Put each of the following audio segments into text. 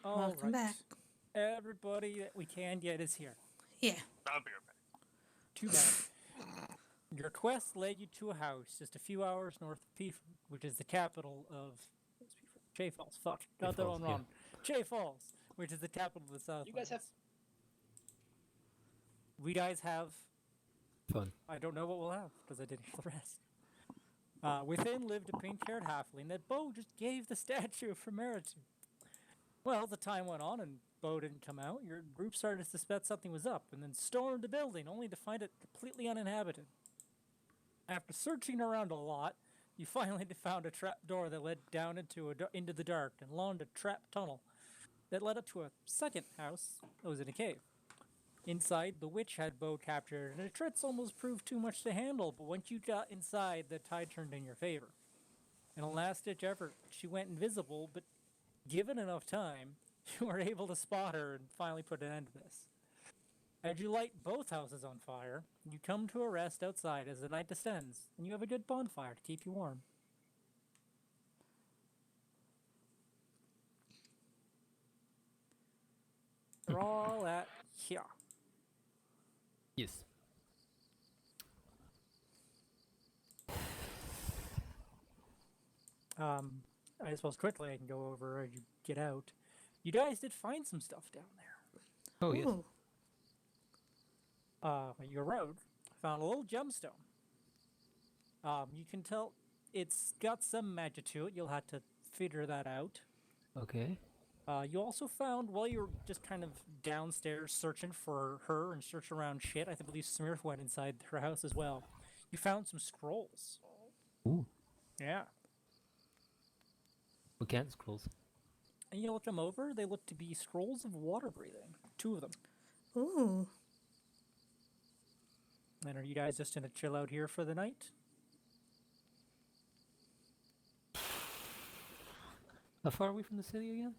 Welcome back. Everybody that we can get is here. Yeah. I'll be right back. Too bad. Your quest led you to a house just a few hours north of Peaford, which is the capital of Jay Falls. Fuck, got that one wrong. Jay Falls, which is the capital of the South. You guys have We guys have fun. I don't know what we'll have because I didn't hear the rest. Within lived a pink-haired halfling that Bo just gave the statue for merit to. Well, the time went on and Bo didn't come out. Your group started to suspect something was up and then stormed the building only to find it completely uninhabited. After searching around a lot, you finally found a trap door that led down into the dark and along a trap tunnel that led up to a second house that was in a cave. Inside, the witch had Bo captured, and the tricks almost proved too much to handle, but once you got inside, the tide turned in your favor. In a last-ditch effort, she went invisible, but given enough time, you were able to spot her and finally put an end to this. As you light both houses on fire, you come to a rest outside as the night descends, and you have a good bonfire to keep you warm. They're all at here. Yes. I suppose quickly I can go over as you get out. You guys did find some stuff down there. Oh, yes. Ooh. Your road found a little gemstone. You can tell it's got some magic to it. You'll have to figure that out. Okay. You also found, while you were just kind of downstairs searching for her and searching around shit, I believe Smurf went inside her house as well. You found some scrolls. Ooh. Yeah. What kind of scrolls? And you look them over, they look to be scrolls of water breathing. 2 of them. Ooh. And are you guys just gonna chill out here for the night? How far are we from the city again?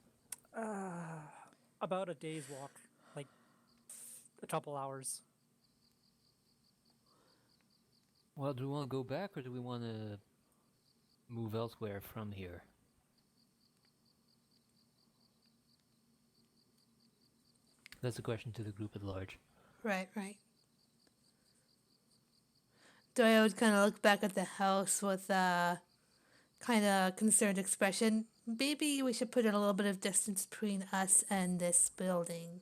About a day's walk. Like, a couple hours. Well, do we want to go back or do we want to move elsewhere from here? That's a question to the group at large. Right. Doyle would kind of look back at the house with a kind of concerned expression. Maybe we should put in a little bit of distance between us and this building.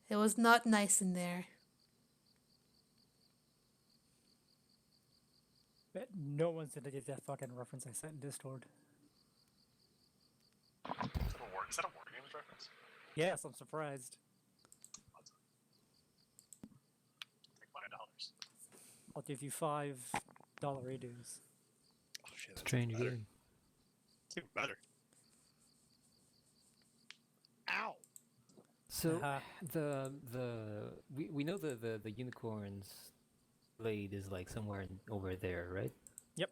It was not nice in there. Bet no one's gonna get that fucking reference I sent in Discord. Is that a War Games reference? Yes, I'm surprised. Like $5. I'll give you $5 redos. Oh shit, that's Strange even better. game. It's even better. Ow! So we know the unicorn's blade is like somewhere over there, right? Yep.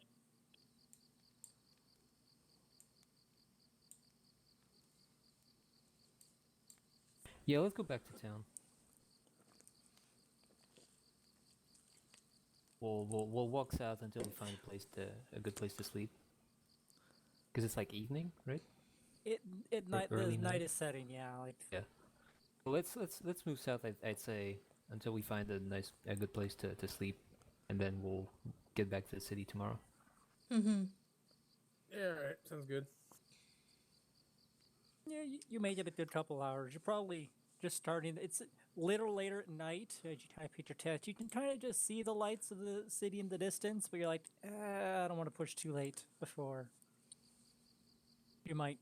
Yeah, let's go back to town. We'll walk south until we find a good place to sleep. Because it's like evening, right? The early night night? is setting, yeah. Like, Yeah. Well, let's move south. I'd say until we find a good place to sleep, and then we'll get back to the city tomorrow. Mm-hmm. Yeah, alright. Sounds good. yeah, you may get a good couple hours. You're probably just starting. It's a little later at night as you kind of pick your test. You can kind of just see the lights of the city in the distance, but you're like, I don't want to push too late before. You might,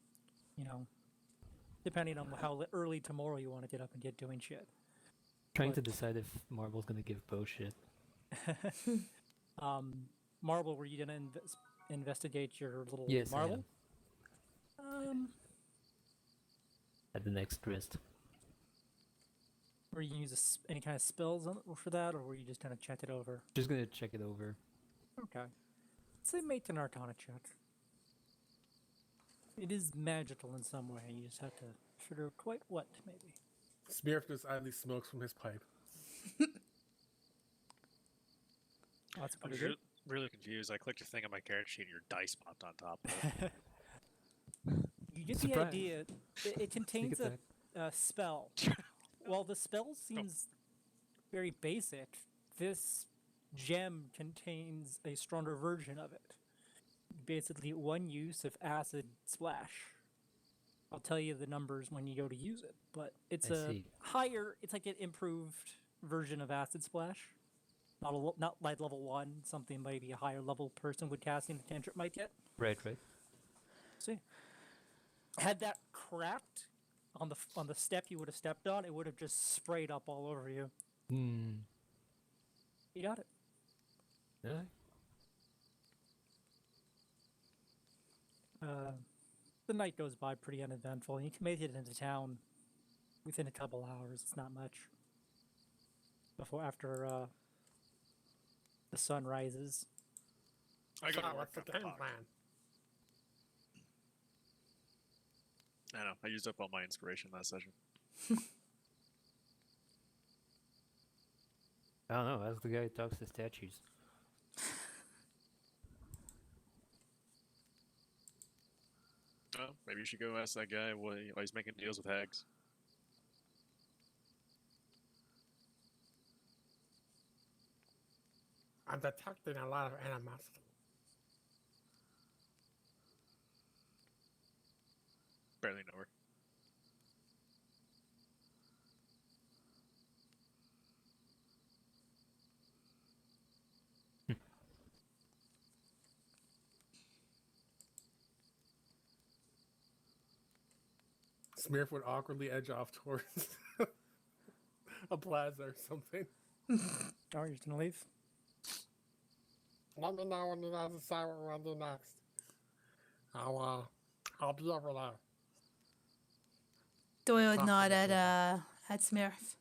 depending on how early tomorrow you want to get up and get doing shit. Trying to But- decide if Marble's gonna give Bo shit. Marble, were you gonna investigate your little Yes, I marble? At the next rest. Were you gonna use any kind of spells for that, or were you just gonna check it over? Just gonna check it over. Okay. Let's say make an Arcana check. It is magical in some way. You just have to figure out quite what, maybe. Smurf just idly smokes from his pipe. Oh, that's I'm pretty good. really confused. I clicked a thing on my character sheet and your dice popped on top of it. you get the Surprise. idea. It Sneak contains attack. a spell. While the spell seems very basic, this gem contains a stronger version of it. Basically, one use of acid splash. I'll tell you the numbers when you go to use it, but it's I a see. higher. It's like an improved version of acid splash. Not like level 1. Something maybe a higher level person with casting the cantrip might get. Right. See, had that cracked on the step you would have stepped on, it would have just sprayed up all over you. Hmm. You got it. Yeah. The night goes by pretty uneventful. You can make it into town within a couple hours. It's not much. After the sun rises. I go to So, work what's the on the game clock. plan? I know. I used up all my inspiration last session. I don't know. That's the guy who talks to statues. Oh, maybe you should go ask that guy why he's making deals with hags. I'm detecting a lot of animosity. Barely know her. Smurf would awkwardly edge off towards a plaza or something. Oh, you're just gonna leave? Let me know when you guys decide what we're gonna do next. I'll be over there. Doyle would Ah, nod okay. at Smurf.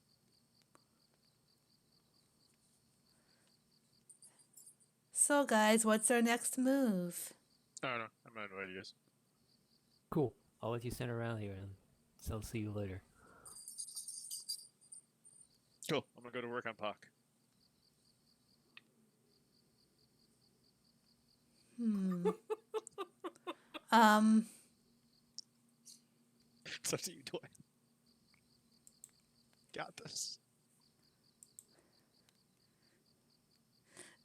So, guys, what's our next move? I don't know. I'm not no ideas. Cool. I'll let you send around here, and so I'll see you later. Cool. I'm gonna go to work on Pac. It's up to you, Doy. Got this.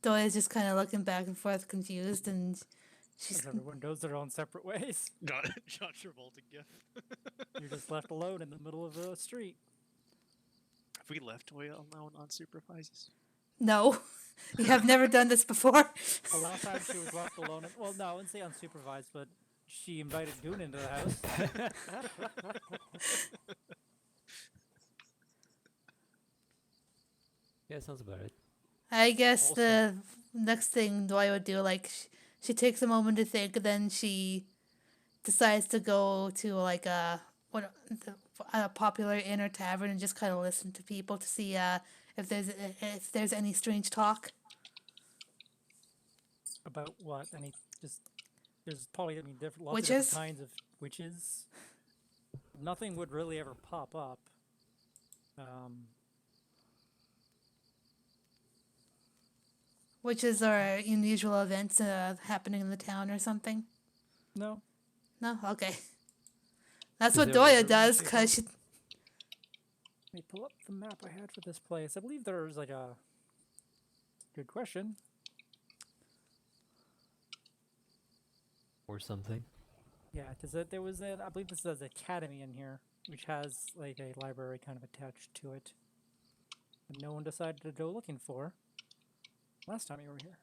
Doyle's just kind of looking back and forth, confused, and she's Everyone goes their own separate ways. Got it. John Travolta gift. You're just left alone in the middle of the street. Have we left Doy alone on supervises? no. You have never done this before. The last time she was left alone. Well, no, I wouldn't say unsupervised, but she invited Goon into the house. Yeah, sounds about it. I guess Also- the next thing Doyle would do, like, she takes a moment to think, then she decides to go to like a popular inn or tavern and just kind of listen to people to see if there's any strange talk. About what? There's probably lots of different Witches? kinds of witches. Nothing would really ever pop up. Witches are unusual events happening in the town or something. No. No, okay. That's Is what there Doya library does, people? cause she. Let me pull up the map I had for this place. I believe there's like a good question. Or something. Yeah, because there was I believe this is an academy in here, which has like a library kind of attached to it. And no one decided to go looking for last time you were here.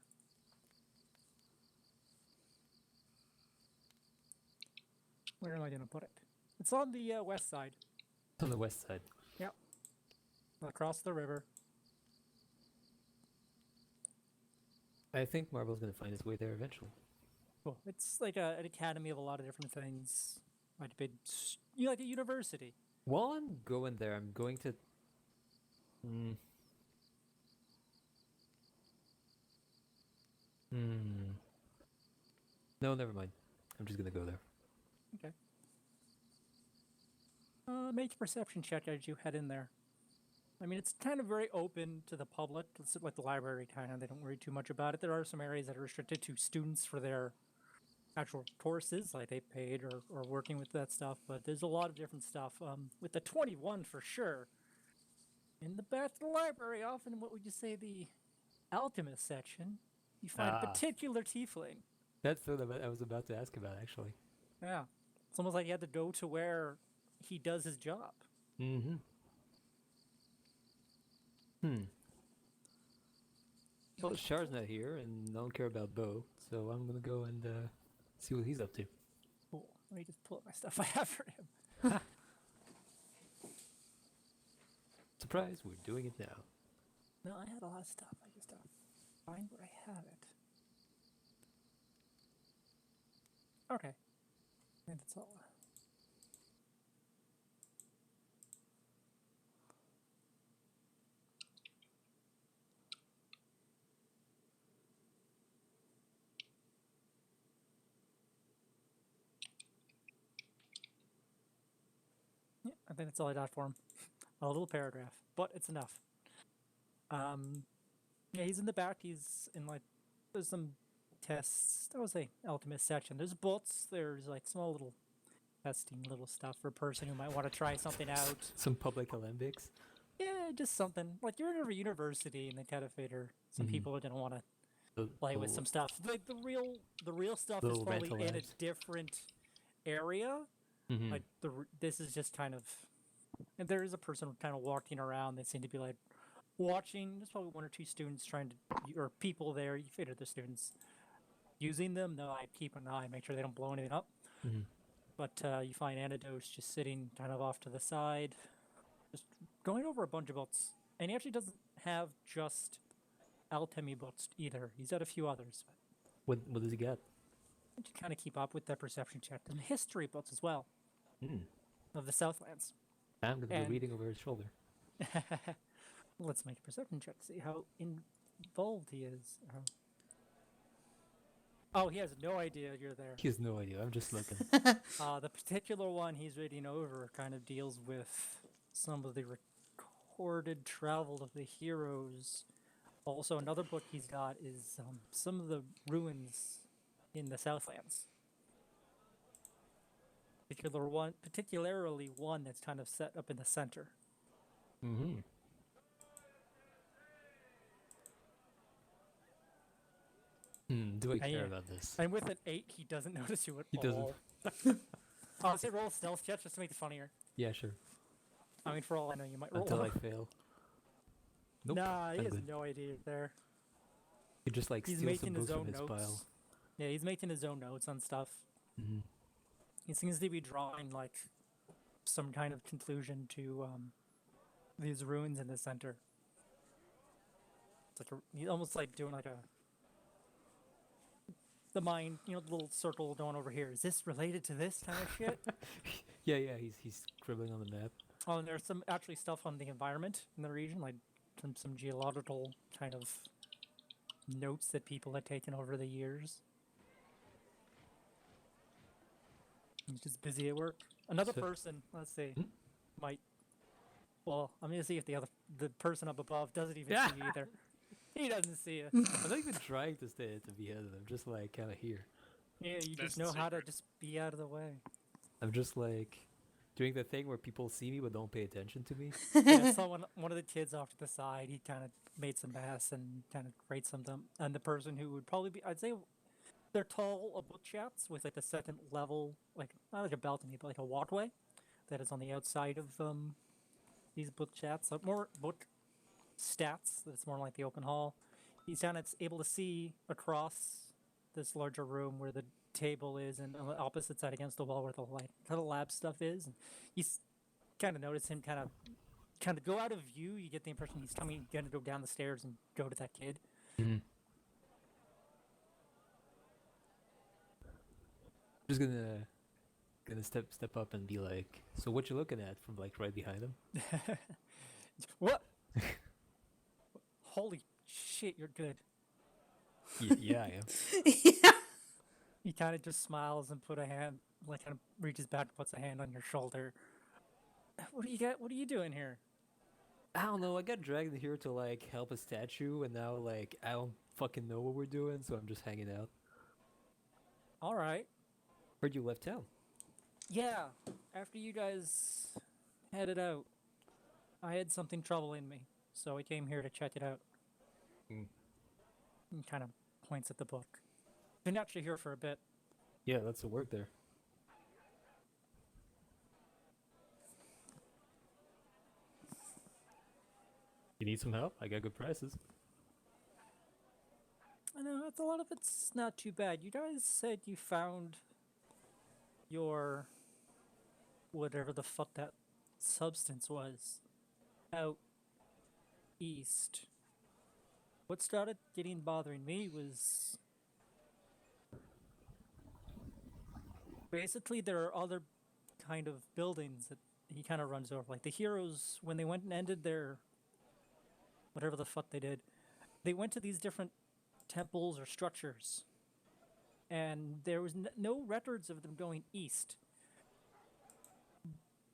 Where am I going to put it? It's on the west side, On the west side. across the river. I think Marble's gonna find his way there eventually. Cool. It's like an academy of a lot of different things. Like a big, like a university. While I'm going there, I'm going to. No, never mind. I'm just gonna go there. Okay. Make a perception check as you head in there. I mean, it's kind of very open to the public. It's like the library kind of. They don't worry too much about it. There are some areas that are restricted to students for their actual courses, like they paid or working with that stuff, but there's a lot of different stuff. With the 21 for sure. In the back of the library, often what would you say the alchemist section, you find a Ah. particular tiefling. That's what I was about to ask about, actually. Yeah. It's almost like you had to go to where he does his job. Mm-hmm. Hmm. Well, Char's not here, and I don't care about Bo, so I'm gonna go and see what he's up to. Cool. Let me just pull up my stuff I have for him. Surprise, we're doing it now. No, I had a lot of stuff. I just don't find where I have it. Okay. I think that's all. Yeah, I think that's all I got for him. A little paragraph, but it's enough. Yeah, he's in the back. He's in like there's some tests. That was a alchemist section. There's books. There's like small little testing little stuff for a person who might want to try something out. Some public Olympics. Yeah, just something like you're in a university and they kind of figure some Mhm. people are gonna want to The play with little- some stuff. Like the real stuff is Little probably rental in a labs. different area. Mhm. Like this is just kind of, and there is a person kind of walking around. They seem to be like watching. There's probably one or two students trying to, or people there. You figure the students using them. No, I keep an eye, make sure they don't blow anything up. Mhm. But you find Antidote just sitting kind of off to the side, just going over a bunch of books. And he actually doesn't have just alchemy books either. He's got a few others. What does he got? To kind of keep up with that perception check and history books as well Mm. of the Southlands. I'm gonna And- be reading over his shoulder. Let's make a perception check to see how involved he is. Oh, he has no idea you're there. He has no idea. I'm just looking. The particular one he's reading over kind of deals with some of the recorded travel of the heroes. Also, another book he's got is some of the ruins in the Southlands. Particularly one that's kind of set up in the center. Mm-hmm. Do I And care yeah. about this? And with an 8, he doesn't notice you at He all. doesn't. Honestly, roll a stealth check just to make it funnier. Yeah, sure. I mean, for all I know, you might roll. Until I fail. Nope. Nah, he I'm has good. no idea you're there. He just like He's steals some making his books own from his notes. pile. Yeah, he's making his own notes on stuff. Mm-hmm. He seems to be drawing like some kind of conclusion to these ruins in the center. It's like he's almost like doing like the mind, the little circle going over here. Is this related to this kind of shit? Yeah, he's scribbling on the map. Oh, and there's some actually stuff on the environment in the region, like some geological kind of notes that people had taken over the years. He's just busy at work. Another So- person, let's see, might. Well, I'm gonna see if the person up above doesn't even see you either. He doesn't see you. I'm not even trying to stay at the behead. I'm just like kind of here. Yeah, you That's just the know how to secret. just be out of the way. I'm just like doing the thing where people see me but don't pay attention to me. Yeah, one of the kids off to the side, he kind of made some pass and kind of rates some them. And the person who would probably be, I'd say, they're tall book chats with like the second level, like not like a balcony, but like a walkway that is on the outside of these book chats. So more book stats. That's more like the open hall. He's kind of able to see across this larger room where the table is, and on the opposite side against the wall where the like kind of lab stuff is. And he's kind of noticed him kind of go out of view. You get the impression he's going to go down the stairs and go to that kid. Mm-hmm. Just gonna step up and be like, so what you looking at from like right behind him? What? Holy shit, you're good. Yeah, I am. Yeah. He kind of just smiles and put a hand, like kind of reaches back and puts a hand on your shoulder. What do you got? What are you doing here? I don't know. I got dragged in here to like help a statue, and now like I don't fucking know what we're doing, so I'm just hanging out. All right. Heard you left town. Yeah. After you guys headed out, I had something troubling me, so I came here to check it out. Mm. And kind of points at the book. Been actually here for a bit. Yeah, that's the work there. You need some help? I got good prices. I know a lot of it's not too bad. You guys said you found your whatever the fuck that substance was out east. What started getting bothering me was basically there are other kind of buildings that he kind of runs over. Like the heroes, when they went and ended their whatever the fuck they did, they went to these different temples or structures, and there was no records of them going east.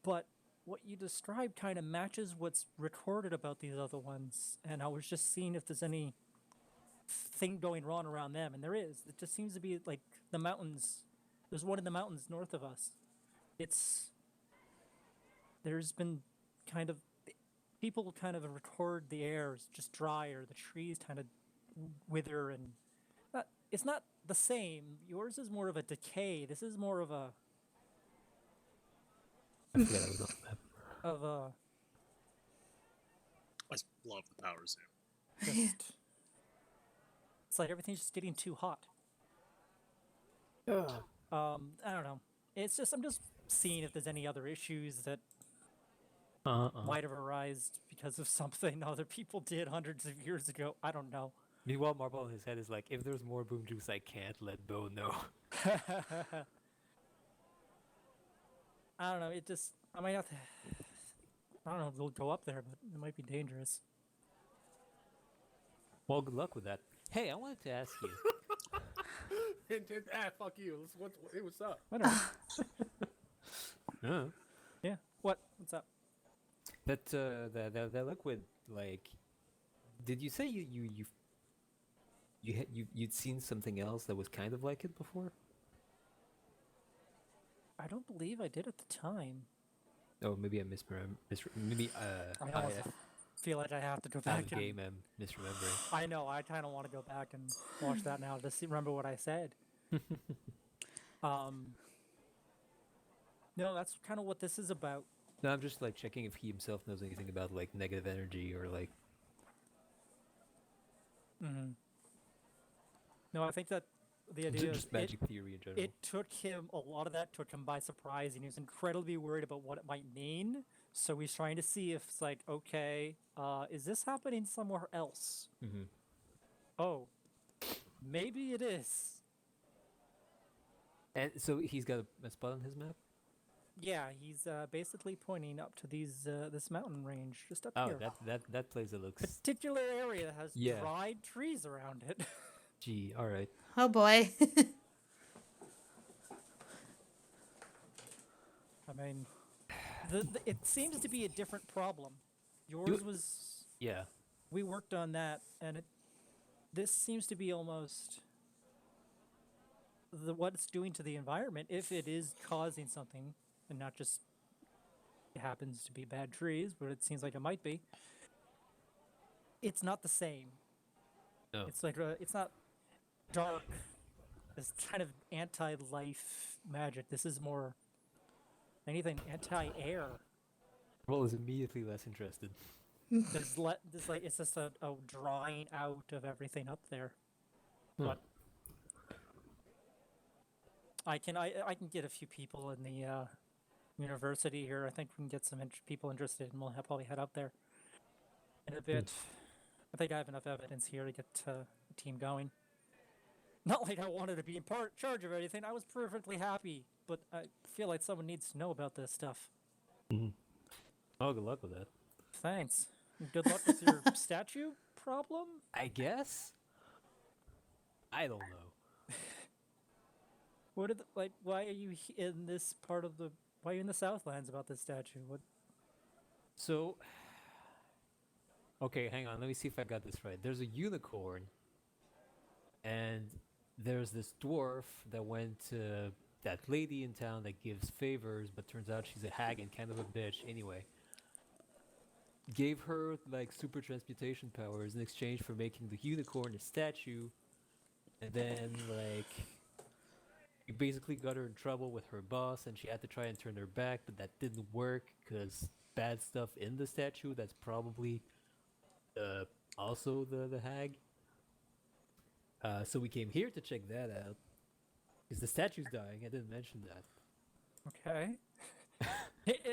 But what you described kind of matches what's recorded about these other ones, and I was just seeing if there's any thing going wrong around them, and there is. It just seems to be like the mountains. There's one in the mountains north of us. There's been kind of people kind of record the air is just dry, or the trees kind of wither, and it's not the same. Yours is more of a decay. This is more of a I forgot I was on the map. of a I just love the power zoom. just. It's like everything's just getting too hot. I don't know. It's just I'm just seeing if there's any other issues that might have arisen because of something other people did hundreds of years ago. I don't know. Meanwhile, Marble in his head is like, if there's more boom juice, I can't let Bo know. I don't know. It just I might have to. I don't know if they'll go up there, but it might be dangerous. Well, good luck with that. Hey, I wanted to ask you. Fuck you. What's up? Whatever. Yeah. What's up? That liquid, like, did you say you'd seen something else that was kind of like it before? I don't believe I did at the time. Oh, maybe I maybe I almost feel like I have to go out back of and. game I'm misremembering. I know. I kind of want to go back and watch that now to remember what I said. No, that's kind of what this is about. No, I'm just like checking if he himself knows anything about like negative energy or like. Mm-hmm. No, I think that the idea Just is magic theory in general. it took him a lot of that took him by surprise, and he was incredibly worried about what it might mean. So he's trying to see if it's like, okay, is this happening somewhere else? Mm-hmm. Oh, maybe it is. And so he's got a spot on his map. Yeah, he's basically pointing up to this mountain range just up Oh, here. that place that looks. Particular area that has Yeah. dried trees around it. Gee, all right. Oh boy. I mean, it seems to be a different problem. Yours You- was Yeah. we worked on that, and this seems to be almost what it's doing to the environment. If it is causing something, and not just it happens to be bad trees, but it seems like it might be. It's not the same. No. It's like it's not dark. This kind of anti-life magic. This is more anything anti-air. Well, is immediately less interested. There's like it's just a drying out of everything up there. Hmm. But I can get a few people in the university here. I think we can get some people interested, and we'll probably head up there in a bit. I think I have enough evidence here to get a team going. Not like I wanted to be in charge of anything. I was perfectly happy, but I feel like someone needs to know about this stuff. Oh, good luck with that. Thanks. And good luck with your statue problem. I guess. I don't know. What are why are you in this part of the? Why are you in the Southlands about this statue? What? So, okay, hang on. Let me see if I got this right. There's a unicorn, and there's this dwarf that went to that lady in town that gives favors, but turns out she's a hag and kind of a bitch. Anyway, gave her like super transmutation powers in exchange for making the unicorn a statue, and then like he basically got her in trouble with her boss, and she had to try and turn her back, but that didn't work because bad stuff in the statue. That's probably also the hag. So we came here to check that out because the statue's dying. I didn't mention that. Okay.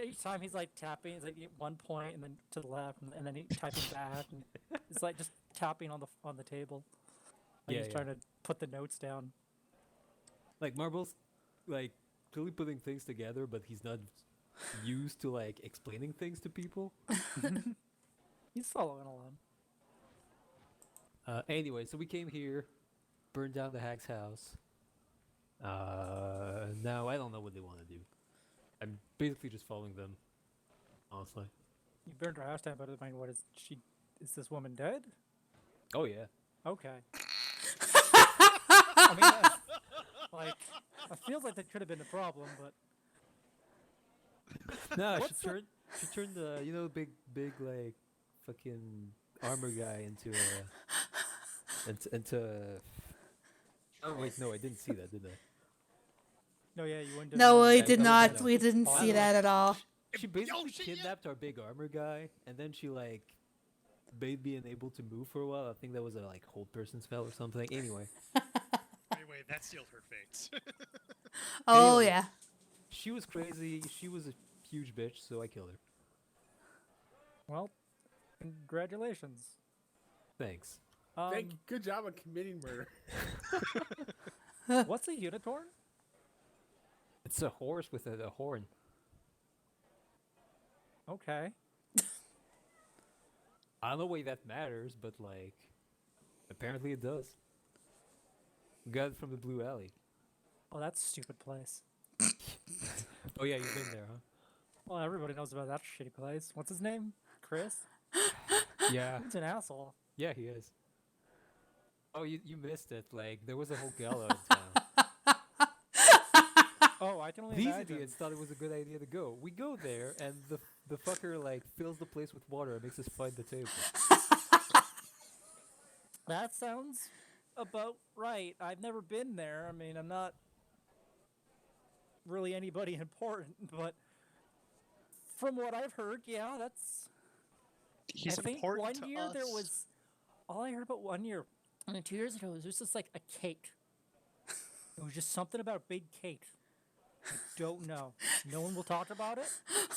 Each time he's like tapping, it's like at one point and then to the left, and then he's typing back, and it's like just tapping on the table. Like Yeah, he's trying to put the notes down. Like Marble's like clearly putting things together, but he's not used to like explaining things to people. He's following along. Anyway, so we came here, burned down the hag's house. Now I don't know what they want to do. I'm basically just following them, honestly. You burned her house down, but I mean, what is she? Is this woman dead? Oh yeah. Okay. I mean, like, it feels like that could have been the problem, but No, What's the- she turned the big like fucking armor guy into. Oh wait, no, I didn't see that, did I? no, yeah, you wouldn't. have No, known we that. did no, not. no. We didn't see that at all. She basically shit, yeah. kidnapped our big armor guy, and then she like made me unable to move for a while. I think that was a like hold person spell or something. Anyway, Anyway, that sealed her fate. Oh Anyway. yeah. she was crazy. She was a huge bitch, so I killed her. Well, congratulations. Thanks. Good job on committing murder. What's a unicorn? It's a horse with a horn. Okay. I don't know why that matters, but like, apparently it does. We got it from the Blue Alley. Oh, that's a stupid place. Oh yeah, you've been there, huh? Well, everybody knows about that shitty place. What's his name? Chris? Yeah, He's an asshole. yeah, he is. Oh, you missed it. Like, there was a whole gala in town. Oh, I can only These imagine. idiots thought it was a good idea to go. We go there, and the fucker like fills the place with water and makes us find the table. That sounds about right. I've never been there. I mean, I'm not really anybody important, but from what I've heard, yeah, that's. He's I think important one to year us. there was. All I heard about 1 year, I mean, 2 years ago, it was just like a cake. It was just something about a big cake. I don't know. No one will talk about it,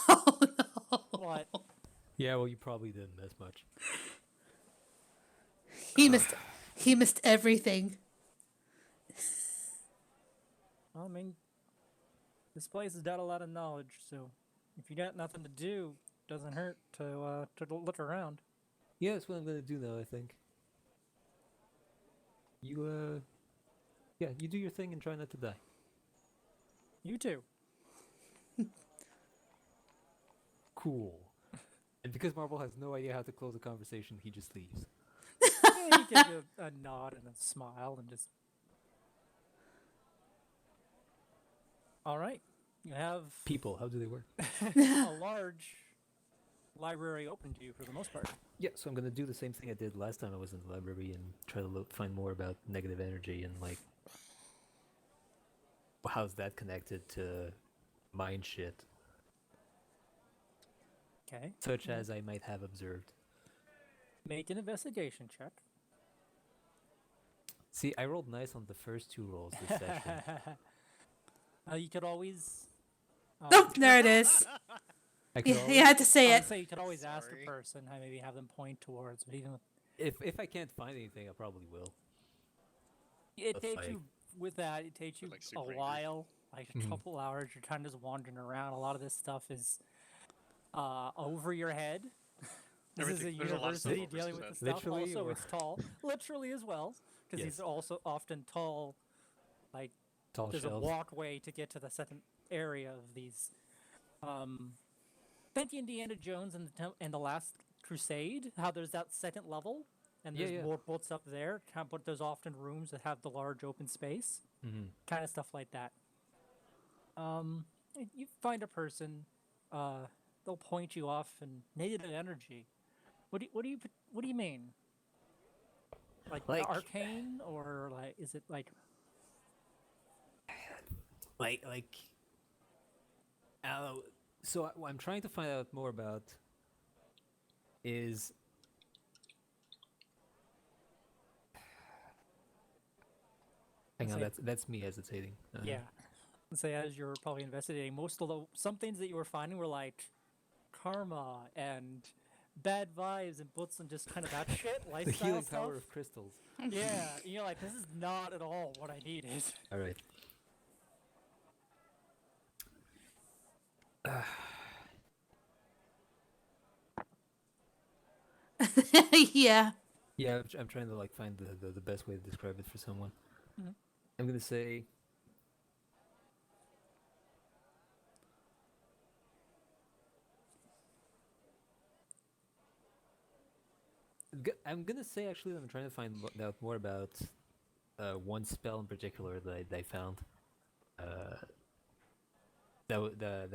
Oh no. but Yeah, well, you probably didn't miss much. He missed everything. I mean, this place has got a lot of knowledge, so if you got nothing to do, doesn't hurt to look around. Yeah, that's what I'm gonna do now. I think. You yeah, you do your thing and try not to die. You too. Cool. And because Marvel has no idea how to close a conversation, he just leaves. Yeah, he gives you a nod and a smile and just. All right, you have People, how do they work? a large library open to you for the most part. Yeah, so I'm gonna do the same thing I did last time I was in the library and try to find more about negative energy and like how's that connected to mind shit, Okay, such as I might have observed. make an investigation check. See, I rolled nice on the first two rolls this session. You could always. Oh, there it is. I could You always, had to say I it. would say you could always ask Sorry. a person, maybe have them point towards, but even if I can't find anything, I probably will. it But, takes like- you with that. It takes you like, a super angry. while, like a Mhm. couple hours. You're kind of just wandering around. A lot of this stuff is over your head. This is a Everything- there's a lot of stuff university over dealing his with head. the stuff. Literally, Also, or- it's tall, literally as well, because Yes. he's also often tall. Like Tall there's a shelves. walkway to get to the second area of these. Think Indiana Jones and the Last Crusade. How there's that second level and Yeah, there's yeah. more boats up there. But there's often rooms that have the large open space, kind of stuff like that. You find a person, they'll point you off in negative energy. What do you mean? Like Like, arcane, or like is it like like, so what I'm trying to find out more about is hang on, say- that's me hesitating. yeah? Let's say as you're probably investigating, most of the some things that you were finding were like karma and bad vibes and books and just kind of that shit, The lifestyle healing stuff. power of crystals. Yeah, and you're like, this is not at all what I needed. All right. Yeah. Yeah, I'm trying to like find the best way to describe it for someone. Mhm. I'm gonna say. I'm gonna say actually that I'm trying to find out more about one spell in particular that I found. That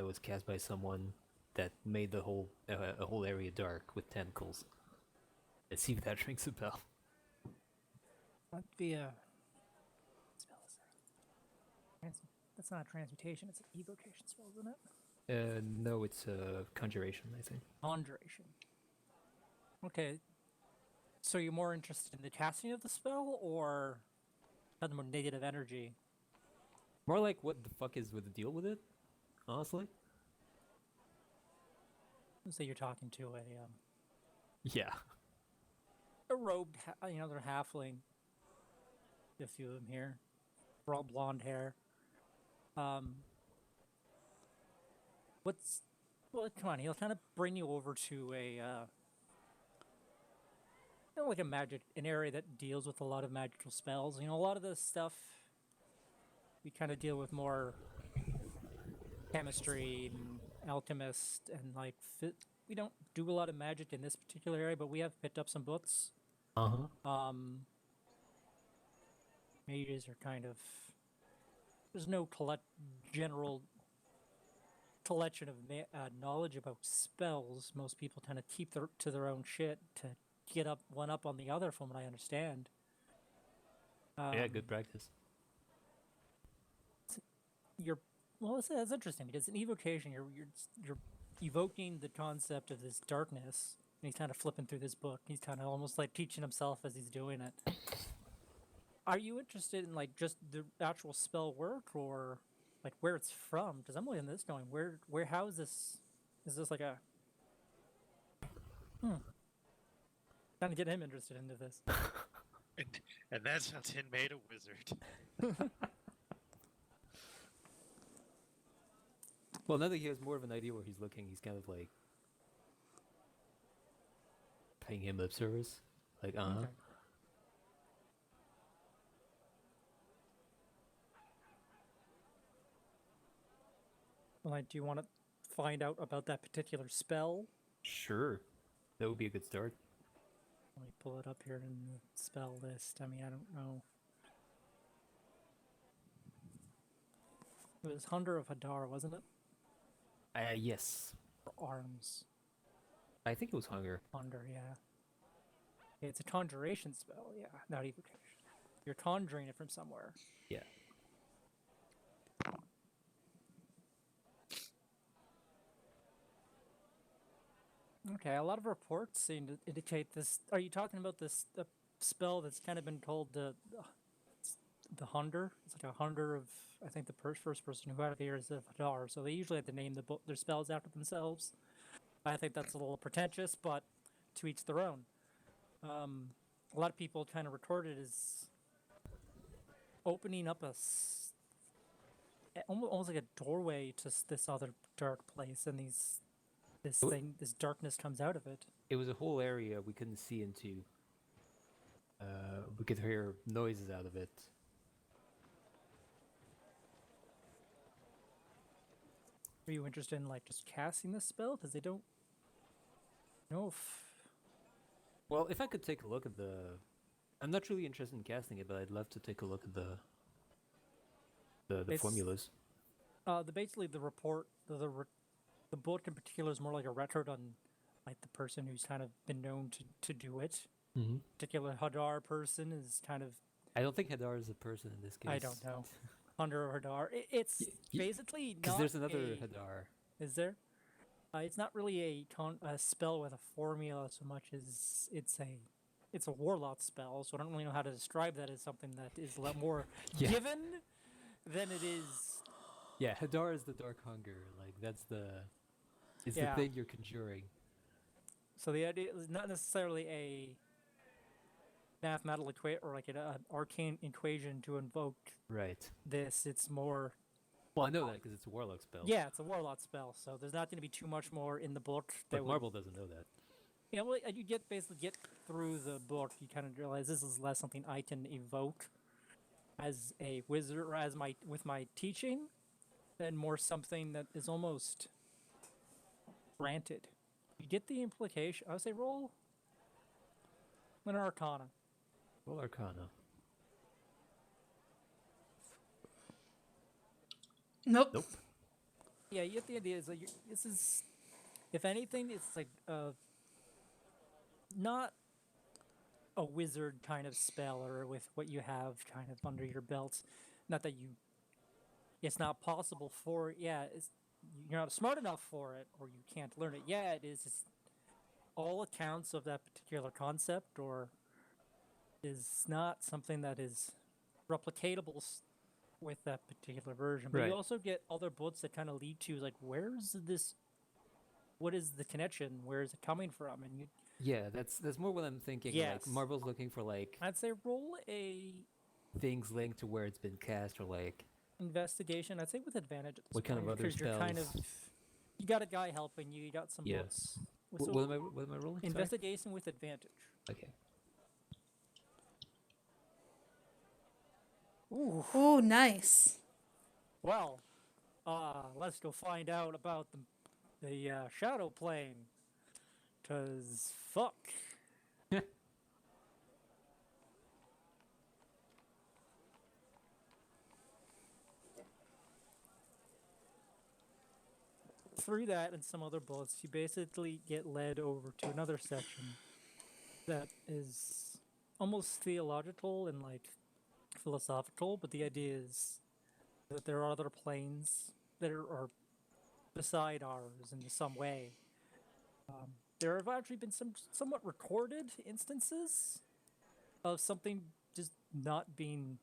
was cast by someone that made the whole a whole area dark with tentacles. Let's see if that rings a bell. That'd be a spell. That's not a transmutation; it's an evocation spell, isn't it? No, it's conjuration, I think. Conjuration. Okay. So you're more interested in the casting of the spell, or kind of more negative energy? More like what the fuck is with the deal with it, honestly. Let's say you're talking to Yeah. a robed, they're halfling. A few of them here, they're all blonde hair. What's well? Come on, he'll kind of bring you over to a like an area that deals with a lot of magical spells. You know, a lot of this stuff we kind of deal with more chemistry and alchemist and like we don't do a lot of magic in this particular area, but we have picked up some books. Mages are kind of there's no general collection of knowledge about spells. Most people tend to keep to their own shit to get one up on the other, from what I understand. Yeah, good practice. That's interesting because in evocation, you're evoking the concept of this darkness, and he's kind of flipping through this book. He's kind of almost like teaching himself as he's doing it. Are you interested in like just the actual spell work, or like where it's from? Because I'm looking at this going, how is this? Is this like a trying to get him interested into this? And that's how Tin made a wizard. Well, now that he has more of an idea where he's looking, he's kind of like paying him lip service. Like, Okay. Like, do you want to find out about that particular spell? Sure. That would be a good start. Let me pull it up here in the spell list. I mean, I don't know. It was Hunter of Hadar, wasn't it? Yes. Or Arms. I think it was hunger. Hunter, yeah. It's a conjuration spell, yeah, not evocation. You're conjuring it from somewhere. Yeah. Okay, a lot of reports seem to indicate this. Are you talking about this spell that's kind of been called the Hunder? It's like a Hunder of, I think, the first person who had it here is the Hadar. So they usually have to name their spells after themselves. I think that's a little pretentious, but to each their own. A lot of people kind of retorted as opening up almost like a doorway to this other dark place, and this darkness comes out of it. It was a whole area we couldn't see into. We could hear noises out of it. Are you interested in like just casting this spell? Because they don't know if Well, if I could take a look at the, I'm not really interested in casting it, but I'd love to take a look at the It's- formulas. Basically the report, the book in particular is more like a record on like the person who's kind of been known to do it. Mm-hmm. Particular Hadar person is kind of, I don't think Hadar is a person in this case. I don't know, Hunter or Hadar. It's basically Because not there's another a, Hadar. Is there? It's not really a spell with a formula so much as it's a warlock spell. So I don't really know how to describe that as something that is a lot more Yeah. given than it is. Yeah, Hadar is the Dark Hunger. Like that's it's Yeah. the thing you're conjuring. So the idea is not necessarily a mathematical equation or like an arcane equation to invoke Right. this. It's more, Well, I know that because it's a warlock spell. yeah, it's a warlock spell. So there's not going to be too much more in the book. But that would, Marvel doesn't know that. yeah, well, you basically get through the book, you kind of realize this is less something I can evoke as a wizard or as with my teaching, than more something that is almost granted. You get the implication. I would say roll an Arcana. Roll Arcana. Nope. Nope. Yeah, you get the idea. Is like this is, if anything, it's like not a wizard kind of spell or with what you have kind of under your belt. Not that you, it's not possible for. Yeah, you're not smart enough for it, or you can't learn it. Yeah, it is. It's all accounts of that particular concept, or is not something that is replicatable with that particular version. But Right. you also get other books that kind of lead to like, where's this? What is the connection? Where is it coming from? And you, Yeah, that's more what I'm thinking. Yes. Like Marvel's looking for like I'd say roll a things linked to where it's been cast, or like investigation. I'd say with advantage. At this What kind of point, other because you're kind of, spells? you got a guy helping you. You got some Yeah. books. what, So what am I rolling? Sorry? investigation with advantage. Okay. Ooh. Ooh, nice. Well, let's go find out about the shadow plane. 'Cause fuck. Through that and some other bullets, you basically get led over to another section that is almost theological and like philosophical, but the idea is that there are other planes that are beside ours in some way. There have actually been some somewhat recorded instances of something just not being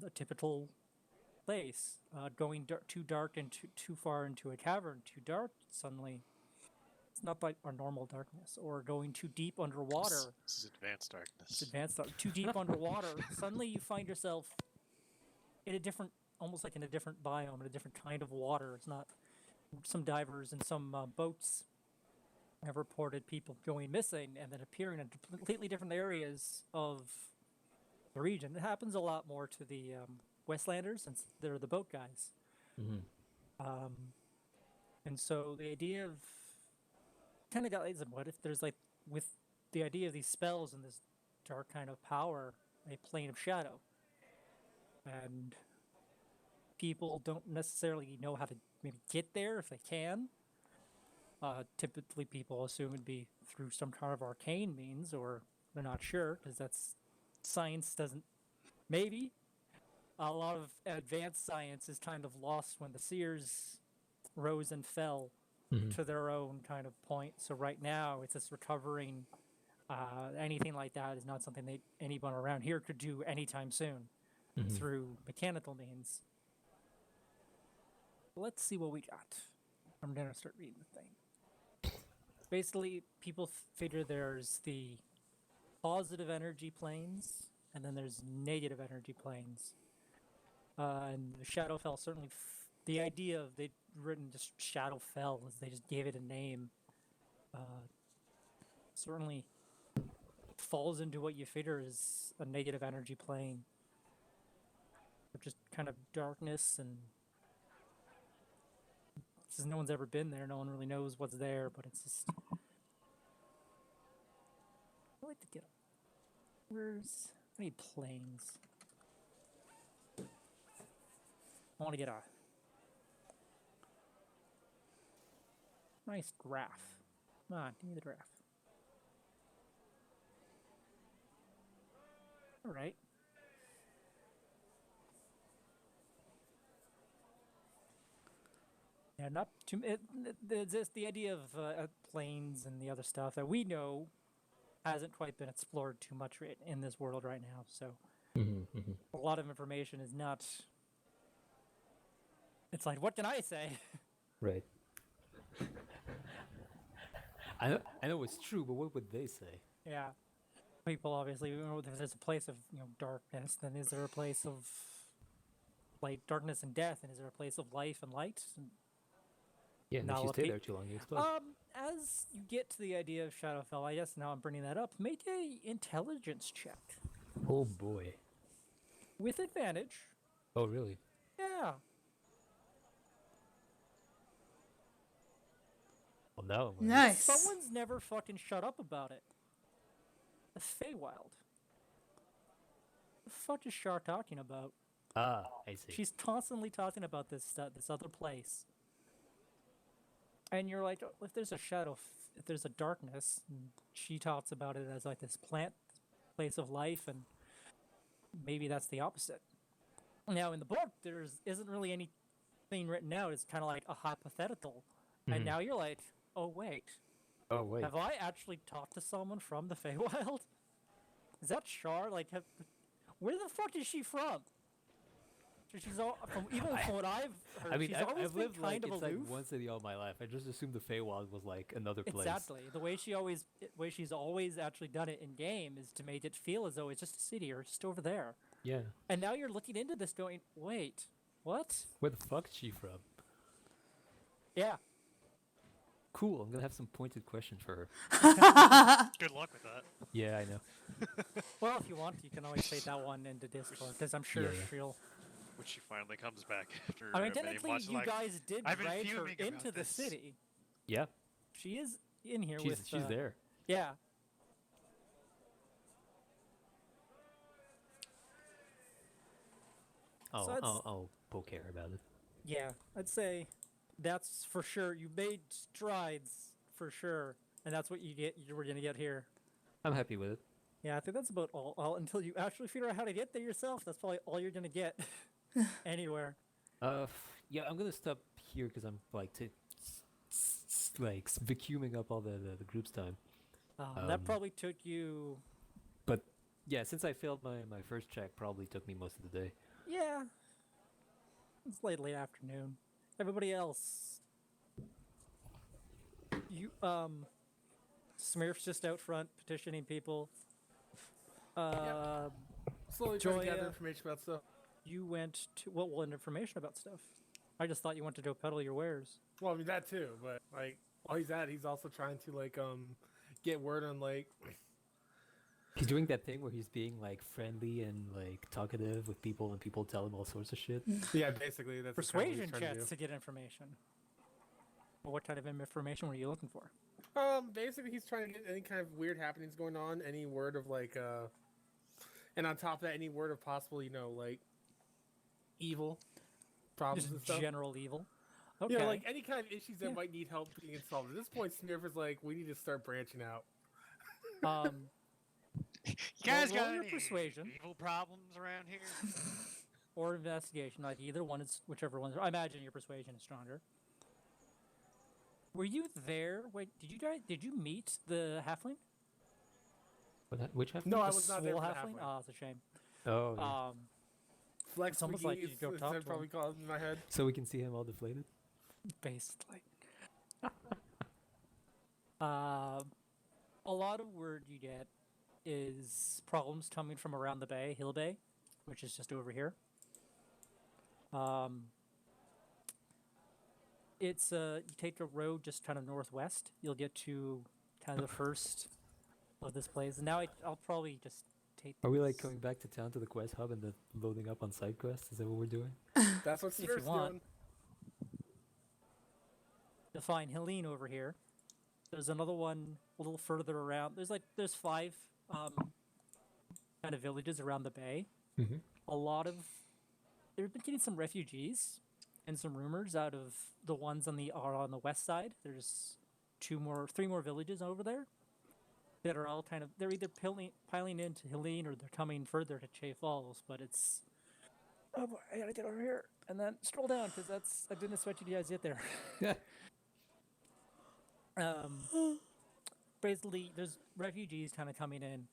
a typical place, going too dark and too far into a cavern, too dark suddenly. It's not like our normal darkness, or going too deep underwater. This is advanced darkness. It's advanced dark. Too deep underwater. Suddenly you find yourself in a different, almost like in a different biome, in a different kind of water. It's not some divers and some boats have reported people going missing and then appearing in completely different areas of the region. It happens a lot more to the Westlanders, since they're the boat guys. Mm-hmm. And so the idea of kind of got like, what if there's like, with the idea of these spells and this dark kind of power, a plane of shadow, and people don't necessarily know how to maybe get there if they can. Typically, people assume it'd be through some kind of arcane means, or they're not sure because that's science doesn't. Maybe a lot of advanced science is kind of lost when the seers rose and fell Mhm. to their own kind of point. So right now, it's just recovering. Anything like that is not something that anyone around here could do anytime soon Mhm. through mechanical means. Let's see what we got. I'm gonna start reading the thing. Basically, people figure there's the positive energy planes, and then there's negative energy planes. And the Shadowfell certainly, the idea of they'd written just Shadowfell as they just gave it a name, certainly falls into what you figure is a negative energy plane. Just kind of darkness, and since no one's ever been there, no one really knows what's there, but it's just really like to get. Where's I need planes. I want to get a nice graph. Come on, give me the graph. All right. Yeah, not too. Just the idea of planes and the other stuff that we know hasn't quite been explored too much in this world right now. So a lot of information is not. It's like, what can I say? Right. I know it's true, but what would they say? Yeah, people obviously. If there's a place of darkness, then is there a place of like darkness and death, and is there a place of life and light? And Yeah, and if Now you a stay pe- there too long, you explode. As you get to the idea of Shadowfell, I guess now I'm bringing that up. Make a intelligence check Oh boy. with advantage. Oh really? Yeah. Well, now I'm Nice. Someone's never fucking shut up about it. The Feywild. The fuck is Shar talking about? Ah, I see. She's constantly talking about this other place. And you're like, oh, if there's a if there's a darkness, and she talks about it as like this place of life, and maybe that's the opposite. Now in the book, isn't really anything written out. It's kind of like a hypothetical. And now you're like, oh wait, Oh wait. have I actually talked to someone from the Feywild? Is that Shar? Like, where the fuck is she from? She's all from what I've heard. I mean, she's always I've been lived kind like of it's aloof. like one city all my life. I just assumed the Feywild was like another place. Exactly. The way she's always actually done it in game is to make it feel as though it's just a city or just over there. Yeah. And now you're looking into this, going, wait, what? Where the fuck is she from? Yeah. Cool. I'm gonna have some pointed questions for her. Good luck with that. Yeah, I know. Well, if you want, you can always say that one into Discord because I'm sure Yeah. she'll. When she finally comes back after I mean, many technically, months, you like, guys did I've been write her fuming about into the this. city. Yeah. She is in here She's with. she's there. Yeah. Oh, So it's- I'll poke her about it. Yeah, I'd say that's for sure. You made strides for sure, and that's what you were gonna get here. I'm happy with it. Yeah, I think that's about all until you actually figure out how to get there yourself. That's probably all you're gonna get anywhere. Yeah, I'm gonna stop here because I'm like vacuuming up all the group's time. That probably took you. But yeah, since I failed my first check, probably took me most of the day. Yeah. It's late afternoon. Everybody else. You Smurf's just out front petitioning people. Slowly trying to gather Joya. information about stuff. You went to what information about stuff? I just thought you went to go peddle your wares. Well, I mean that too, but like while he's at, he's also trying to like get word on like He's doing that thing where he's being like friendly and like talkative with people, and people tell him all sorts of shit. yeah, basically that's kind of what he's Persuasion trying to checks do. to get information. Well, what kind of information were you looking for? Basically he's trying to get any kind of weird happenings going on, any word of like and on top of that, any word of possible, like evil problems and Just stuff. general evil. Okay. Yeah, like any kind of issues that Yeah. might need help being solved. At this point, Smurf is like, we need to start branching out. You guys roll got your any persuasion. evil problems around here? Or investigation, like either one is whichever one. I imagine your persuasion is stronger. Were you there? Wait, did you meet the halfling? Which happened? No, I The was not there swole for the halfling? halfway. Oh, it's a shame. Oh, yeah. Flex it's almost McGee like you is- go is talk what to probably him. called in my head. So we can see him all deflated. Basically. A lot of word you get is problems coming from around the bay, Hill Bay, which is just over here. It's you take a road just kind of northwest, you'll get to kind of the first of this place. And now I'll probably just take. Are we like this- coming back to town to the quest hub and then loading up on side quests? Is that what we're doing? That's what If you Smurf's want. doing. You'll find Helene over here. There's another one a little further around. There's 5 kind of villages around the bay. Mhm. A lot of they've been getting some refugees and some rumors out of the ones on the west side. There's 3 more villages over there that are all they're either piling into Helene or they're coming further to Che Falls. But it's oh boy, I gotta get over here and then stroll down because I didn't expect you guys to get there. Yeah. Basically, there's refugees kind of coming in.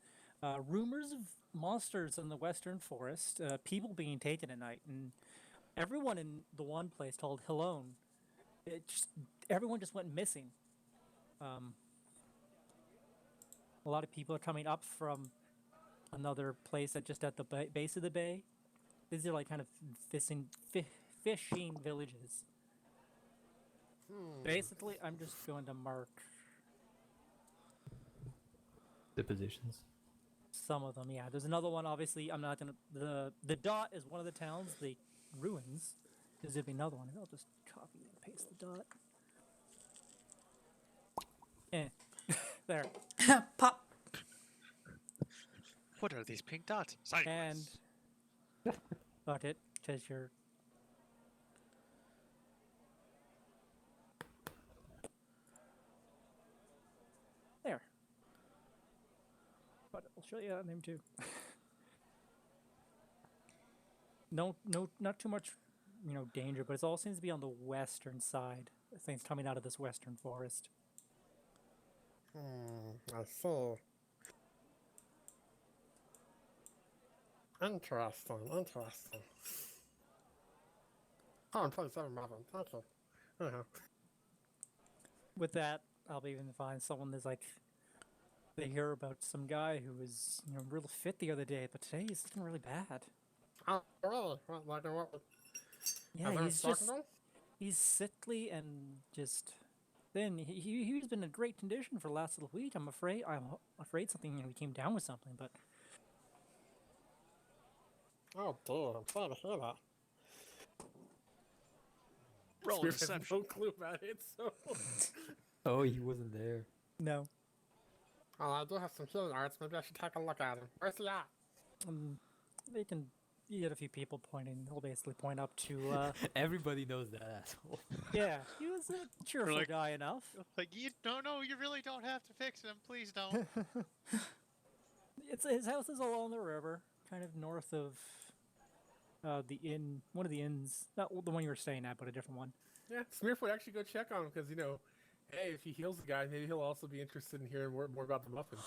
Rumors of monsters in the western forest, people being taken at night, and everyone in the one place called Hilone, everyone just went missing. A lot of people are coming up from another place that just at the base of the bay. These are like kind of fishing villages. Basically, I'm just going to mark The positions. some of them. Yeah, there's another one. Obviously, I'm not gonna. The dot is one of the towns. The ruins is gonna be another one. I'll just copy and paste the dot. There. Pop. What are these pink dots? Sideways. And got it because you're. There. But I'll show you that name too. No, not too much, danger, but it all seems to be on the western side. Things coming out of this western forest. I see. Interesting. Oh, I'm 27 Marvin. Thank you. With that, I'll be even find someone that's like they hear about some guy who was real fit the other day, but today he's looking really bad. Oh, really? What? Yeah, he's sickly and just thin. He's been in great condition for the last little week. I'm afraid something he came down with something, but Oh, dear. I'm sorry to hear that. Roll Spirit has deception. no clue about it, so. Oh, he wasn't there. no. Oh, I do have some healing arts. Maybe I should take a look at him. Where's he at? You get a few people pointing. They'll basically point up to. Everybody knows that asshole. Yeah, he was a cheerful like- guy enough. Like, you really don't have to fix them. Please don't. His house is along the river, kind of north of the inn, one of the inns, not the one you were staying at, but a different one. Yeah, Smearf would actually go check on him because, hey, if he heals the guy, maybe he'll also be interested in hearing more about the muffin.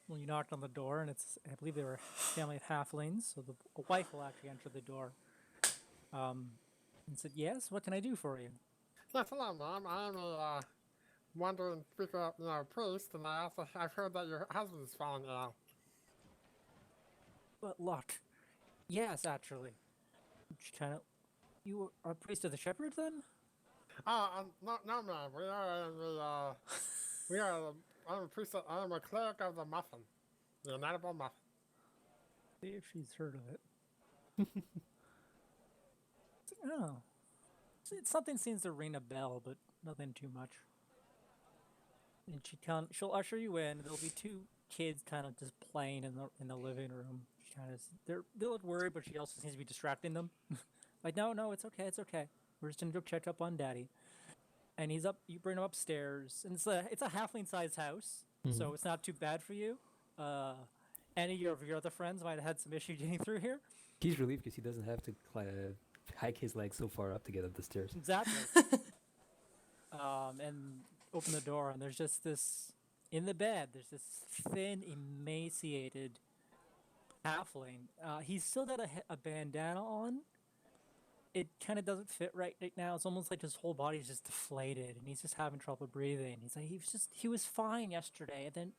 When you knocked on the door, and I believe they were a family of halflings, so a wife will actually enter the door. And said, "Yes, what can I do for you?" Yes, hello, Mom. I'm a wandering speaker, priest, and I've heard that your husband is falling ill. But look, yes, actually. You are a priest of the shepherd, then? No, ma'am. I'm a priest. I'm a cleric of the muffin, the inedible muffin. See if she's heard of it. Oh, something seems to ring a bell, but nothing too much. And she'll usher you in. There'll be 2 kids kind of just playing in the living room. They look worried, but she also seems to be distracting them. Like, no, it's okay. We're just gonna go check up on Daddy. And he's up. You bring him upstairs, and it's a halfling-sized house, so it's not too bad for you. Any of your other friends might have had some issue getting through here. He's relieved because he doesn't have to hike his legs so far up to get up the stairs. Exactly. And open the door, and there's just this in the bed. There's this thin, emaciated halfling. He's still got a bandana on. It kind of doesn't fit right now. It's almost like his whole body's just deflated, and he's just having trouble breathing. He's like, he was fine yesterday, and then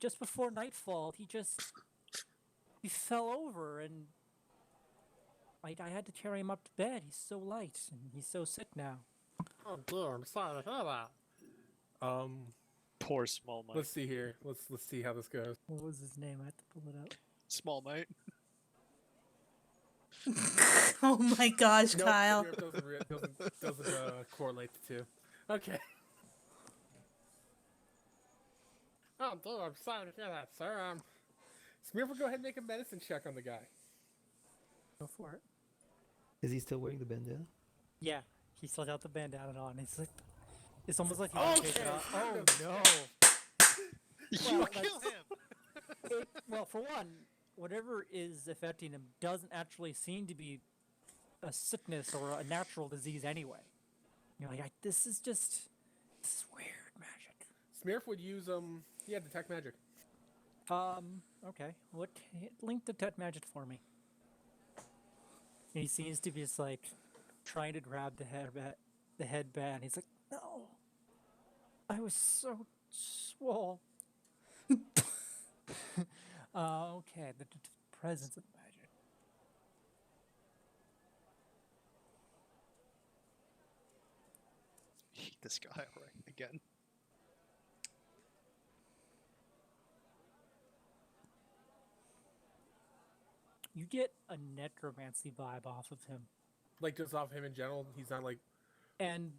just before nightfall, he fell over, and I had to carry him up to bed. He's so light, and he's so sick now. Oh dear, I'm sorry to hear that. Poor Small Mite. Let's see here. Let's see how this goes. What was his name? I have to pull it up. Small Mite. Oh my gosh, Nope, Kyle. Spirit doesn't correlate the two. Okay. Oh, dude, I'm sorry to hear that, sir. Smearful, go ahead and make a medicine check on the guy. Go for it. Is he still wearing the bandana? Yeah, he still got the bandana on. He's like, it's almost like he Okay. won't take it off. Oh no! You Well, kill him. Well, for one, whatever is affecting him doesn't actually seem to be a sickness or a natural disease anyway. You're like, this is weird magic. Smearf would use detect magic. Okay. What? Link detect magic for me. And he seems to be just like trying to grab the headband. He's like, no, I was so swole. Okay, the presence of magic. Eat this guy right again. You get a necromancy vibe off of him. Like, just off him in general, he's not like... And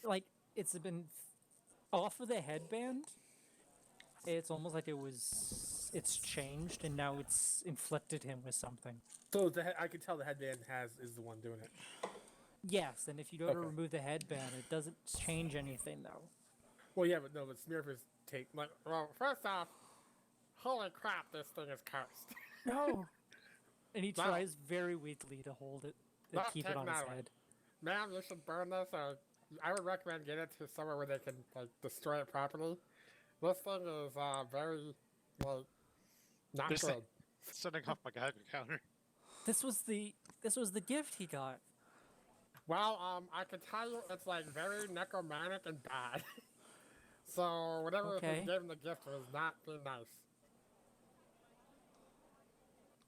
like it's been off of the headband. It's almost like it's changed and now it's inflicted him with something. So I can tell the headband is the one doing it. Yes, and if you go to Okay. remove the headband, it doesn't change anything though. Well, yeah, but Smearf is like, well, first off, holy crap, this thing is cursed. No. And he Wow. tries very weakly to hold it, to Not keep it on his technology. head. Ma'am, you should burn this, or I would recommend getting it to somewhere where they can, like, destroy it properly. This thing is, very, like, not This good. thing- Sending off my Geiger counter. This was the gift he got. Well, I can tell you it's, like, very necromantic and bad. So, whatever Okay. he gave him the gift was not being nice.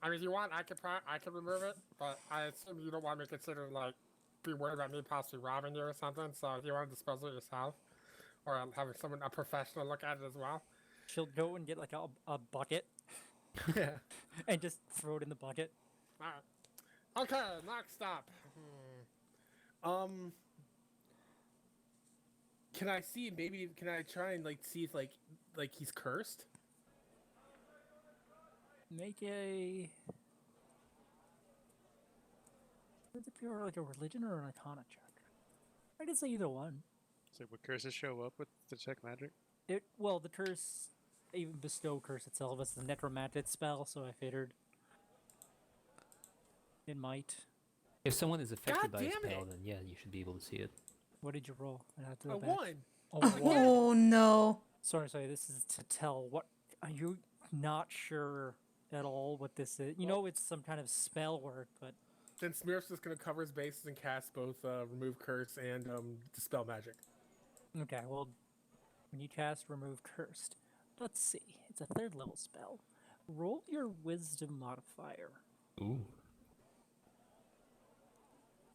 I mean, if you want, I could remove it, but I assume you don't want me to consider, like, be worried about me possibly robbing you or something, so if you want to dispose of it yourself, or having a professional look at it as well. She'll go and get like a bucket Yeah. and just throw it in the bucket. Alright. Okay, next up. Can I see, can I try and, like, see if, like he's cursed? Make a. Would it be like a religion or an arcana check? I could say either one. So would curses show up with detect magic? Well, the curse, even bestow curse itself, is a necromantic spell, so I figured it might. If someone is affected God by a damn spell, it! then yeah, you should be able to see it. What did you roll? I have to go A back. 1. Oh, one. Oh no. Sorry. This is to tell. What are you not sure at all what this is? You know, it's some kind of spell word, but Then Smearf's just gonna cover his bases and cast both remove curse and dispel magic. okay. Well, when you cast remove cursed, let's see. It's a 3rd level spell. Roll your wisdom modifier. Ooh.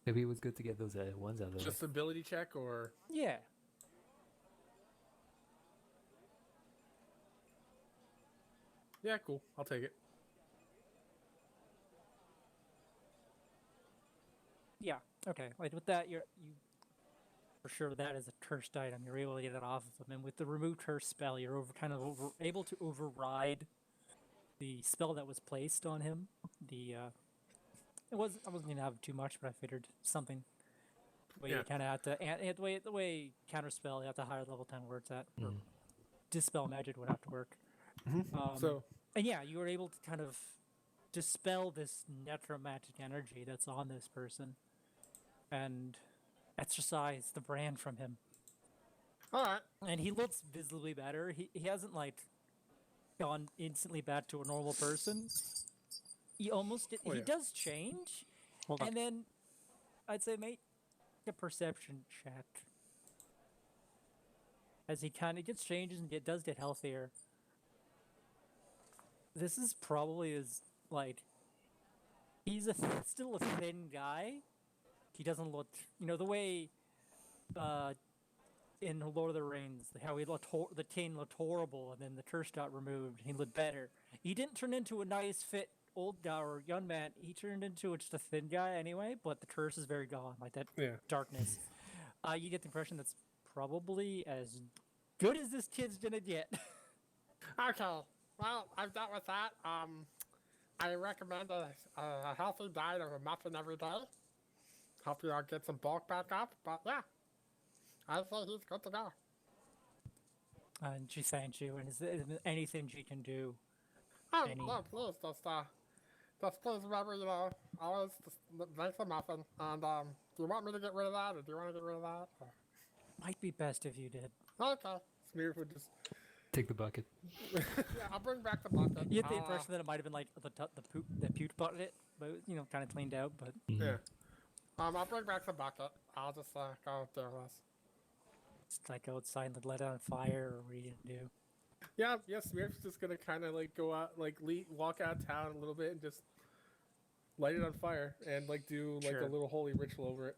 Maybe it was good to get those ones out of the way. Just ability check or Yeah. yeah, cool. I'll take it. Yeah. Okay. Like with that, you for sure that is a cursed item. You're able to get it off of them, and with the remove curse spell, you're able to override the spell that was placed on him. I wasn't gonna have too much, but I figured something. Where Yeah. you kind of have to, and the way counterspell, you have to higher level 10 words at. Or dispel magic would have to work. So And yeah, you were able to kind of dispel this necromantic energy that's on this person, and exorcise the brand from him. all right. And he looks visibly better. He hasn't like gone instantly back to a normal person. He almost did, Oh, he yeah. does change, Hold on. and then I'd say make a perception check as he kind of gets changes and does get healthier. This is probably his like he's still a thin guy. He doesn't look, the way in Lord of the Rings, how he looked, the king looked horrible, and then the curse got removed. He looked better. He didn't turn into a nice, fit old guy or young man. He turned into just a thin guy anyway. But the curse is very gone, like that Yeah. darkness. You get the impression that's probably as good as this kid's gonna get. Okay. Well, I've dealt with that. I recommend a healthy diet of a muffin every day. Help you get some bulk back up. But yeah, I say he's good to go. And she thanked you. And is there anything she can do? Oh, Any? no, please, just please remember, always just make the muffin. And, do you want me to get rid of that, or do you want to get rid of that? Or... Might be best if you did. Okay. Smear would just... Take the bucket. Yeah, I'll bring back the bucket. You get the impression that it might have been like the puke bucket, but kind of cleaned out. But Yeah. I'll bring back the bucket. I'll just, go do this. it's like outside and let on fire, or what are you gonna do? Yeah, Smear's just gonna kind of, go out, walk out of town a little bit and just light it on fire and, do, Sure. a little holy ritual over it.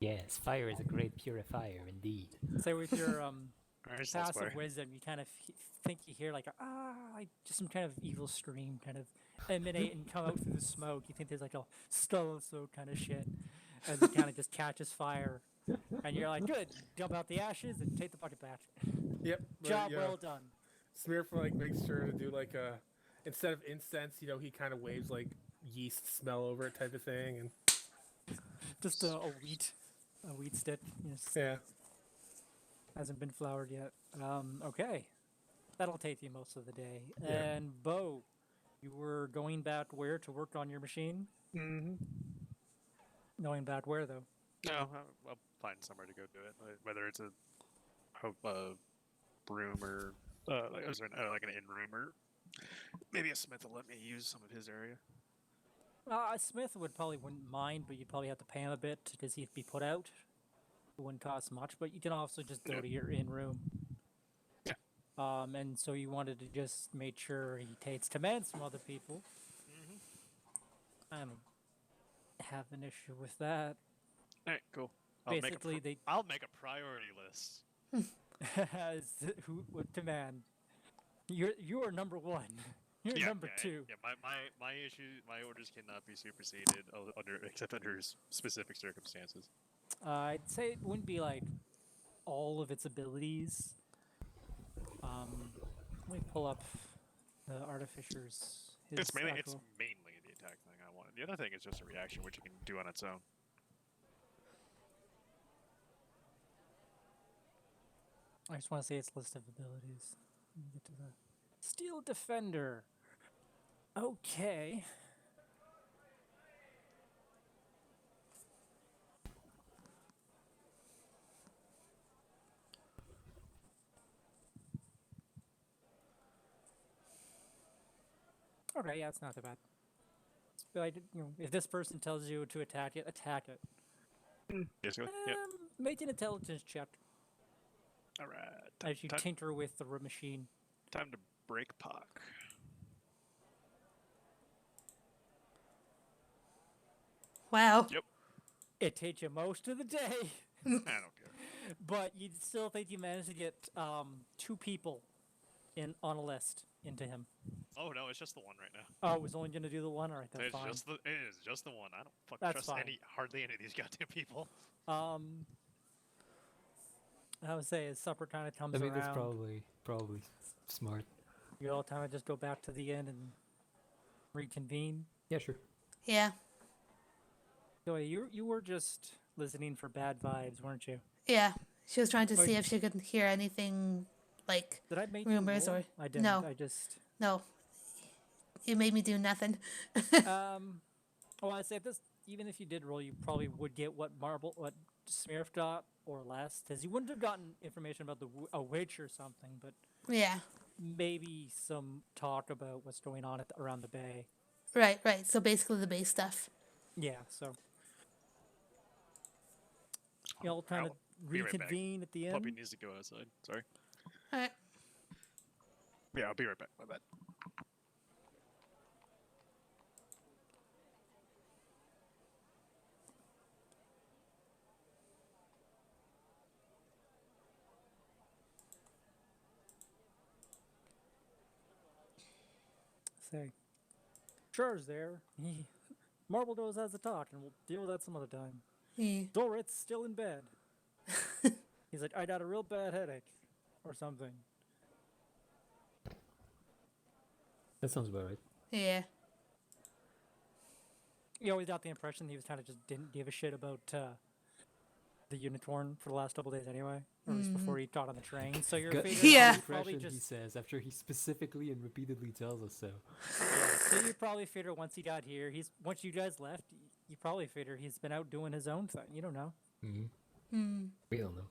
Yes, fire is a great purifier indeed. Say with your Alright, so that's passive fire. wisdom, you kind of think you hear like just some kind of evil scream kind of emanate and come out through the smoke. You think there's like a stone so kind of shit, as it kind of just catches fire, and you're like, good, dump out the ashes and take the bucket back. Yep. but, Job well done. Smear makes sure to do instead of incense, he kind of waves yeast smell over it type of thing, and Just a wheat stick. yeah. Hasn't been flowered yet. Okay. That'll take you most of the day. Yeah. And Bo, you were going back where to work on your machine? Mm-hmm. Going back where though? No, I'll find somewhere to go do it. Whether it's a room or like an in room, or maybe a smith will let me use some of his area. Smith wouldn't mind, but you'd probably have to pay him a bit because he'd be put out. It wouldn't cost much, but you can also just go to your in room. Yeah. And so you wanted to just make sure he takes commands from other people. I don't have an issue with that. Alright, cool. Basically, I'll make a priority list. as what command? You are number one. You're number two. Yeah, my orders cannot be superseded except under specific circumstances. I'd say it wouldn't be like all of its abilities. Let me pull up the artificer's. It's mainly actual- the attack thing I wanted. The other thing is just a reaction, which you can do on its own. I just want to say its list of abilities. Let me get to the Steel Defender. Okay. Okay, yeah, it's not too bad. Like, if this person tells you to attack it, attack it. Yes, go. Yeah. Make an intelligence check Alright. as you tinker with the machine. Time to break Pock. Wow. Yep. It takes you most of the day, I don't care. but you still think you managed to get 2 people on a list into him. Oh no, it's just the one right now. Oh, I was only gonna do the one. All right, that's It fine. is just the one. I don't fucking That's trust fine. hardly any of these goddamn people. I would say as supper kind of comes I mean, around, that's probably smart. you all kind of just go back to the inn and reconvene. Yeah, sure. Yeah. So you were just listening for bad vibes, weren't you? Yeah. She was trying to Like- see if she could hear anything like Did I make rumors you roll? or I didn't. no. I just no. You made me do nothing. Well, I'd say this. Even if you did roll, you probably would get what Smurf got or less, because you wouldn't have gotten information about a witch or something, but Yeah. maybe some talk about what's going on around the bay. Right, right. So basically the base stuff. Yeah, so you'll kind of I'll be right back. reconvene at the Puppy end. needs to go outside. Sorry. Alright. Yeah, I'll be right back. My bad. Say, Char's there. Marbledoes has a talk, and we'll deal with that some other time. Yeah. Dorit's still in bed. He's like, I got a real bad headache, or something. That sounds about right. Yeah. You always got the impression he was kind of just didn't give a shit about the Unicorn for the last couple days anyway, or at least before he got on the train. So you're Gut- figuring Yeah. he probably impression he just says after he specifically and repeatedly tells us so. yeah. So you probably figure once he got here, once you guys left, you probably figure he's been out doing his own thing. You don't know. Hmm. We don't know.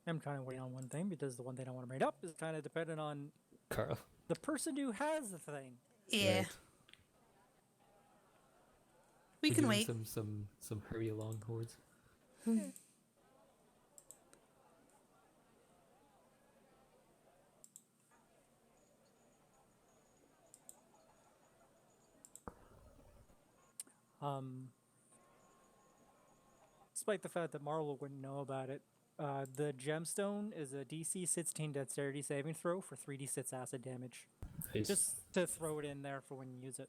I'm kind of waiting on one thing because the one thing I want to bring up is kind of dependent on Carl. the person who has the thing. Yeah. Right. We We're can doing wait. Some hurry along hordes. Despite the fact that Marlo wouldn't know about it, the gemstone is a DC 16 dexterity saving throw for 3d6 acid damage. Nice. Just to throw it in there for when you use it.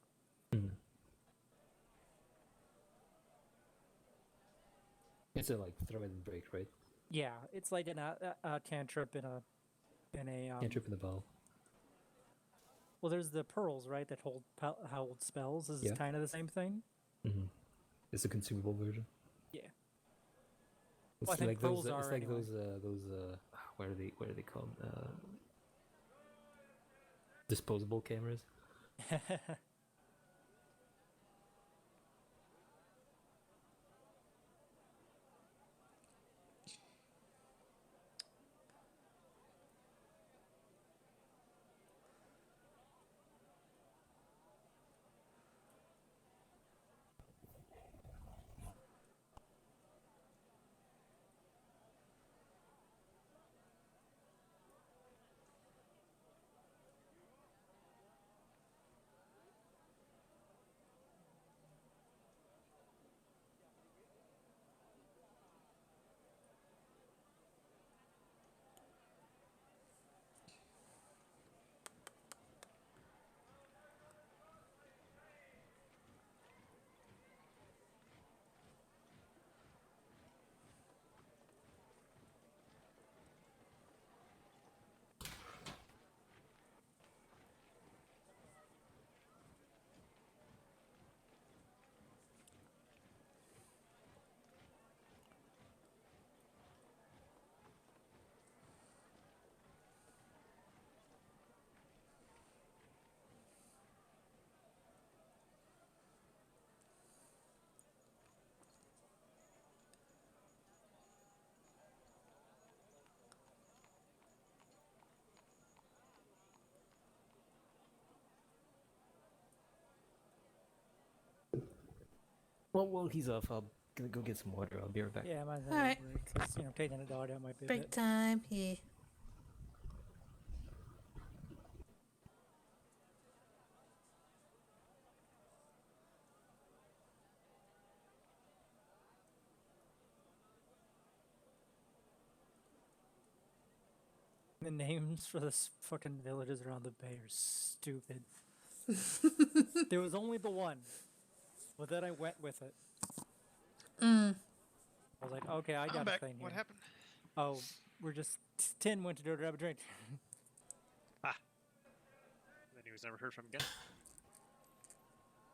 It's a like throw and break, right? Yeah, it's like a cantrip in a Cantrip in the ball. well, there's the pearls, right, that hold spells. This is Yeah. kind of the same thing. It's a consumable version. Yeah. It's Well, I think like those. pearls It's are like anyway. those. What are they called? Disposable cameras. Well, while he's off, I'll gonna go get some water. I'll be right back. Yeah, might as All right. because taking the dog out might be a Break bit. time. Yeah. The names for the fucking villages around the bay are stupid. There was only the one, but then I went with it. I was like, okay, I got I'm a back. thing here. What happened? Oh, we're just Tin went to go grab a drink. Then he was never heard from again.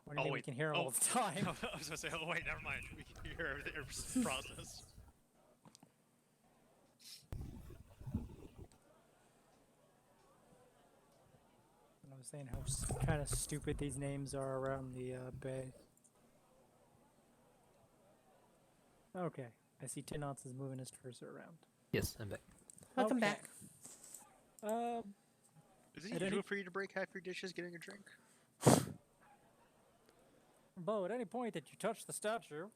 What do you mean we wait. can hear him all the time? I was gonna say, oh wait, never mind. We can hear everything process. And I was saying how kind of stupid these names are around the bay. Okay, I see Tin Ounce is moving his cursor around. Yes, I'm back. Welcome Okay. back. Is it At usual any- for you to break half your dishes getting a drink? Bo, at any point that you touch the statue,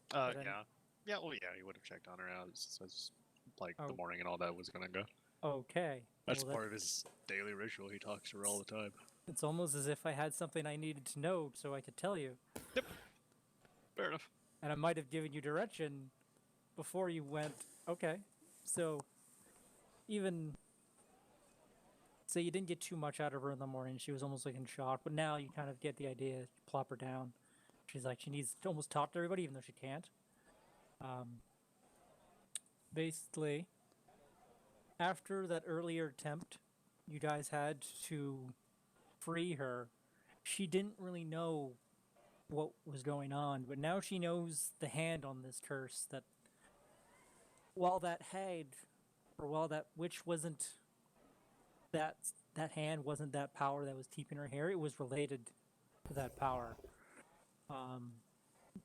But then- Yeah. Yeah, well, yeah, he would have checked on her out as like Oh. the morning and all that was gonna go. okay. That's well, part of his daily ritual. He talks to her all the time. It's almost as if I had something I needed to know so I could tell you. Fair enough. And I might have given you direction before you went, okay. So, even say you didn't get too much out of her in the morning. She was almost like in shock, but now you kind of get the idea. You plop her down. She's like she needs to almost talk to everybody, even though she can't. Basically, after that earlier attempt you guys had to free her, she didn't really know what was going on, but now she knows the hand on this curse that while that hag, or while that witch wasn't that hand wasn't that power that was keeping her here, it was related to that power.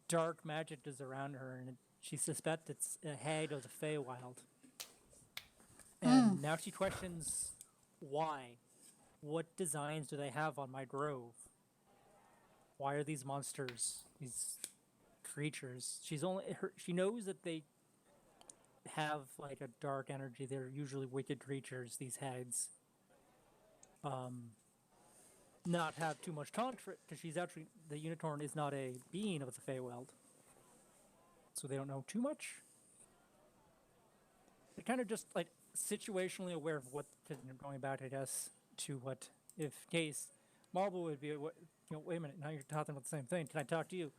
Dark magic is around her, and she suspects it's a hag of the Feywild. And now she questions why. What designs do they have on my grove? Why are these monsters, these creatures? She knows that they have like a dark energy. They're usually wicked creatures, these hags. Not have too much conflict because the unicorn is not a being of the Feywild, so they don't know too much. They're kind of just like situationally aware of what. Going back, I guess, to what if case Marble would be. What, wait a minute. Now you're talking about the same thing. Can I talk to you?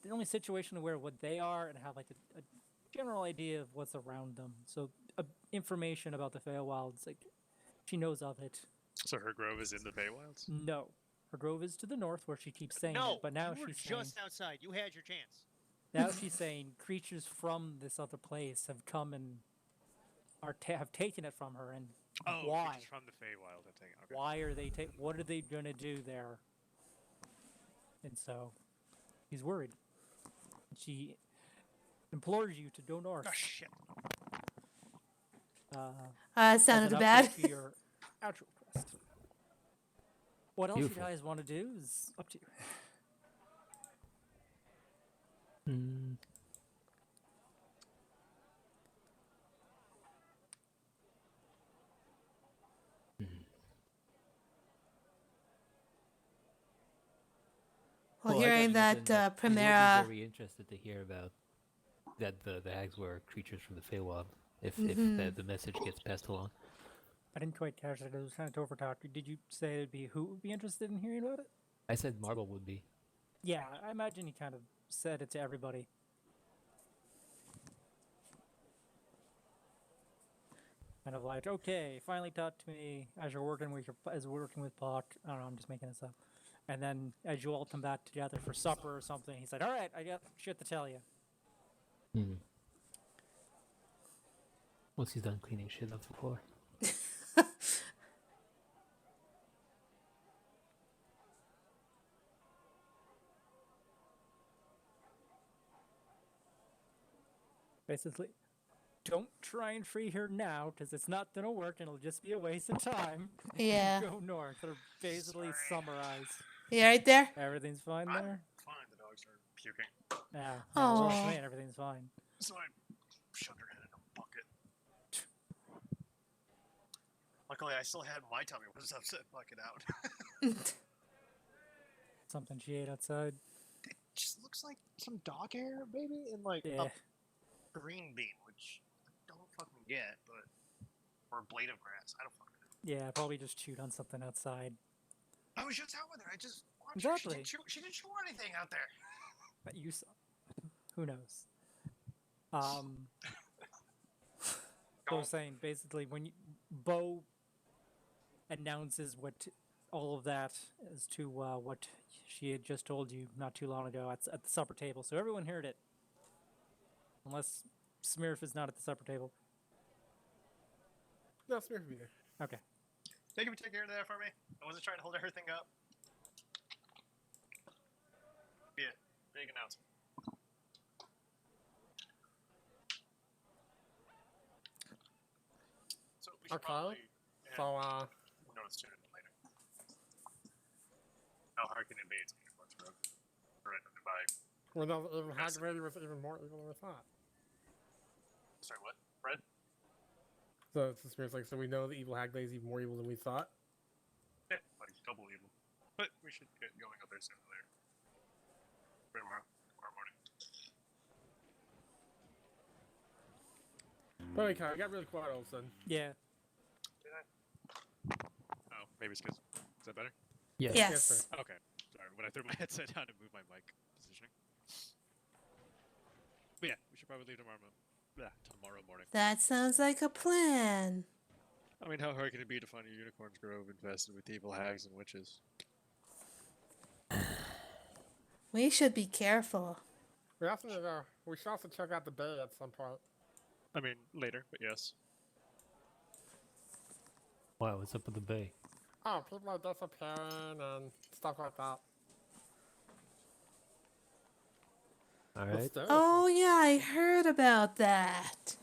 They're only situationally aware of what they are and have like a general idea of what's around them. So information about the Feywilds, like she knows of it. So her grove is in the Feywilds? No. Her grove is to the north where she keeps saying No, it, but now you were she's just saying, outside. You had your chance. now she's saying creatures from this other place have come and have taken it from her, and why? Creatures from the Feywild, I think. Okay. Why are they what are they gonna do there? And so he's worried. She implores you to go north. Oh shit! Sounded as an bad. update to your actual quest. What else Beautiful. you guys want to do is up to you. Mm. Well, I got hearing you that mentioned you would Primera. be very interested to hear about that the hags were creatures from the Feywild. If the message gets passed along. I didn't quite catch it. It was kind of over talk. Did you say it'd be who would be interested in hearing about it? I said Marble would be. Yeah, I imagine he kind of said it to everybody. Kind of like, okay, finally talk to me as you're working with Puck. I don't know, I'm just making this up. And then as you all come back together for supper or something, he said, "All right, I got shit to tell you." Hmm. Once he's done cleaning shit off the floor. Basically, don't try and free her now because it's not gonna work and it'll just be a waste of time. Yeah. Go north. Or basically summarize. You right there? Everything's fine there. Fine, the dogs are puking. Yeah. Aw. Works for me and everything's fine. So I shoved her head in a bucket. Luckily, I still had my tummy was upset bucket out. Something she ate outside. It just looks like some dog hair, maybe, and like Yeah. a green bean, which I don't fucking get, but or a blade of grass. I don't fucking know. Yeah, probably just chewed on something outside. I was just out with her. I just watched her. Exactly. She didn't chew anything out there. But you saw. Who knows? So I was saying, basically, when Bo announces all of that as to what she had just told you not too long ago at the supper table, so everyone heard it, unless Smirf is not at the supper table. No, it's me. Okay. Thank you for taking care of that for me. I wasn't trying to hold everything up. Yeah, big announcement. So we should Okay. probably So, notice tune in later. How hard can it be to get what's wrong? Right, by well, no, even Hagrid was even more evil than we thought. sorry, what? Red? So it's the spirit's like, so we know the evil Hagrid is even more evil than we thought. Yeah, like double evil. But we should get going up there sooner or later. Tomorrow morning. But okay, it got really quiet all of a sudden. Yeah. Did I? Oh, Maybe it's because. Is that better? Yes. Yes. Okay. Sorry, when I threw my headset down to move my mic positioning. But yeah, we should probably leave tomorrow morning. That sounds like a plan. I mean, how hard can it be to find a unicorn's grove infested with evil hags and witches? We should be careful. We also need to. We should also check out the bay at some point. I mean, later, but yes. Wow, what's up with the bay? Oh, people are disappearing and stuff like that. All right. Mysterious. Oh, yeah, I heard about that.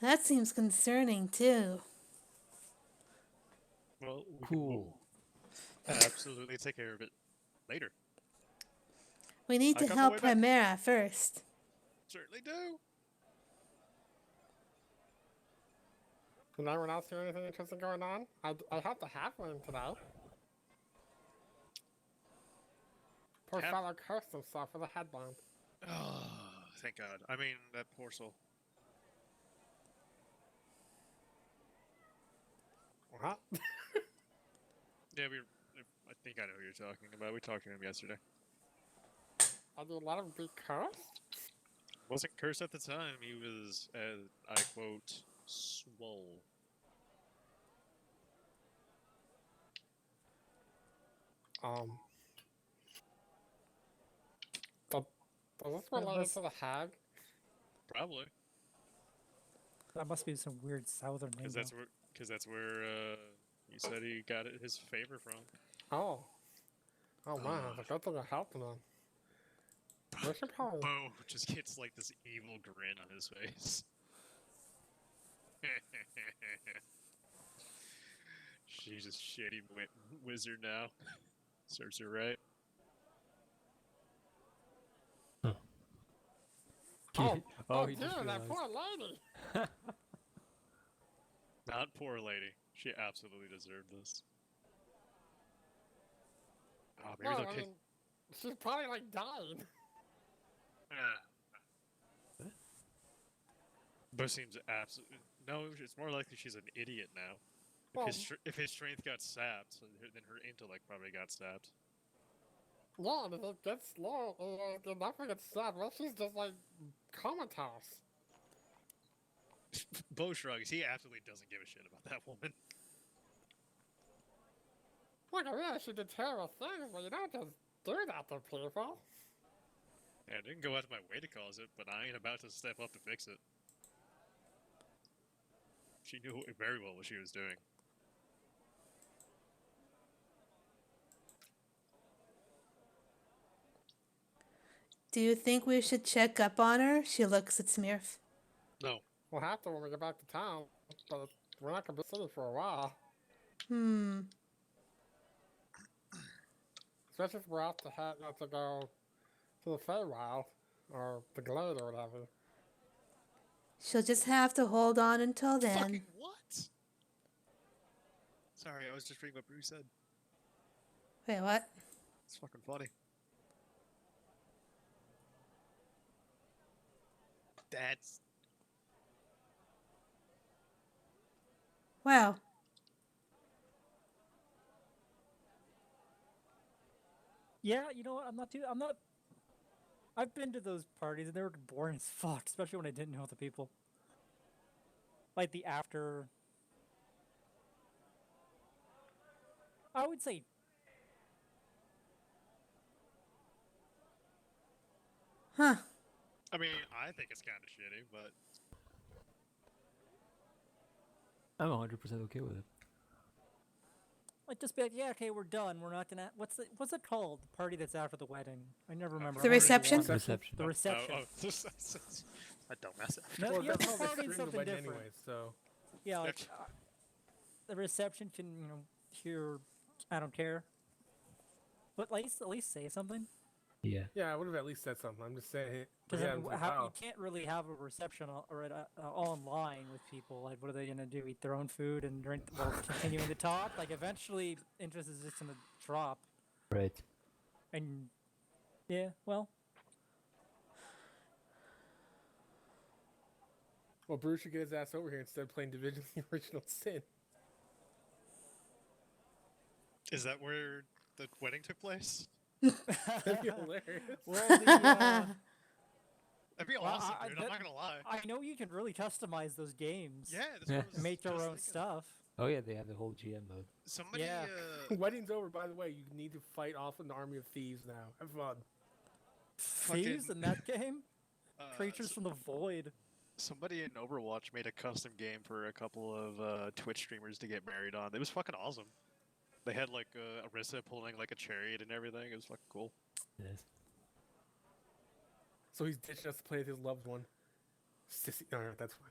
That seems concerning, too. Well, we can Cool. absolutely take care of it later. We need I to got the help way back. Primera first. Certainly do. Did anyone else hear anything interesting going on? I helped the halfling today. Poor Half- fellow cursed himself with a headband. Oh, thank God. I mean, that poor soul. What? Yeah, I think I know who you're talking about. We talked to him yesterday. Did you let him be cursed? Wasn't cursed at the time. He was, I quote, swole. Does this relate to the hag? Probably, That must be some weird southern name. because that's where he said he got his favor from. Oh. Oh man, the good thing I helped him then. We should probably. Bo just gets like this evil grin on his face. She's a shitty wizard now. Serves her right. Oh he dear, just that realized. poor lady! Not poor lady. She absolutely deserved this. Oh, maybe No, they'll I kick. mean, she's probably like dying. Bo seems absolutely no. It's more likely she's an idiot now. Well, If his strength got sapped, then her intellect probably got sapped. yeah, and if it gets slow, and nothing gets sad, well, she's just like comatose. Bo shrugs. He absolutely doesn't give a shit about that woman. Look, I realize she did terrible things, but you don't just do that to people. Yeah, I didn't go out of my way to cause it, but I ain't about to step up to fix it. She knew very well what she was doing. Do you think we should check up on her? She looks at Smirf. No. We'll have to when we get back to town, but we're not gonna be city for a while. Especially if we're out to to go to the Feywild or the Glade or whatever. She'll just have to hold on until then. Fucking what? Sorry, I was just reading what Bruce said. Wait, what? It's fucking funny. That's Wow. Yeah, you know what? I'm not. I've been to those parties and they were boring as fuck, especially when I didn't know the people. Like the after. I would say. Huh. I mean, I think it's kind of shitty, but I'm 100% okay with it. Like just be like, yeah, okay, we're done. We're not gonna. What's it called? The party that's after the wedding. I never remember. The I wanted to reception? watch it. Reception. The reception. a dumbass. No, Well, you have that's to how they party screen the something wedding different. anyway, so. Yeah, like the reception can hear. I don't care. But at least say something. Yeah. Yeah, I would have at least said something. I'm just saying. Because Yeah, you can't really have a reception or online with people. Like, what are they gonna do? Eat their own food and drink while continuing to talk? Like, eventually, interest is just gonna drop. Right. And yeah, well, Well, Bruce should get his ass over here instead of playing Division the Original Sin. Is that where the wedding took place? That'd be hilarious. Well, the, That'd be well, awesome, dude. I'm not gonna lie. I know you can really customize those games. Yeah, that's Yeah. what I was Make your just own thinking. stuff. Oh yeah, they have the whole GM mode. Somebody, Yeah. Wedding's over, by the way. You need to fight off an army of thieves now. Have fun. Thieves in that game? Creatures from the void. somebody in Overwatch made a custom game for a couple of Twitch streamers to get married on. It was fucking awesome. They had like Arissa pulling like a chariot and everything. It was fucking cool. Yes. So he's ditching us to play with his loved one. Sissy. No, that's fine.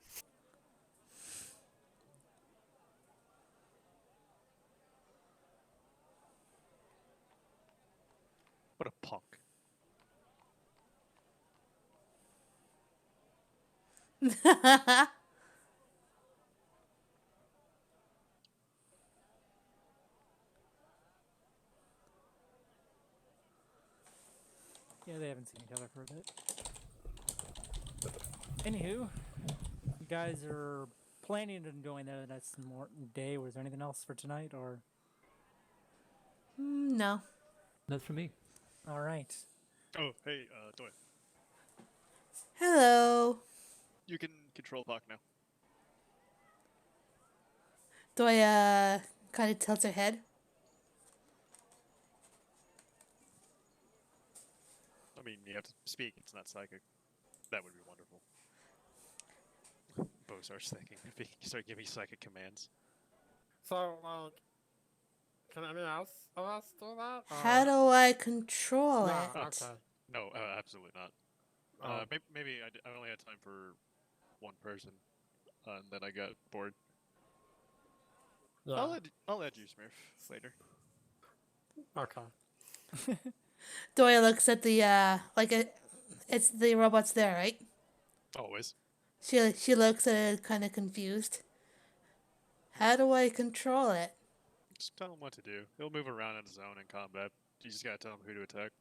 What a punk. Yeah, they haven't seen each other for a bit. Anywho, you guys are planning on going there the next day. Was there anything else for tonight, or? No. Not for me. All right. Oh, hey, Doy. Hello. You can control Puck now. Doya kind of tilts her head. I mean, you have to speak. It's not psychic. That would be wonderful. Bo starts thinking. Start giving psychic commands. So, can anyone else of us do that? How do I control No, it? okay. No, absolutely not. Oh. Maybe I only had time for one person, and then I got bored. Yeah. I'll add you, Smurf, later. Okay. Doya looks at the it's the robot's there, right? Always. She looks at it kind of confused. How do I control it? Just tell him what to do. He'll move around in his own in combat. You just gotta tell him who to attack.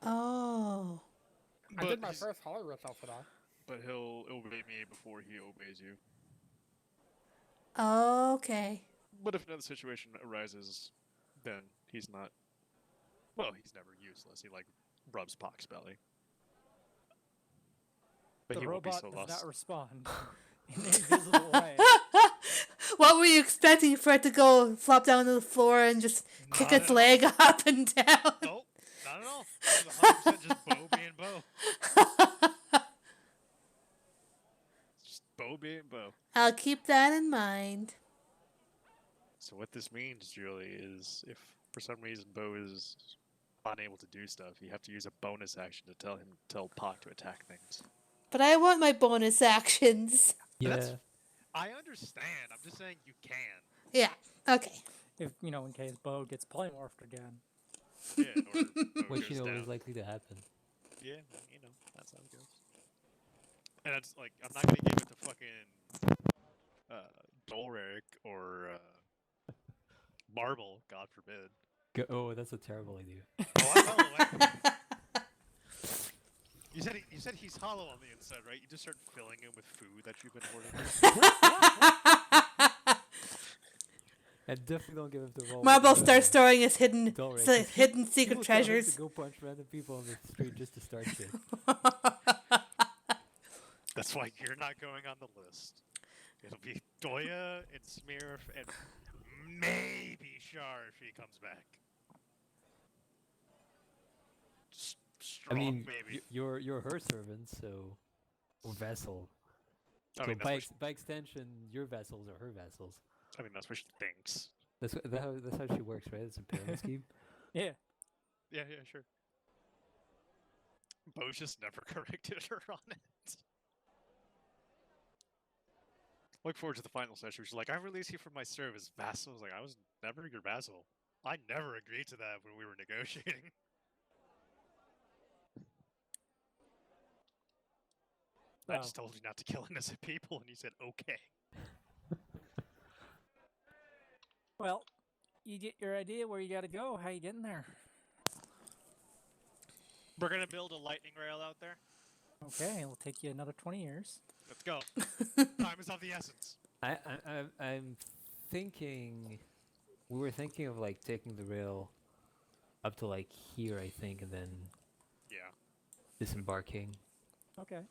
Oh. I did my he's- first Holy Ritual today. But he'll obey me before he obeys you. Okay. But if another situation arises, then he's not. Well, he's never useless. He like rubs Pock's belly. But The he won't be robot so does lost. not respond in any visible way. What were you expecting for it to go flop down to the floor and just kick Not its at all. leg up and down? Nope, not at all. It was 100% just Bo being Bo. Just Bo being Bo. I'll keep that in mind. So what this means, Julie, is if for some reason Bo is unable to do stuff, you have to use a bonus action to tell Pock to attack things. But I want my bonus actions. Yeah. That's- I understand. I'm just saying you can. Yeah. Okay. If in case Bo gets polymorphed again. Yeah, or Bo Which goes down. is likely to happen. Yeah, that's how it goes. And it's like, I'm not gonna give it to fucking Dolric or Marble, God forbid. Oh, that's a terrible idea. Oh, I'm hollow. You said he's hollow on the inside, right? You just start filling him with food that you've been hoarding. And definitely don't give him the role. Marble starts storing his hidden Dolric. hidden secret People tell him treasures. To go punch random people on the street just to start shit. That's why you're not going on the list. It'll be Doya and Smearf and maybe Shar if he comes back. I Strong mean, baby. you're her servant, so or vessel. I So mean, by, that's what by extension, your vessels are her vessels. that's what she thinks. That's how she works, right? It's a pyramid scheme. Yeah. Yeah, sure. Bo's just never corrected her on it. Look forward to the final session. She's like, I release you from my service, vassal. I was like, I was never your vassal. I never agreed to that when we were negotiating. I just told you not to kill innocent people, and you said okay. Well, you get your idea where you gotta go. How you getting there? We're gonna build a lightning rail out there. Okay, it'll take you another 20 years. Let's go. Time is of the essence. I'm thinking We were thinking of like taking the rail up to like here, I think, and then Yeah. disembarking. Okay.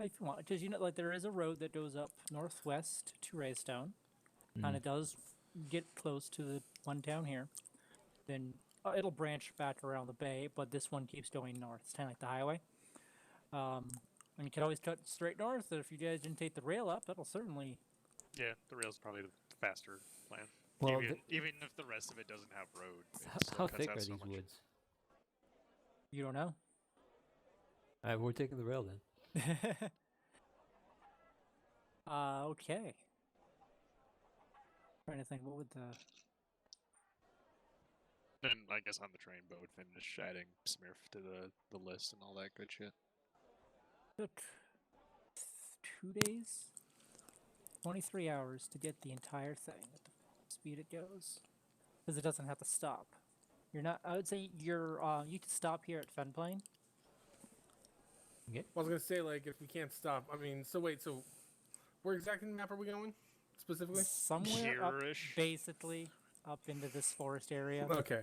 If you want, because like there is a road that goes up northwest to Raystone, and Mm. it does get close to the one down here. Then it'll branch back around the bay, but this one keeps going north. It's kind of like the highway. And you can always cut straight north. If you guys didn't take the rail up, that'll certainly. Yeah, the rail's probably the faster plan. Well, Even if the rest of it doesn't have road, it still how cuts thick out are so these much. woods? You don't know. We're taking the rail then. Okay. Trying to think, what would the Then I guess on the train, Bo would finish adding Smurf to the list and all that good shit. took 2 days, 23 hours to get the entire thing at the speed it goes, because it doesn't have to stop. You're not. I would say you can stop here at Fenplain. I was gonna say, like, if we can't stop, I mean, so wait, so where exactly in the map are we going specifically? Somewhere up, Here-ish. basically up into this forest area. Okay,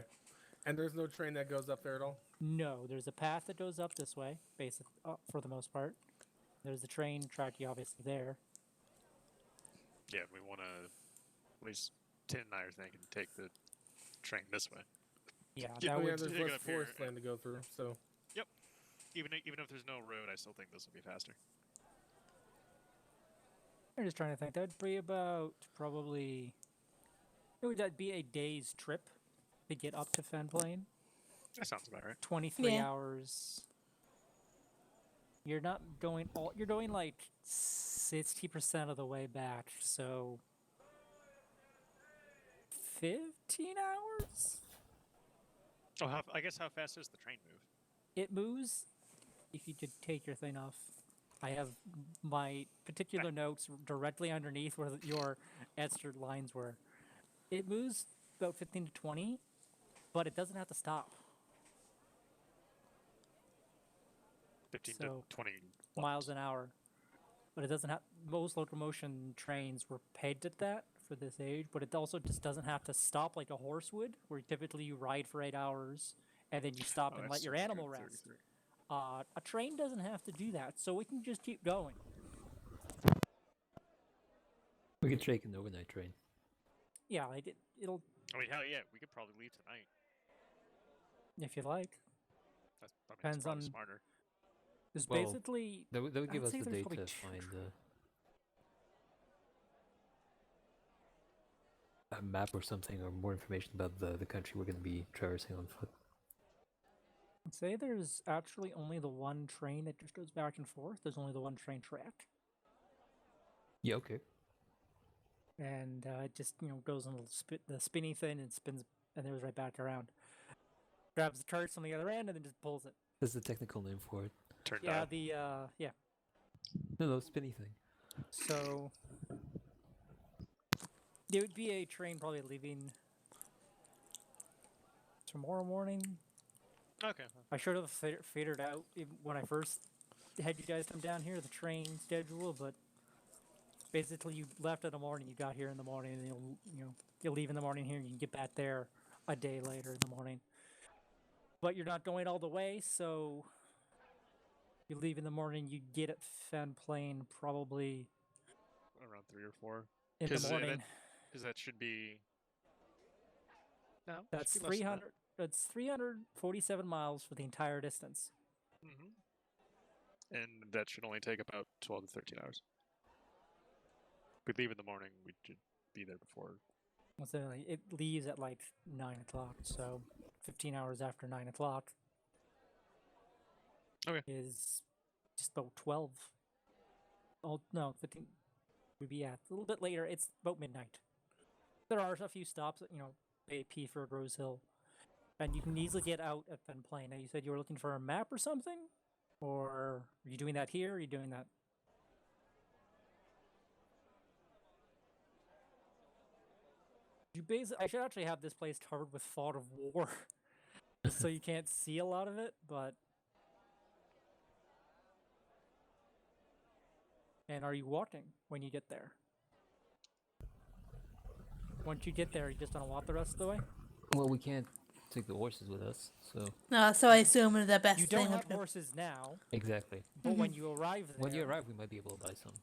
and there's no train that goes up there at all. No, there's a path that goes up this way, for the most part. There's the train track, obviously there. Yeah, we want to. At least Tin and I are thinking take the train this way. Yeah, Yeah, that Oh yeah, would. there's take it less up here. forest land to go through, so Even if there's no road, I still think this will be faster. I'm just trying to think. That'd be about probably. That'd be a day's trip to get up to Fenplain. That sounds about right. 23 Yeah. hours. You're not going all. You're going like 60% of the way back, so 15 hours. Oh, I guess how fast does the train move? It moves. If you could take your thing off, I have my particular notes directly underneath where your etched lines were. It moves about 15 to 20, but it doesn't have to stop. 15 So, to 20 miles an hour. But it doesn't have. Most locomotion trains were pegged at that for this age, but it also just doesn't have to stop like a horse would, where typically you ride for 8 hours and then you stop and let your animal rest. A train doesn't have to do that, so we can just keep going. We could take an overnight train. Yeah, like it'll I mean, hell yeah, we could probably leave tonight. if you like. That's Depends probably on- smarter. There's Well, basically That would give I'd us say the there's day probably to two find a map or something, or more information about the country we're going to be traversing on foot. I'd say there's actually only the one train that just goes back and forth. There's only the one train track, Yeah, okay. and it just goes on the spinny thing and spins and then goes right back around. Grabs the carts on the other end and then just pulls it. That's the technical name for it. Turned Yeah, out. No, spinny thing. So there would be a train probably leaving tomorrow morning. Okay. I should have figured out when I first had you guys come down here the train schedule, but basically you left in the morning, you got here in the morning, and you'll leave in the morning here, and you can get back there a day later in the morning. But you're not going all the way, so you leave in the morning, you get at Fenplain probably Around 3 or 4. in the morning. Because that should be. No, it That's should be less than that. 300. That's 347 miles for the entire distance. And that should only take about 12 to 13 hours. If we leave in the morning, we should be there before. So it leaves at like 9 o'clock, so 15 hours after 9 o'clock. Okay. Is just about 12. Oh, no, 15. Would be, a little bit later. It's about midnight. There are a few stops at, Bay, Peaford, Rose Hill. And you can easily get out at Fenplain. Now, you said you were looking for a map or something? Or are you doing that here? Or are you doing that? I should actually have this place covered with Fog of War. So you can't see a lot of it, but... And are you walking when you get there? once you get there, you just don't walk the rest of the way. Well, we can't take the horses with us, so So I assume the best You thing don't would have be. horses now, exactly. but when you arrive there, When you arrive, we might be able to buy some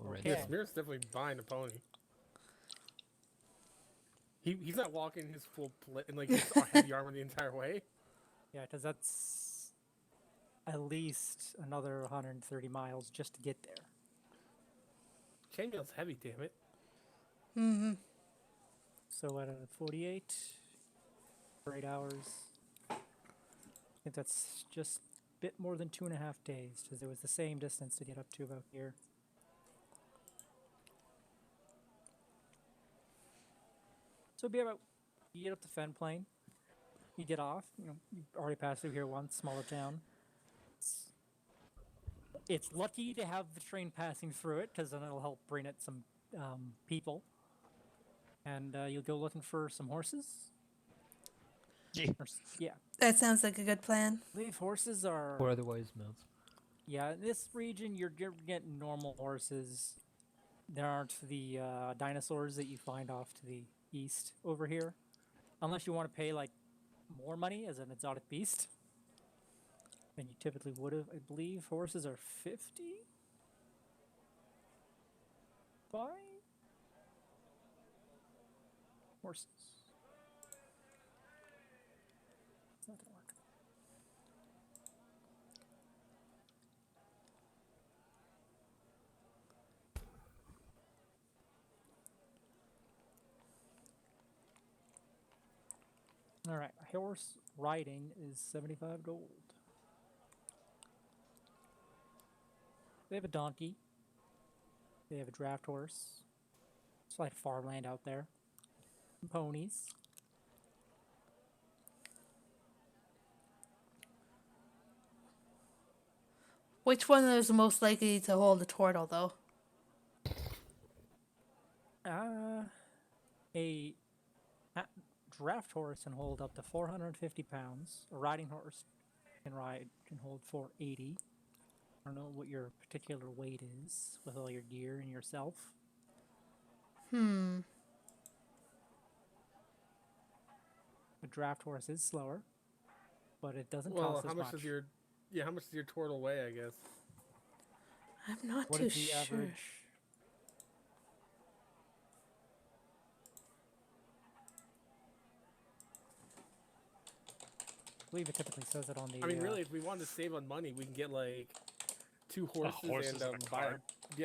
already. Okay. Yeah, Smear's definitely buying a pony. He's not walking his full in like his heavy armor the entire way. yeah, because that's at least another 130 miles just to get there. Chainmail's heavy, damn it. Mm-hmm. So at 48 for 8 hours, I think that's just a bit more than 2.5 days, because it was the same distance to get up to about here. So it'd be about, you get up to Fen Plain, you get off, you already passed through here once, smaller town. It's lucky to have the train passing through it, because then it'll help bring it some people. And you'll go looking for some horses. Yeah. Yeah. That sounds like a good plan. I believe horses are... Or otherwise mounts. Yeah, in this region, you're getting normal horses. There aren't the dinosaurs that you find off to the east over here. Unless you want to pay, like, more money as an exotic beast than you typically would have. I believe horses are 50? Buy? Horses. It's not gonna work. Alright, horse riding is 75 gold. They have a donkey. They have a draft horse. It's like farmland out there. Ponies. Which one is most likely to hold a turtle, though? A draft horse can hold up to 450 pounds. A riding horse can hold 480. I don't know what your particular weight is with all your gear and yourself. A draft horse is slower, but it doesn't cost as much. Does your how much does your turtle weigh? I guess. I'm not What too is the sure. average? I believe it typically says it on the. I mean, really, if we wanted to save on money, we can get like 2 horses and a buy cart.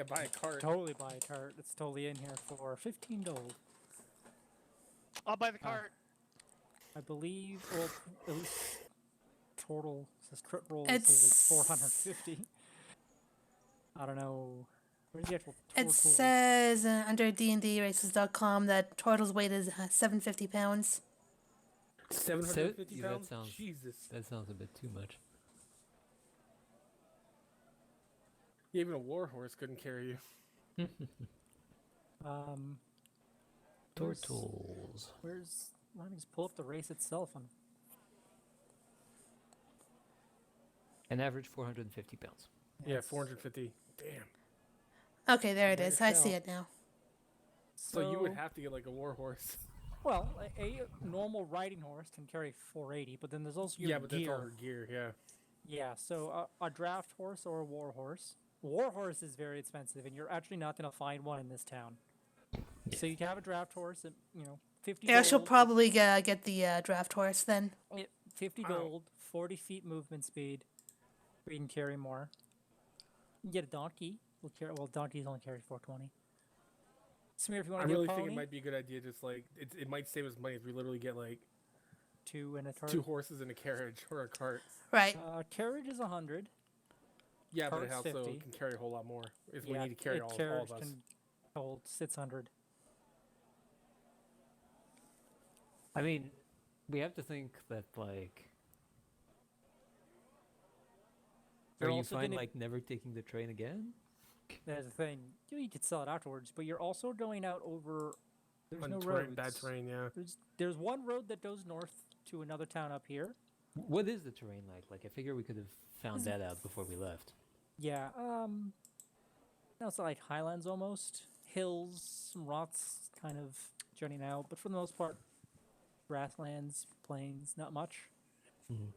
buy a cart. Totally buy a cart. It's totally in here for 15 gold. I'll buy the cart. I believe, well, at least total says trip roll It's- says it's 450. I don't know. Where's the actual It total? says under dndraces.com that turtle's weight is 750 pounds. 750 Yeah, that pounds. sounds- Jesus. That sounds a bit too much. Yeah, even a war horse couldn't carry you. Where's- Turtles. Where's? Let me just pull up the race itself. On An average 450 pounds. Yeah, Yes. 450. Damn. Okay, there it There is. you I go. see it now. So you would have to get like a war horse. Well, a normal riding horse can carry 480, but then there's also your Yeah, but that's all gear. her gear. Yeah. Yeah, so a draft horse or a war horse. War horse is very expensive, and you're actually not going to find one in this town. So you can have a draft horse at 50 Yeah, she'll gold. probably get the draft horse then. 50 Wow. gold, 40 feet movement speed. We can carry more. You can get a donkey. Well, donkeys only carry 420. Smear, if you I want to really get a think pony, it might be a good idea. Just like it might save us money if we literally get like 2 and a cart. 2 horses and a carriage or a cart. Right. Carriage is 100. Yeah, but it Cart's also 50. can carry a whole lot more if Yeah, we need to carry a all carriage of us. can hold 600. I mean, we have to think that, like... You're Are you also fine, gonna- like, never taking the train again? There's the thing. You could sell it afterwards, but you're also going out over. There's On no terrain, roads. bad terrain, yeah. There's one road that goes north to another town up here. What is the terrain like? Like, I figure we could have found that out before we left. Yeah. No, it's like highlands almost. Hills, some rocks, kind of jutting out, but for the most part, grasslands, plains, not much. Mhm.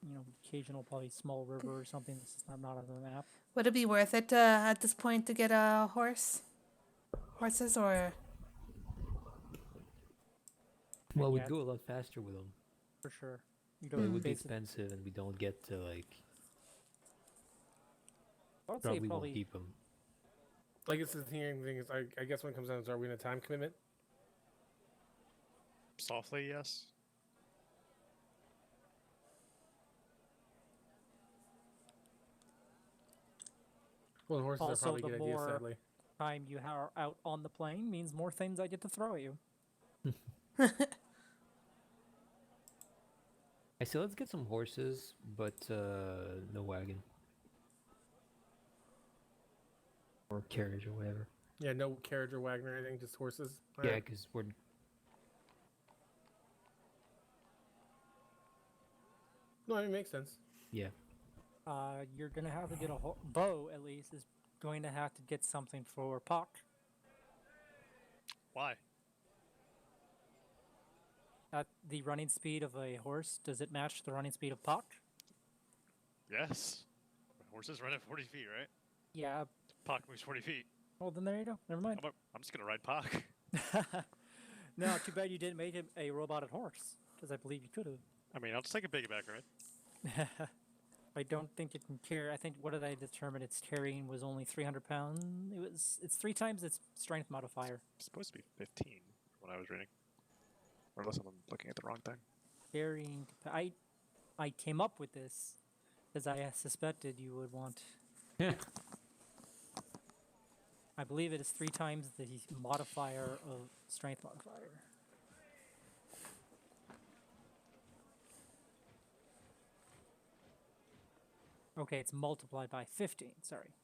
You know, occasional probably small river or something that's just not on the map. Would it be worth it at this point to get a horses, or Well, we yeah, go a lot faster with them, for sure. You but it don't would be basic. expensive, and we don't get to like. I would say Probably won't probably keep them. I guess the thing is, I guess when it comes down to, are we in a time commitment? Softly, yes. Well, horses are Also, probably a the good idea, more- sadly. time you are out on the plane means more things I get to throw at you. I say let's get some horses, but no wagon or carriage or whatever. Yeah, no carriage or wagon or anything, just horses. Yeah, Alright. because we're No, it makes sense. yeah. You're gonna have to get a Bo at least is going to have to get something for Puck. Why? At the running speed of a horse, does it match the running speed of Puck? Yes. Horses run at 40 feet, right? Yeah. Pock moves 40 feet. Well, then there you go. Never mind. I'm just gonna ride Pock. No, too bad you didn't make him a roboted horse, because I believe you could have. I mean, I'll just take a piggyback ride. I don't think it can carry. I think what did I determine? Its carrying was only 300 pounds. It's 3 times its strength modifier. It's supposed to be 15 when I was reading. Or unless I'm looking at the wrong thing. Carrying. I came up with this because I suspected you would want. I believe it is 3 times the modifier of strength modifier. Okay, it's multiplied by 15, sorry.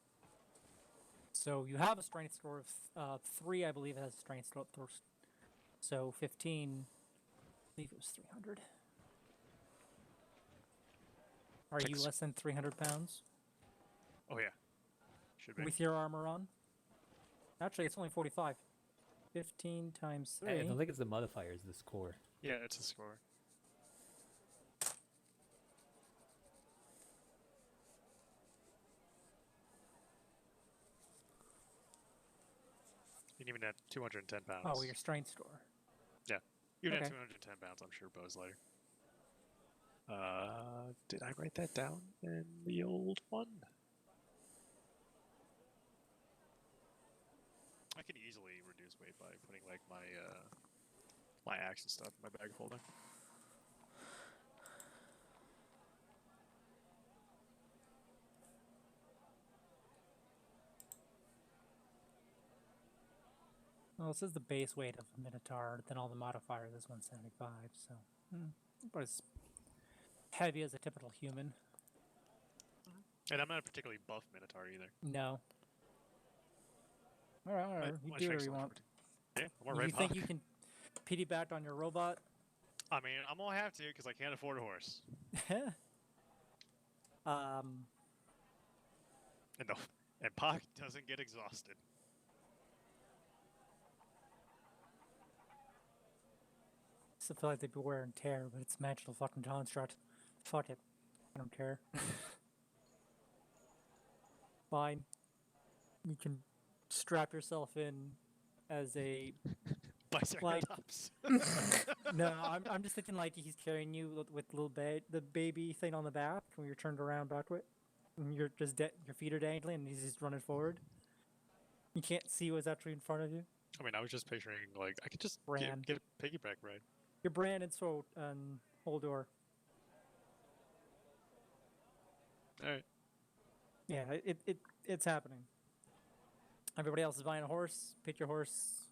So you have a strength score of 3, I believe it has a strength score. So 15, I believe it was 300. Are you Six. less than 300 pounds Oh yeah. Should be. with your armor on? Actually, it's only 45. 15 times 3. I don't think it's the modifier, it's the score. Yeah, it's a score. And even at 210 pounds. Oh, your strength score. Even okay. at 210 pounds, I'm sure Bo's lighter. Did I write that down in the old one? I can easily reduce weight by putting like my axe and stuff in my bag folder. Well, this is the base weight of a Minotaur, then all the modifiers is 175, so about as heavy as a typical human. And I'm not a particularly buff Minotaur either. No. Alright, alright. You My do whatever strength's you only want. 14. Yeah, I'm You a red think Puck. you can piggyback on your robot? I mean, I'm gonna have to because I can't afford a horse. And Puck doesn't get exhausted. I feel like they'd be wear and tear, but it's magical fucking construct. Fuck it. I don't care. Fine. You can strap yourself in as a Biceratops. no. I'm just thinking like he's carrying you with the baby thing on the back when you're turned around backward, and you're just your feet are dangling and he's just running forward. You can't see what's actually in front of you. I mean, I was just picturing like I could just Bran. get a piggyback ride. Your Bran and so Holdor. All right. Yeah, it's happening. Everybody else is buying a horse. Pick your horse.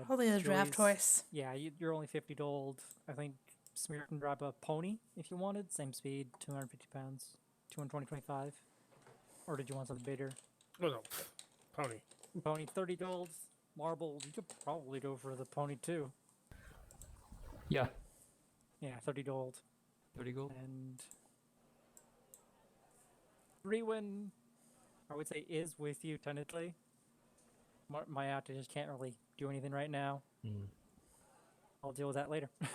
Holding a draft Joey's- horse. Yeah, you're only 50 gold. I think Smear can grab a pony if you wanted. Same speed, 250 pounds, 225. Or did you want something bigger? Oh no, pony. Pony, 30 gold. Marble, you could probably go for the pony too. Yeah. Yeah, 30 gold. 30 gold. And Rewin, I would say is with you technically. My actor just can't really do anything right now. Mm. I'll deal with that later. The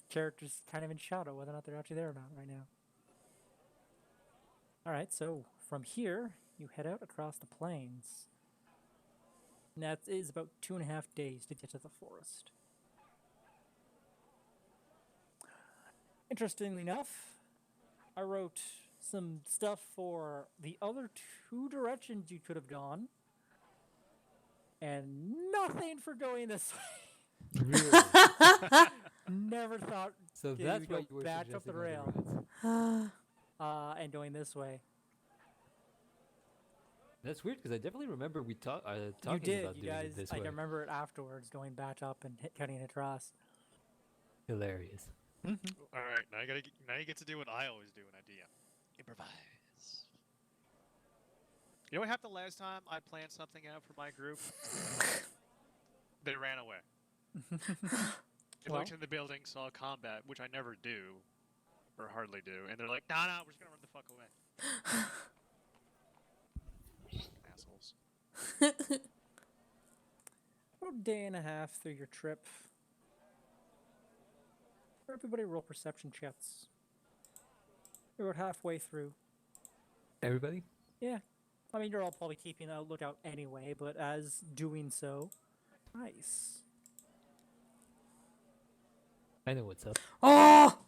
character's kind of in shadow, whether or not they're actually there or not right now. Alright, so from here, you head out across the plains. And that is about 2.5 days to get to the forest. Interestingly enough, I wrote some stuff for the other 2 directions you could have gone, and nothing for going this way. Really? Never thought So you that's would why go you were back up the suggesting other rail. routes. And going this way. That's weird because I definitely remember we You talking did, about you doing guys. it this I way. can remember it afterwards, going back up and cutting it across. Hilarious. All right, now you get to do what I always do when I DM. Improvise. You know what happened last time I planned something out for my group? They ran away. They Well. looked in the building, saw combat, which I never do, or hardly do, and they're like, "Nah, we're just gonna run the fuck away." Assholes. About a day and a half through your trip. Everybody roll perception checks. You're about halfway through. Everybody? Yeah. I mean, you're all probably keeping a lookout anyway, but as doing so, nice. I know what's up. Oh!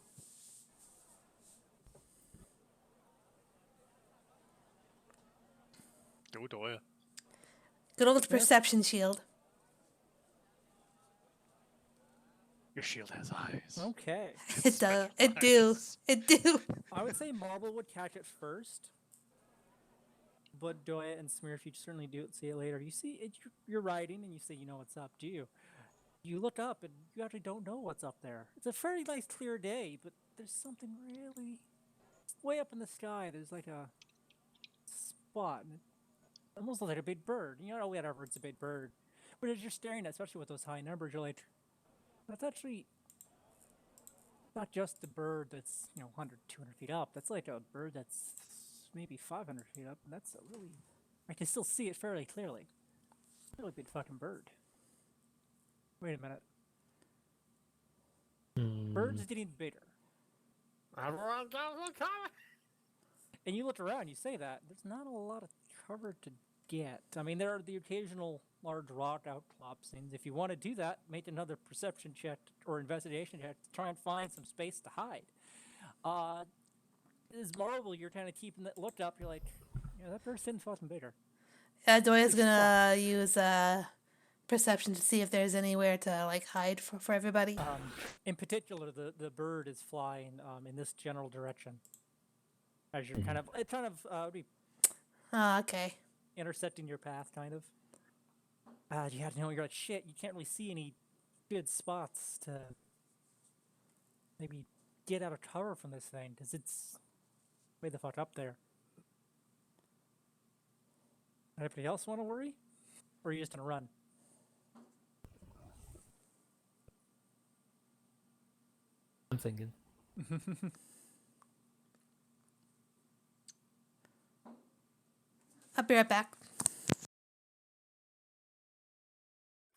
Do it, Doya. Good old perception shield. Your shield has eyes. Okay. It does. It do. It do. I would say Marble would catch it first. But Doya and Smear, if you certainly do see it later, you see it, you're riding and you say, you know what's up, do you? You look up and you actually don't know what's up there. It's a fairly nice clear day, but there's something really way up in the sky. There's like a spot, and it almost looks like a big bird. You know, whatever, it's a big bird. But as you're staring at, especially with those high numbers, you're like, that's actually not just the bird that's 100, 200 feet up. That's like a bird that's maybe 500 feet up, and that's a really, I can still see it fairly clearly. Really big fucking bird. Wait a minute. Birds getting bigger. Everyone goes a cover. And you look around, you say that, there's not a lot of cover to get. I mean, there are the occasional large rock outcrops, and if you want to do that, make another perception check or investigation check to try and find some space to hide. As Marvel, you're kind of keeping that look up, you're like, yeah, that bird's getting fucking bigger. Doya's gonna use perception to see if there's anywhere to like hide for everybody. In particular, the bird is flying in this general direction. As you're kind of Okay. intersecting your path, kind of. You have to know, you're like, shit, you can't really see any good spots to maybe get out of cover from this thing, because it's way the fuck up there. Anybody else want to worry? Or are you just gonna run? I'm thinking. I'll be right back.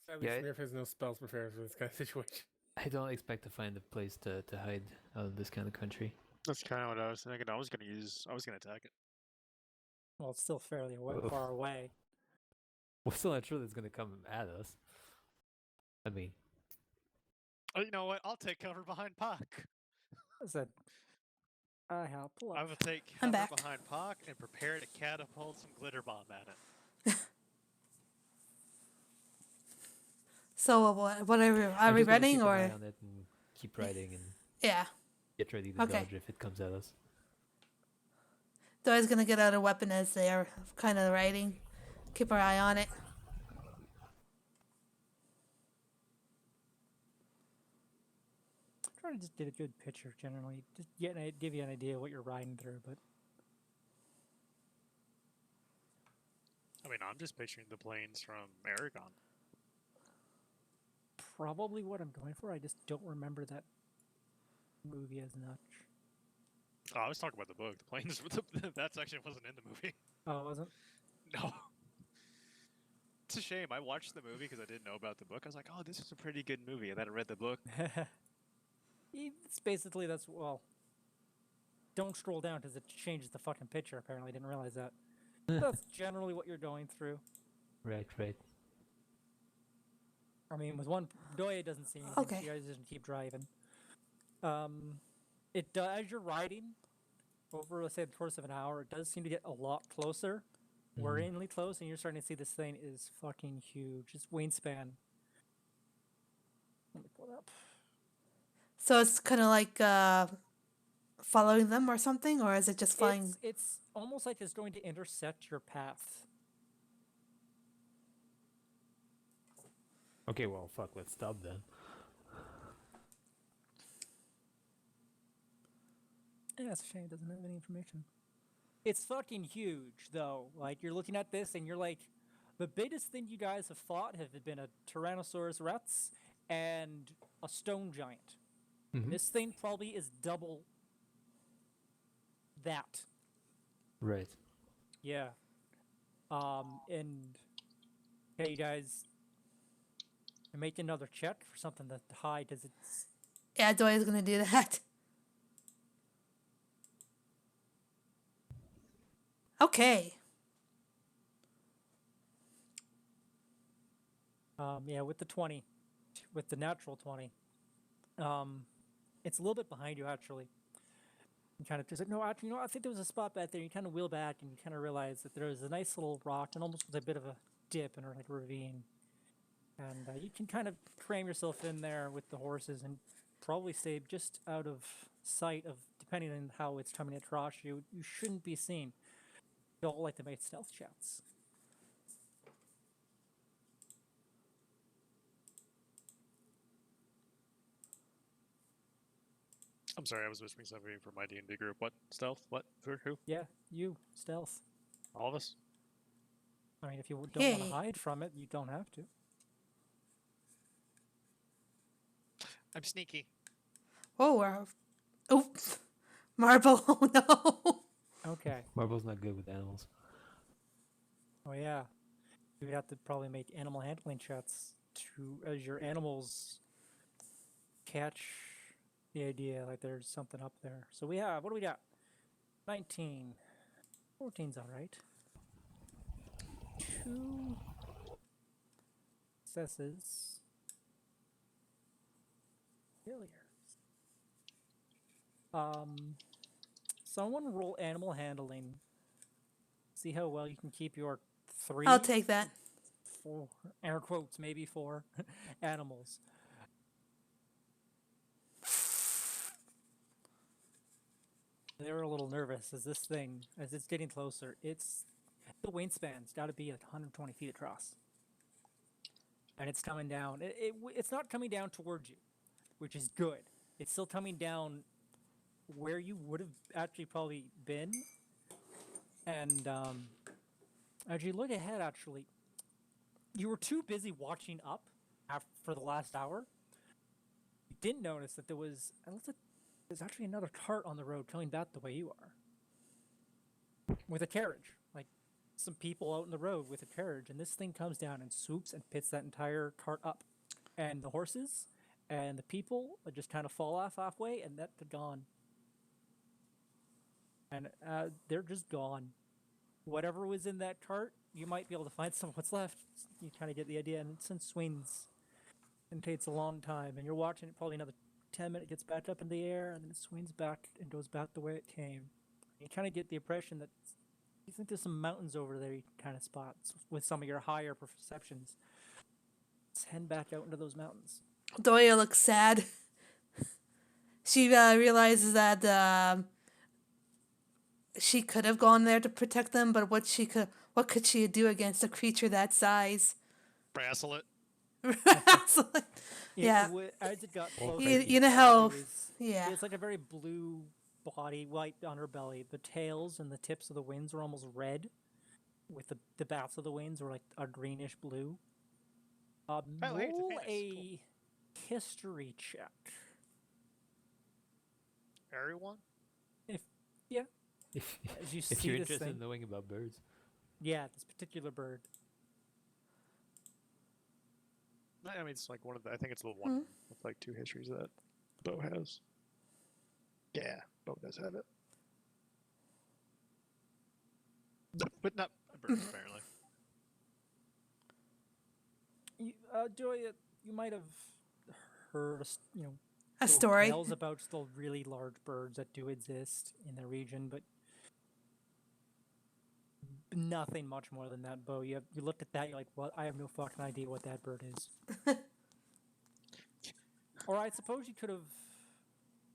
Sadly, Yeah, Smith has no spells prepared for this kind of situation. I don't expect to find a place to hide out of this kind of country. That's kind of what I was thinking. I was gonna attack it. Well, it's still fairly Oh. far away. We're still not sure that's going to come at us. I mean, Oh, you know what? I'll take cover behind Puck. I said, I help pull I up. will take I'm cover back. behind Puck and prepare to catapult some glitter bomb at it. So what are we I'm just gonna running keep an or eye on it and keep riding and yeah? get ready to Okay. dodge if it comes at us. Doya's gonna get out a weapon as they are kind of riding. Keep our eye on it. Try to just get a good picture generally, just give you an idea of what you're riding through. But I mean, I'm just picturing the planes from Aragon. probably what I'm going for. I just don't remember that movie as much. Oh, I was talking about the book. The planes, that section wasn't in the movie. Oh, it wasn't? No. It's a shame. I watched the movie because I didn't know about the book. I was like, oh, this is a pretty good movie. And then I read the book. It's basically, well, don't scroll down because it changes the fucking picture, apparently. I didn't realize that. That's generally what you're going through. Right, right. I mean, with one, Doya doesn't see anything. Okay. She guys doesn't keep driving. It does, as you're riding over, let's say, the course of an hour, it does seem to get a lot closer. Worryingly close, and you're starting to see this thing is fucking huge. Its wingspan. Let me pull it up. So it's kind of like following them or something, or is it just flying? It's almost like it's going to intersect your path. Okay, well, fuck, let's stop then. Yeah, it's a shame it doesn't have any information. It's fucking huge, though. Like, you're looking at this, and you're like, the biggest thing you guys have fought have been a Tyrannosaurus Rex and a stone giant. Mhm. This thing probably is double that. Right. Yeah. And okay, you guys make another check for something to hide, because it's Yeah, Doya's gonna do that. Okay. yeah, with the 20, with the natural 20. It's a little bit behind you, actually. You kind of just like, no, actually, I think there was a spot back there. You kind of wheel back, and you kind of realize that there was a nice little rock, and almost with a bit of a dip and like a ravine. And you can kind of cram yourself in there with the horses, and probably stay just out of sight of, depending on how it's coming across you. You shouldn't be seen. You all like to make stealth checks. I'm sorry, I was whispering something for my D&D group. What? Stealth? What? For who? Yeah, you stealth. All of us? I mean, if you don't want Yay. to hide from it, you don't have to. I'm sneaky. Oh, oops. Marble. Oh no. Okay. Marble's not good with animals. Oh yeah, you would have to probably make animal handling checks to, as your animals catch the idea like there's something up there. So we have, what do we got? 19. 14's all right. 2 successes. Failures. Someone roll animal handling. See how well you can keep your 3. I'll take that. 4, air quotes, maybe 4 animals. They were a little nervous as this thing, as it's getting closer, the wingspan's got to be like 120 feet across. And it's coming down. It's not coming down towards you, which is good. It's still coming down where you would have actually probably been. And as you look ahead, actually, you were too busy watching up for the last hour. You didn't notice that there's actually another cart on the road coming back the way you are. With a carriage. Like, some people out in the road with a carriage. And this thing comes down and swoops and pits that entire cart up. And the horses and the people just kind of fall off halfway, and they're gone. And they're just gone. Whatever was in that cart, you might be able to find some of what's left. You kind of get the idea, and since swings, and takes a long time, and you're watching it probably another 10 minutes, gets back up in the air, and then it swings back and goes back the way it came. You kind of get the impression that you think there's some mountains over there you can kind of spot with some of your higher perceptions. Let's head back out into those mountains. Doya looks sad. She realizes that she could have gone there to protect them, but what could she do against a creature that size? Wrestle it. Yeah. As it got closer, You know how- it was- Yeah. it's like a very blue body, white underbelly. The tails and the tips of the wings were almost red, with the bats of the wings were like a greenish blue. hey, it's a Roll penis. a history check. Everyone? As you If see you're this interested thing, in knowing about birds, yeah, this particular bird. I mean, it's like one of the. I think it's the one with like 2 histories that Bo has. Yeah, Bo does have it. But not birds, apparently. Joy, you might have heard, A little story. tales about still really large birds that do exist in the region, but nothing much more than that, Bo. You looked at that, you're like, what? I have no fucking idea what that bird is. Or I suppose you could have.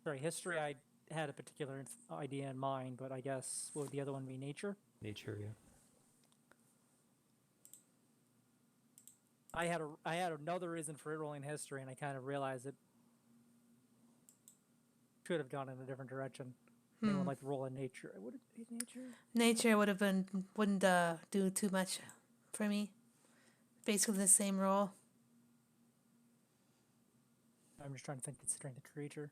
Sorry, history. I had a particular idea in mind, but I guess what would the other one be? Nature. nature, yeah. I had another reason for rolling history, and I kind of realized it could have gone in a different direction. Anyone like to roll in nature? Would it be nature? Nature wouldn't do too much for me. Basically the same role. I'm just trying to think, considering the creature.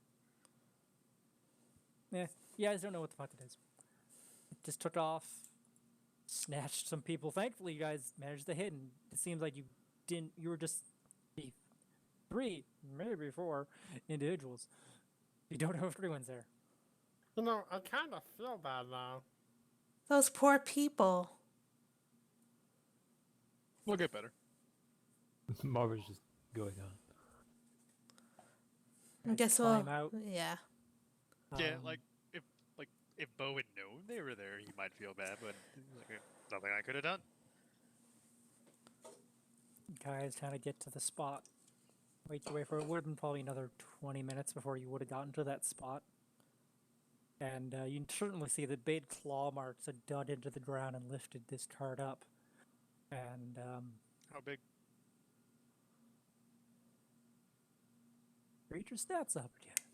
Yeah, you guys don't know what the fuck it is. It just took off, snatched some people. Thankfully, you guys managed to hit, and it seems like you didn't. You were just 3, maybe 4 individuals. You don't know if everyone's there. You know, I kind of feel bad now. Those poor people. We'll get better. Marvin's just going on. I Guys guess climb we'll. out. Yeah. Yeah, Um, like if Bo had known they were there, he might feel bad, but like, nothing I could have done. guys kind of get to the spot. Wait for it. Would have been probably another 20 minutes before you would have gotten to that spot. And you can certainly see the big claw marks had dug into the ground and lifted this cart up. And How big? read your stats up again.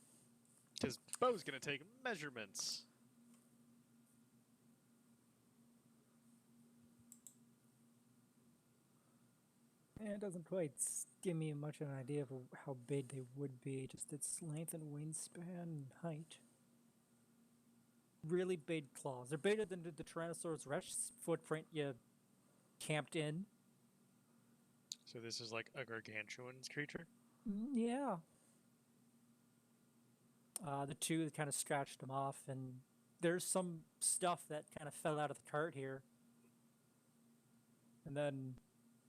Because Bo's gonna take measurements. Yeah, it doesn't quite give me much of an idea of how big they would be, just its length and wingspan and height. Really big claws. They're bigger than the Tyrannosaurus Rex footprint you camped in. So this is like a gargantuan's creature. Yeah. The two that kind of scratched them off, and there's some stuff that kind of fell out of the cart here. And then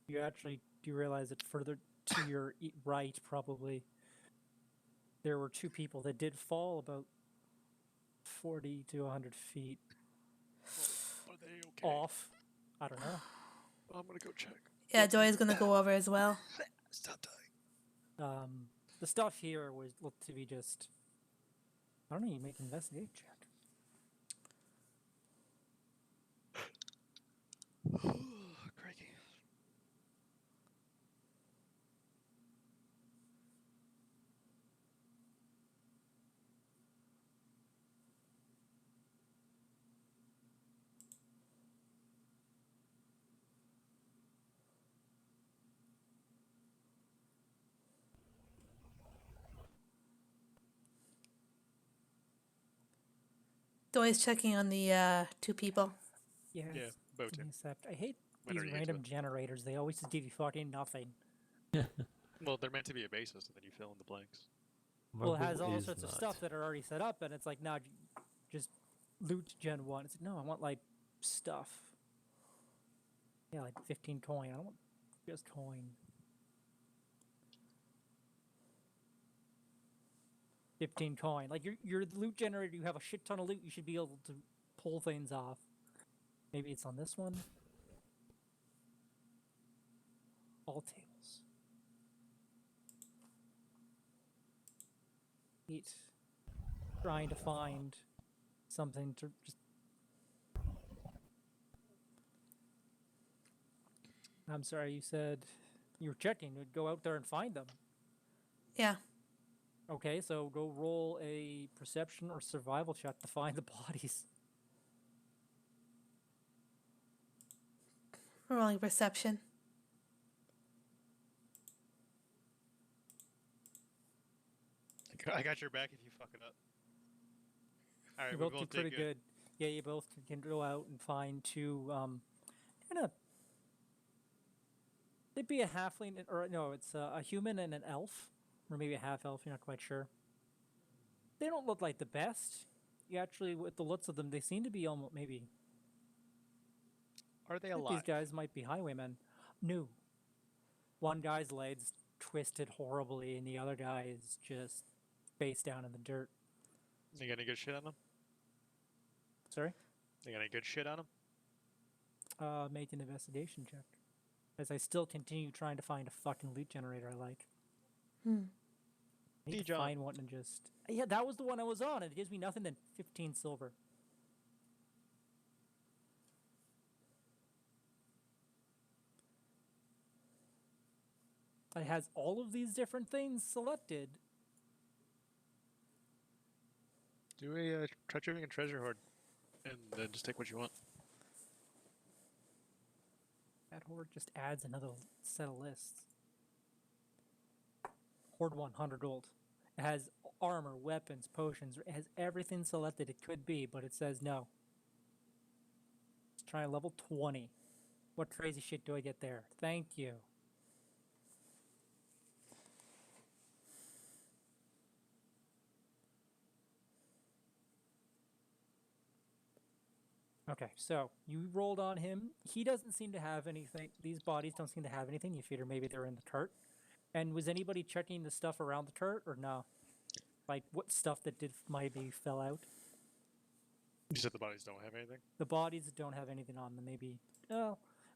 you actually do realize that further to your right, probably, there were 2 people that did fall about 40 to 100 feet Are they okay? off. I don't know. I'm gonna go check. Yeah, Joy's gonna go over as well. Stop dying. The stuff here was looked to be just. I don't know. You make an investigation check. Crikey. Joy's checking on the 2 people. Yeah. Yeah, Bo too. Except I hate When these are you into random it? generators. They always just give you fucking nothing. Well, they're meant to be a basis, and then you fill in the blanks. Well, it Marvel has all is sorts of not. stuff that are already set up, and it's like, no, just loot Gen 1. It's like, no, I want, like, stuff. Yeah, like 15 coin. I don't want just coin. 15 coin. Like, your loot generator, you have a shit ton of loot, you should be able to pull things off. Maybe it's on this one. All tables. 8. Trying to find something to just. I'm sorry, you said you were checking. You'd go out there and find them. Yeah. Okay, so go roll a perception or survival check to find the bodies. Rolling perception. I got your back if you fuck it up. All right, You we both do both pretty did good. Yeah, you both can go out and find two. Kind of. It'd be a halfling, or no, it's a human and an elf, or maybe a half elf. You're not quite sure. They don't look like the best. You actually, with the looks of them, they seem to be almost maybe. Are they I think these alive? guys might be highwaymen. No. One guy's legs twisted horribly, and the other guy is just face down in the dirt. You got any good shit on them? Sorry? You got any good shit on them? Make an investigation check. As I still continue trying to find a fucking loot generator I like. Hmm. I need to Dijon. find one and just... Yeah, that was the one I was on, and it gives me nothing than 15 silver. It has all of these different things selected. Do a treasure and treasure hoard, and then just take what you want. That horde just adds another set of lists. Horde 100 gold. It has armor, weapons, potions. It has everything selected it could be, but it says no. Let's try level 20. What crazy shit do I get there? Thank you. Okay, so you rolled on him. He doesn't seem to have anything. These bodies don't seem to have anything. You figure maybe they're in the cart. And was anybody checking the stuff around the cart or no? Like what stuff that did maybe fell out? You said the bodies don't have anything? The bodies don't have anything on them. Maybe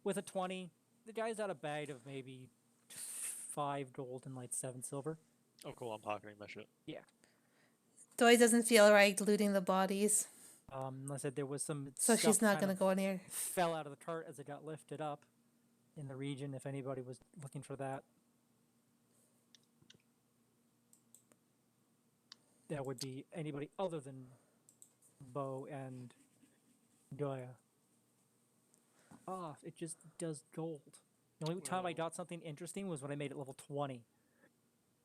with a 20, the guy's got a bag of maybe 5 gold and like 7 silver. Oh, cool. I'm pocketing my shit. Yeah. Doy doesn't feel right looting the bodies, I said there was some. so she's stuff not kind gonna of go near. fell out of the cart as it got lifted up in the region. If anybody was looking for that, that would be anybody other than Bo and Goya. Ah, it just does gold. The only time I Well- got something interesting was when I made it level 20.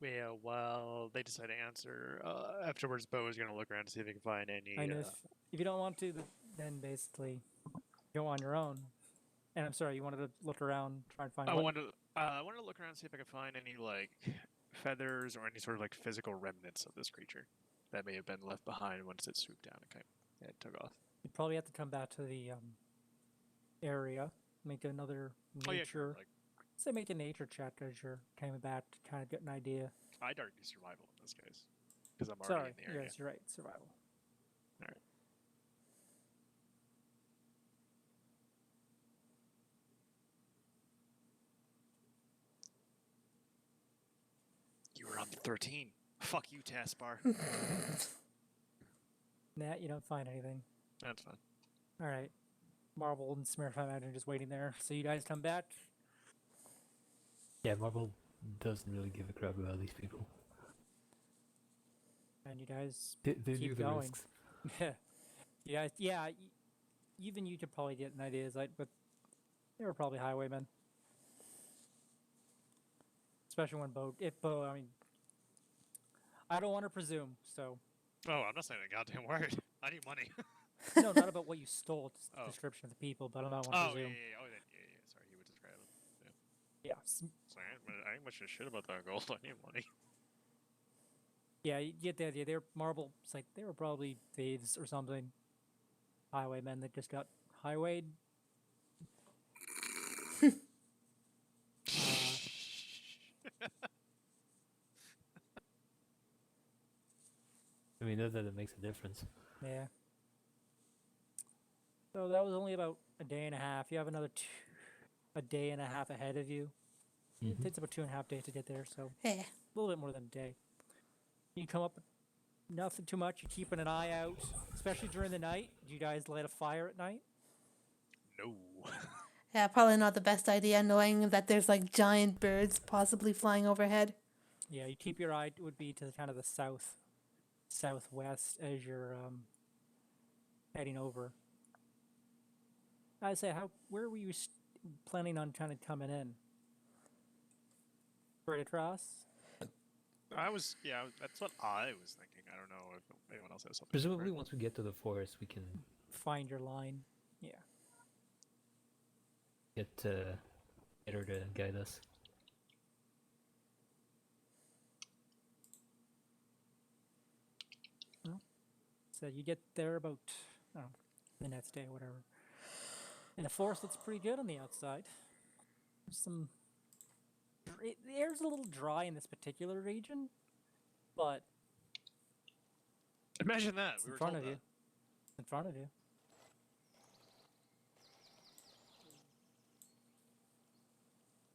Yeah, well, they decided to answer. Afterwards, Bo is going to look around to see if he can find any. And if you don't want to, then basically go on your own. And I'm sorry, you wanted to look around, try and find. I what? wanted to look around and see if I could find any like feathers or any sort of like physical remnants of this creature that may have been left behind once it swooped down and kind of took off. You'd probably have to come back to the area, make another Oh yeah, nature. sure. Like Say make a nature check as you're coming back to kind of get an idea. I'd argue survival in this case because I'm Sorry, already in the area. yes, you're right. Survival. All right. You were on the 13. Fuck you, taskbar. Nah, you don't find anything. That's fine. All right. Marvel and Smurf, I imagine, just waiting there. So you guys come back. Yeah, Marvel doesn't really give a crap about these people. And you guys They knew keep the going. risks. Yeah. You guys, yeah. Even you could probably get an idea, like, but they were probably highwaymen. Especially when Bo, I mean, I don't want to presume, so. Oh, I'm not saying a goddamn word. I need money. No, not about what you stole, just the Oh. description of the people, but I don't want to Oh, yeah, presume. yeah, yeah. Oh, then, yeah. Sorry, he would describe them. Yeah. Sorry, I ain't much of shit about that gold. I need money. Yeah, you get the idea. They're marble. It's like they were probably thieves or something. Highwaymen that just got highwayed. I mean, not that it makes a difference. Yeah. So that was only about a day and a half. You have another a day and a half ahead of you. It Mhm. takes about 2.5 days to get there, so Yeah. a little bit more than a day. You come up, nothing too much. You're keeping an eye out, especially during the night. Do you guys light a fire at night? No. Yeah, probably not the best idea, knowing that there's like giant birds possibly flying overhead. Yeah, you keep your eye would be to kind of the southwest as you're heading over. I say, where were you planning on kind of coming in? Right across? That's what I was thinking. I don't know if anyone else has something. Presumably, different. once we get to the forest, we can find your line. Yeah. Get her to guide us. So you get there about the next day or whatever. And the forest looks pretty good on the outside. There's some. The air's a little dry in this particular region, but Imagine that. it's We in were front told of you. that. It's in front of you.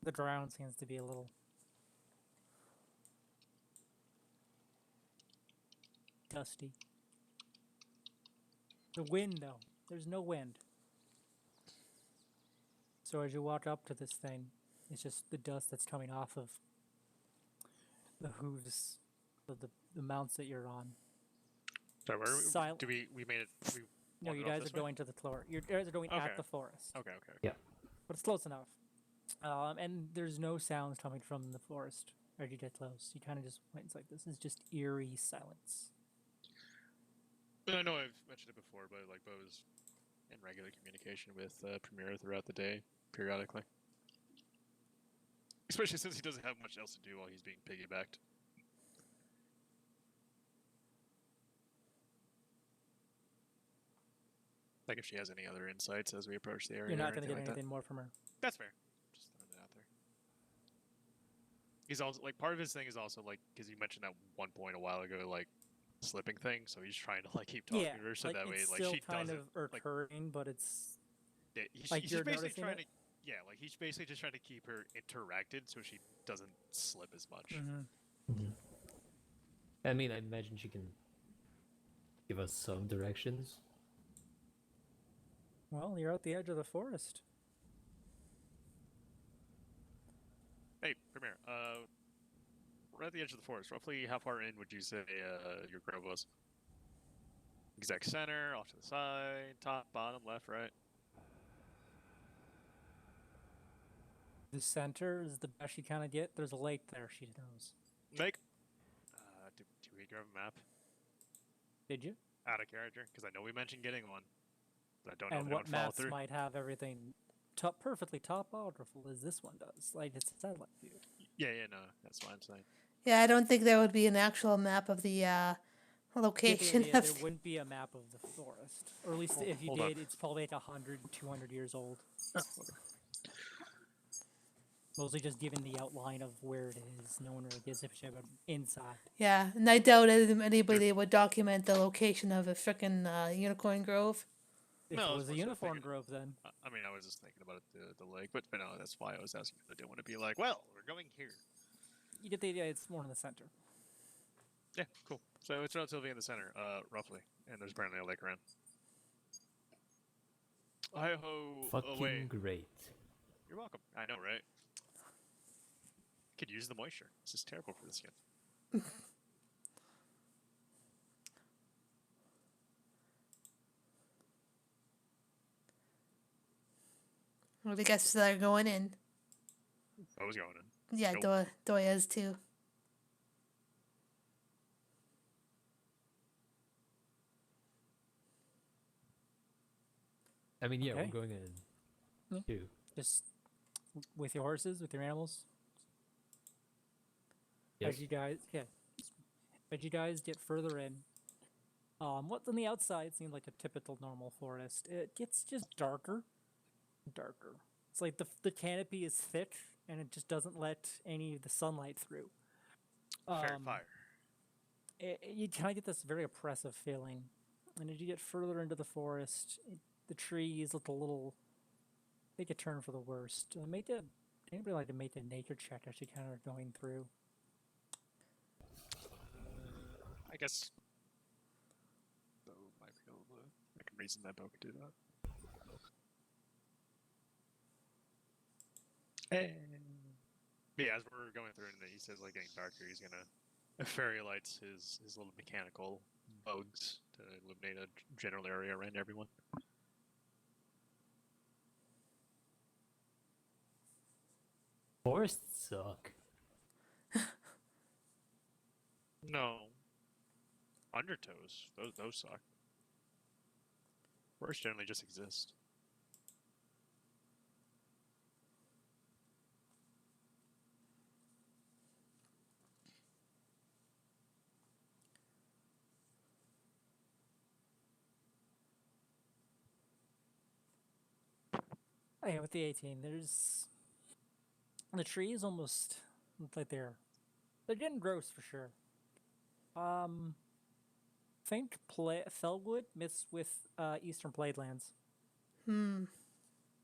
The ground seems to be a little dusty. The wind, though, there's no wind. So as you walk up to this thing, it's just the dust that's coming off of the hooves of the mounts that you're on. Sorry, where Silent. do we made it? We No, you wandered off guys this are way? going to the floor. You guys are going Okay. at the forest. Okay. Yeah. But it's close enough. And there's no sounds coming from the forest as you get close. You kind of just wait. It's like this is just eerie silence. I know I've mentioned it before, but like Bo's in regular communication with Premier throughout the day, periodically. Especially since he doesn't have much else to do while he's being piggybacked. Like if she has any other insights as we approach the area. You're not going to get anything more from her. That's fair. Just throwing it out there. He's also like part of his thing is also like because you mentioned at one point a while ago like slipping thing, so he's trying to like keep talking Yeah, to her so like, that way it's like still she kind doesn't of like recurring, but it's he's, like he's you're basically noticing trying it? to like he's basically just trying to keep her interacted so she doesn't slip as much. I mean, I imagine she can give us some directions. Well, you're at the edge of the forest. Hey, Premier, we're at the edge of the forest. Roughly how far in would you say your grove was? Exact center, off to the side, top, bottom, left, right? The center is the best you kind of get. There's a lake there, she knows. Make. Do we grab a map Did you? out of character? Because I know we mentioned getting one, but I don't know And if it what would follow maps through. might have everything perfectly topographical as this one does? Like it's a satellite view. Yeah, no, that's what I'm saying. Yeah, I don't think there would be an actual map of the location Yeah, of. there wouldn't be a map of the forest. Or at least if you hold on. did, it's probably like 100, 200 years old. Mostly just giving the outline of where it is. No one really gives a shit about inside. Yeah, and I doubt anybody would document the location of a frickin' unicorn grove. If No, I it was was a more so uniform thinking- grove, then. I mean, I was just thinking about the lake, but no, that's why I was asking. I didn't want to be like, well, we're going here. You get the idea, it's more in the center. Yeah, cool. So it's relatively in the center, roughly, and there's apparently a lake around. Hi-ho, Fucking away. great. You're welcome. I know, right? Could use the moisture. This is terrible for the skin. Well, I guess they're going in. I was going in. Yeah, Nope. Doya's too. I mean, yeah, Okay. we're going in Yeah. too. Just with your horses, with your animals. Yes. As you guys get further in, what's on the outside seems like a typical normal forest. It gets just darker, darker. It's like the canopy is thick and it just doesn't let any of the sunlight through. Fair fire. You kind of get this very oppressive feeling, and as you get further into the forest, the trees look a little. Take a turn for the worst. Anybody like to make a nature check as you kind of are going through? I guess. Bo might be able to. I can reason that Bo could do that. Yeah, as we're going through, and he says like getting darker, he's gonna fairy lights his little mechanical bugs to illuminate a general area around everyone. Forests suck. No. Undertows. Those suck. Forests generally just exist. Oh, yeah, with the 18, there's the trees almost look like they're getting gross for sure. Think Fellwood mixed with Eastern Pladelands. Hmm.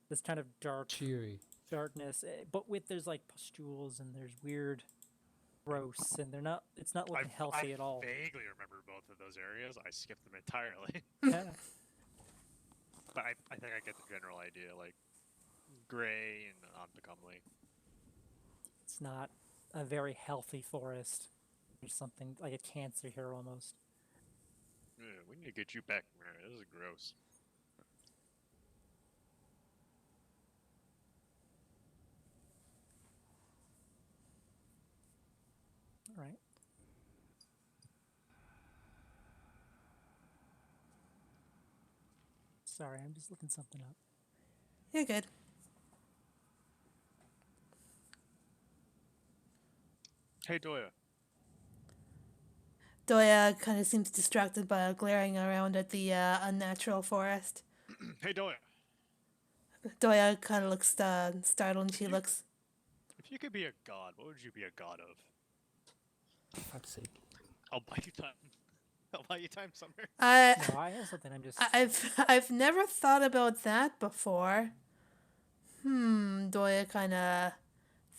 This kind of Cheery. darkness, but with there's like pustules and there's weird, gross, and they're not. It's not looking healthy I at all. vaguely remember both of those areas. I skipped them entirely. Yeah. But I think I get the general idea, like gray and unbecomely. It's not a very healthy forest. There's something like a cancer here almost. We need to get you back, man. This is gross. All right. Sorry, I'm just looking something up. You're good. Hey, Doya. Doya kind of seems distracted by glaring around at the unnatural forest. Hey, Doya. Doya kind of looks startled and she looks. If you could be a god, what would you be a god of? For fuck's sake. I'll buy you time. I'll buy you time, Sumner. No, I have something. I'm just. I've never thought about that before. Doya kind of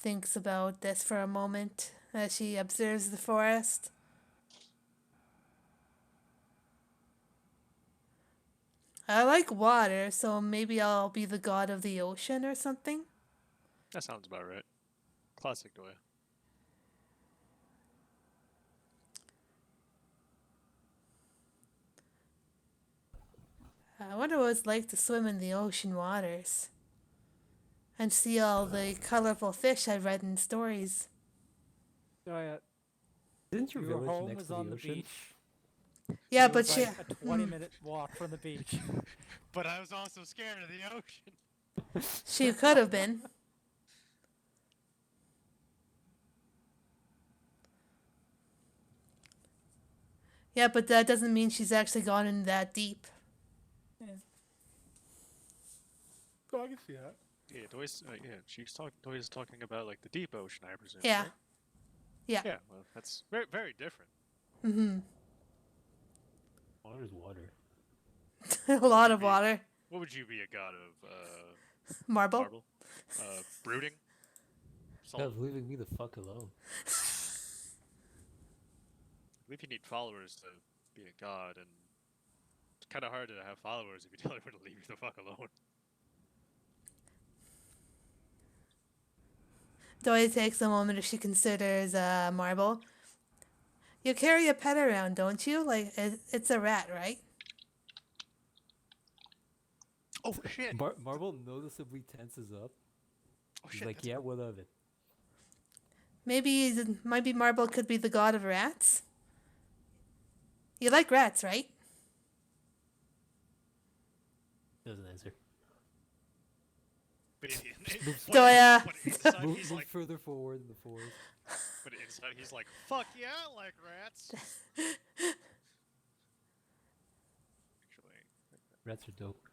thinks about this for a moment as she observes the forest. I like water, so maybe I'll be the god of the ocean or something. That sounds about right. Classic Doya. I wonder what it's like to swim in the ocean waters and see all the colorful fish I've read in stories. Isn't your Your village home next was to on the the ocean? beach. Yeah, It but was she. like a 20-minute walk from the beach. But I was also scared of the ocean. She could have been. Yeah, but that doesn't mean she's actually gone in that deep. Oh, I can see that. Yeah, Doya's talking about like the deep ocean, I presume. Yeah. Right? Yeah. Yeah. Well, that's very, very different. Water's water. A lot of be- water. What would you be a god of? Marble. Marble. Brooding. Yeah, Salt. leaving me the fuck alone. I believe you need followers to be a god, and it's kind of hard to have followers if you tell everyone to leave you the fuck alone. Doya takes a moment if she considers Marble. You carry a pet around, don't you? Like, it's a rat, right? Oh shit! Marble noticeably tenses up. Oh He's shit! like, that's- yeah, what of it? Maybe Marble could be the god of rats. You like rats, right? Doesn't answer. But Doya. but inside Move, he's move like, further forward in the forest. but inside he's like, fuck yeah, I like rats. Actually, Rats are dope.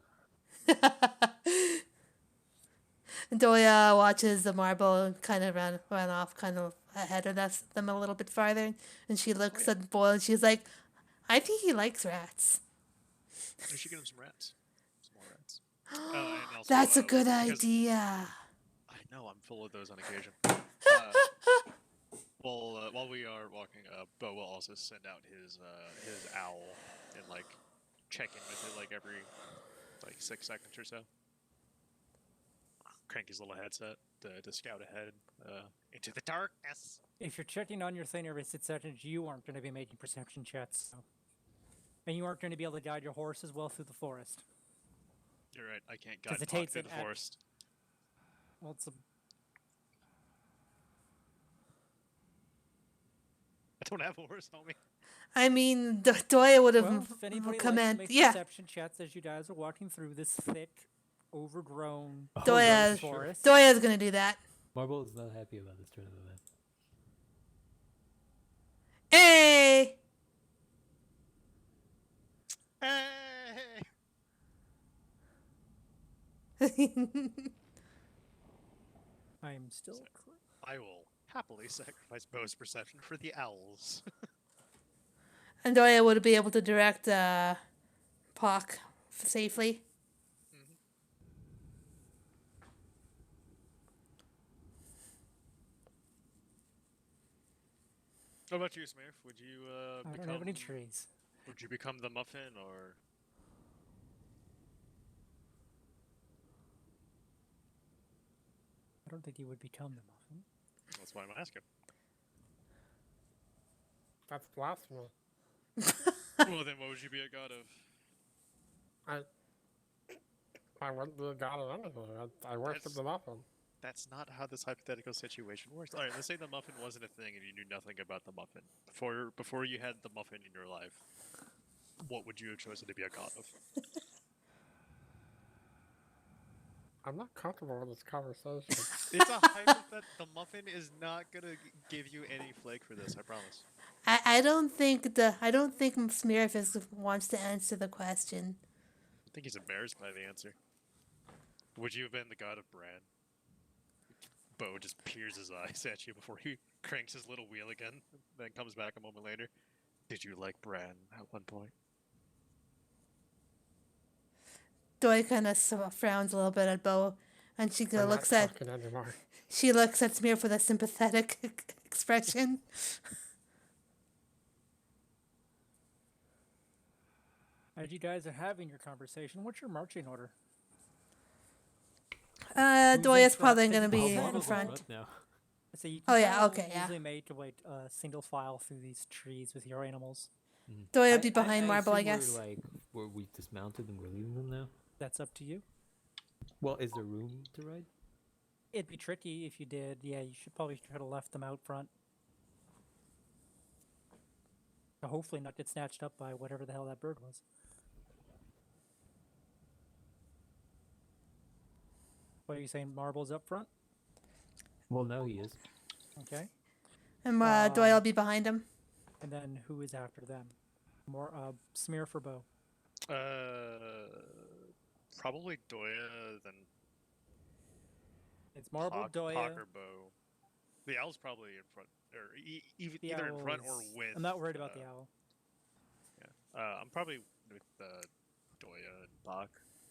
Doya watches the Marble kind of run off, kind of ahead of them a little bit farther, and she looks at Boyle and she's like, "I think he likes rats." we should get him some rats. Some more rats. And also, That's a good because idea. I know I'm full of those on occasion. While we are walking, Bo will also send out his owl and like check in with it like every 6 seconds or so. Crank his little headset to scout ahead into the darkness. If you're checking on your thing every 6 seconds, you aren't going to be making perception checks. So. And you aren't going to be able to guide your horse as well through the forest. You're right. I can't guide it Puck takes through an the forest. Well, it's a... I don't have a horse, homie. I mean, Doya would Well, have if anybody likes to command. make Yeah, perception checks as you guys are walking through this thick, overgrown Oh, Doya- yeah, Doya's- for sure. forest. Doya's gonna do that. Marble is not happy about this turn of events. Hey! Hey! I'm still. I will happily sacrifice Bo's perception for the owls. And Doya would be able to direct Pock safely. What about you, Smurf? Would you I become? don't have any trees. Would you become the muffin, or I don't think he would become the muffin. that's why I'm asking. That's blasphemy. Well, then what would you be a god of? I wouldn't be a god of anything. I worship That's- the muffin. That's not how this hypothetical situation works. All right, let's say the muffin wasn't a thing and you knew nothing about the muffin before you had the muffin in your life. What would you have chosen to be a god of? I'm not comfortable with this conversation. It's a hypothetical. The muffin is not gonna give you any flake for this. I promise. I don't think Smearfist wants to answer the question. I think he's embarrassed by the answer. Would you have been the god of Bran? Bo just peers his eyes at you before he cranks his little wheel again, then comes back a moment later. Did you like Bran at one point? Doy kind of frowns a little bit at Bo, and she I'm looks not at talking anymore. Smear with a sympathetic expression. As you guys are having your conversation, what's your marching order? Doya's front? probably Did gonna you be call in Marble front. now. So you Oh, can yeah, kinda okay, yeah. usually make like single file through these trees with your animals. Doya would be behind Marble, I assume guess. we dismounted and we're leaving them now. That's up to you. Well, is there room to ride? It'd be tricky if you did. Yeah, you should probably try to left them out front. To hopefully not get snatched up by whatever the hell that bird was. What are you saying? Marble's up front? Well, now he is. Okay. And Doya will be behind him. And then who is after them? More Smear for Bo. Probably Doya, then It's Marble, Doya. Pock or Bo. The owl's probably in front, or The either in front owl or is- with. I'm not worried about the owl. Yeah, I'm probably with Doya and Pock.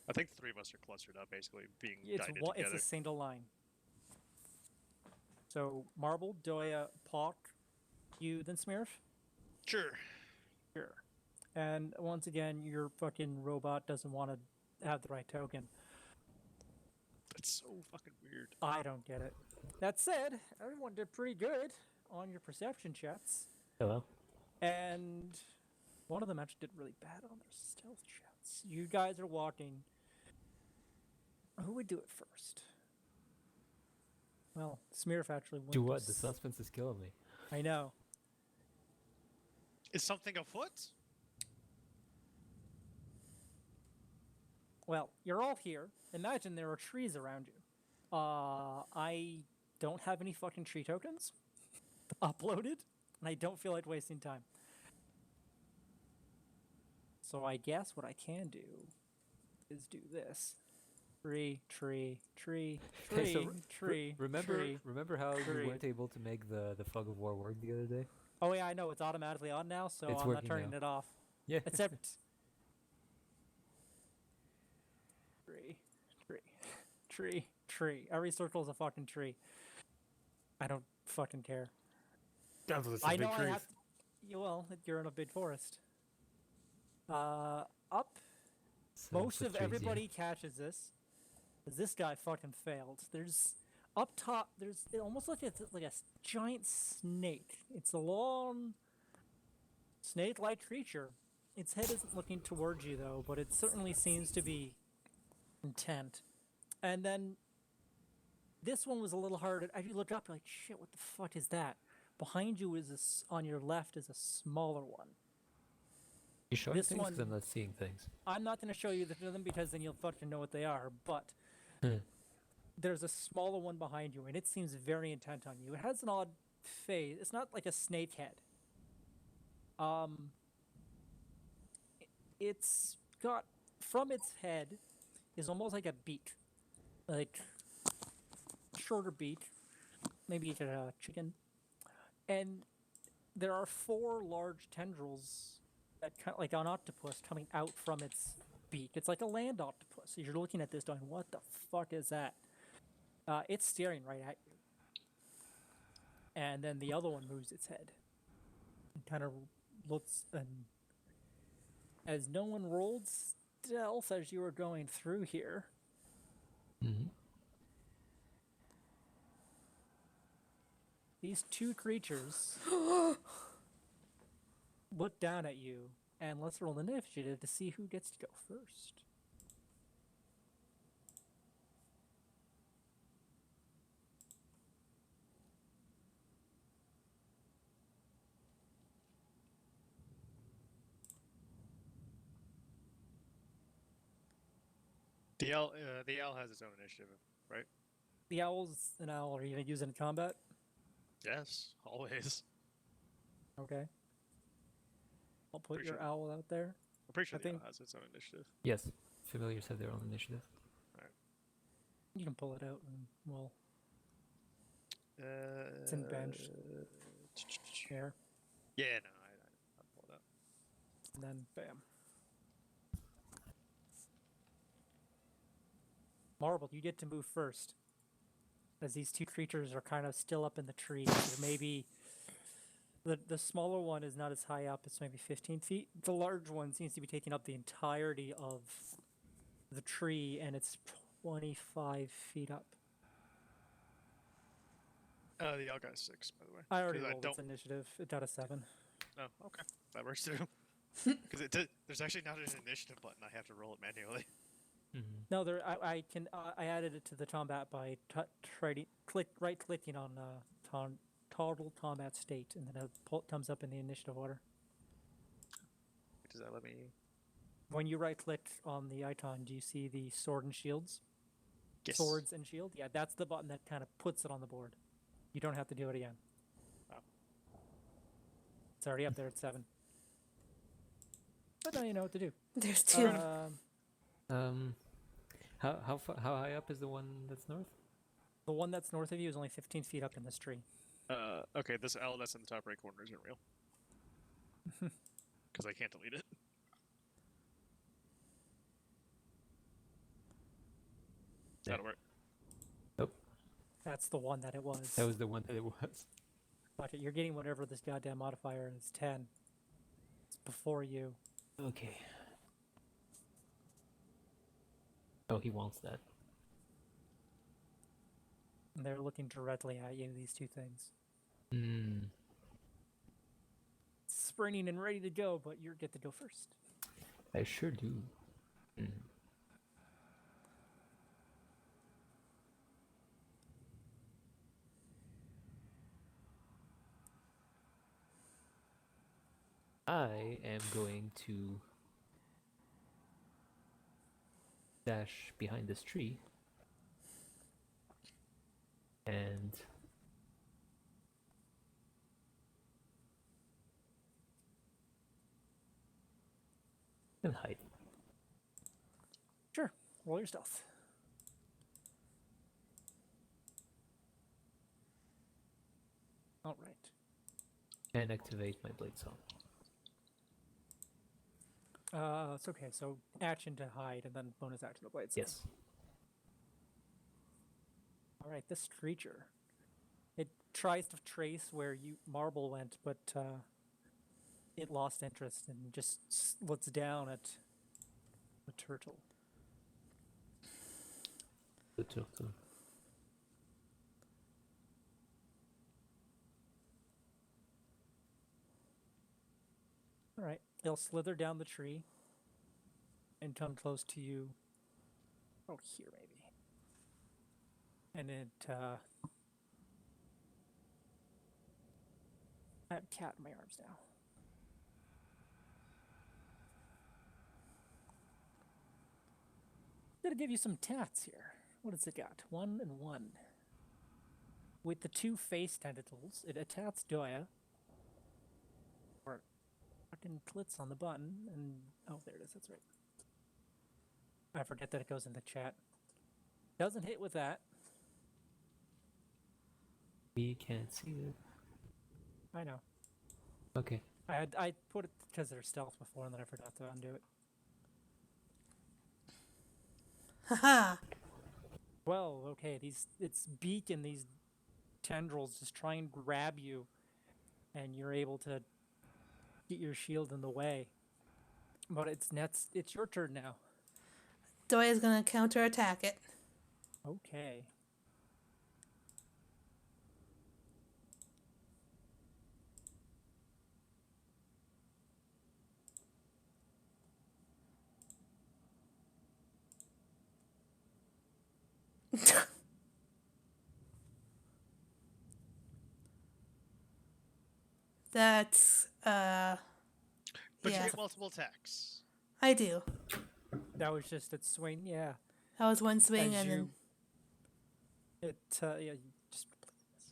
I think the three of us are clustered up, basically being It's guided it's together. a single line. So Marble, Doya, Pock, you, then Smearf? Sure. Sure. And once again, your fucking robot doesn't want to have the right token. That's so fucking weird. I don't get it. That said, everyone did pretty good on your perception checks. Hello. And one of them actually did really bad on their stealth checks. You guys are walking. Who would do it first? Well, Smearf actually went Do to what? The suspense is killing me. I know. Is something afoot? Well, you're all here. Imagine there are trees around you. I don't have any fucking tree tokens uploaded, and I don't feel like wasting time. So I guess what I can do is do this. Tree, tree, tree, Okay, so tree, tree, tree. remember how tree. you weren't able to make the fog of war work the other day? Oh yeah, I know, it's automatically on now, so It's I'm not working turning now. it off. Yeah. Except... Tree, tree, tree, tree. Every circle is a fucking tree. I don't fucking care. Those are some I big know I trees. have to... Well, you're in a big forest. Up. So Most the of trees, yeah. everybody catches this. 'Cause this guy fucking failed. There's... Up top, there's... It almost like it's like a giant snake. It's a long... snake-like creature. Its head isn't looking towards you, though, but it certainly seems to be intent. And then... This one was a little harder. As you look up, you're like, shit, what the fuck is that? Behind you is on your left is a smaller one. You showing This things? Because one- I'm not seeing things. I'm not going to show you them because then you'll fucking know what they are, but there's a smaller one behind you, and it seems very intent on you. It has an odd face. It's not like a snake head. It's got, from its head, is almost like a beak. Like, shorter beak. Maybe a chicken. And there are 4 large tendrils that kind of, like an octopus coming out from its beak. It's like a land octopus. You're looking at this going, what the fuck is that? It's staring right at you. And then the other one moves its head. And kind of looks, and as no one rolled stealth as you were going through here, Mm-hmm. these 2 creatures look down at you, and let's roll initiative to see who gets to go first. The owl has its own initiative, right? The owl's an owl. Are you going to use it in combat? Yes, always. Okay. I'll put Pretty your sure- owl out there. I'm pretty sure I the owl think- has its own initiative. Yes. Familiars have their own initiative. You can pull it out and we'll It's in bench. share. Yeah, no, I'll pull it up. And then bam. Marble, you get to move first. As these 2 creatures are kind of still up in the tree. So maybe the smaller one is not as high up, it's maybe 15 feet. The large one seems to be taking up the entirety of the tree, and it's 25 feet up. The owl got a 6, by the way. I already 'Cause rolled its initiative. It got a 7. Oh, okay. That works too. Because there's actually not an initiative button. I have to roll it manually. Mm-hmm. No, there. I can. I added it to the combat by right clicking on total combat state, and then it comes up in the initiative order. Does that let me? When you right click on the icon, do you see the sword and shields? Yes. Swords and shield. Yeah, that's the button that kind of puts it on the board. You don't have to do it again. Oh. It's already up there at 7. But now you know what to do. There's 2. How high up is the one that's north? The one that's north of you is only 15 feet up in this tree. Okay, this owl that's in the top right corner isn't real. Because I can't delete it. Yeah. That'll work. Nope. That's the one that it was. That was the one that it was. But you're getting whatever this goddamn modifier is. 10. It's before you. Okay. Oh, he wants that. And they're looking directly at you, these 2 things. Hmm. Sprinting and ready to go, but you get to go first. I sure do. Hmm. I am going to dash behind this tree and hide. Sure. Roll your stealth. All right. And activate my blade song. It's okay. So action to hide, and then bonus action to blade. Yes. All right. This creature, it tries to trace where Marble went, but it lost interest and just looks down at the turtle. The turtle. All right. They'll slither down the tree and come close to you. Oh, here maybe. And it. I have a cat in my arms now. gonna give you some tats here. What has it got? 1 and 1. With the 2 face tentacles, it attacks Doya. Or fucking clicks on the button, and oh, there it is. That's right. I forget that it goes in the chat. Doesn't hit with that. We can't see it. I know. Okay. I put it because they're stealth before, and then I forgot to undo it. Haha. Well, okay, its beak and these tendrils just try and grab you, and you're able to get your shield in the way. But it's your turn now. Doya's gonna counterattack it. Okay. That's But you yeah, get multiple attacks. I do. That was just its swing, yeah. That was one swing, As and you, it yeah, you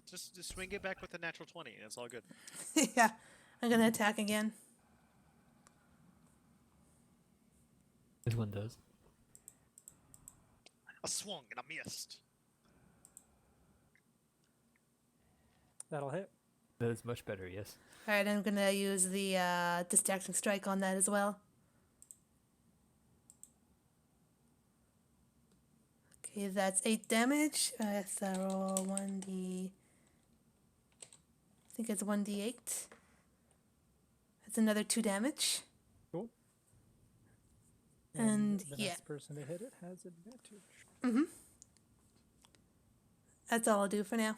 just Just swing it back with a natural 20, and it's all good. then yeah, I'm gonna attack again. This one does. I swung and I missed. that'll hit. That is much better, yes. All right, I'm gonna use the distracting strike on that as well. Okay, that's 8 damage. I roll 1d. I think it's 1d8. That's another 2 damage. Cool. And the yeah. next person to hit it has advantage. That's all I'll do for now.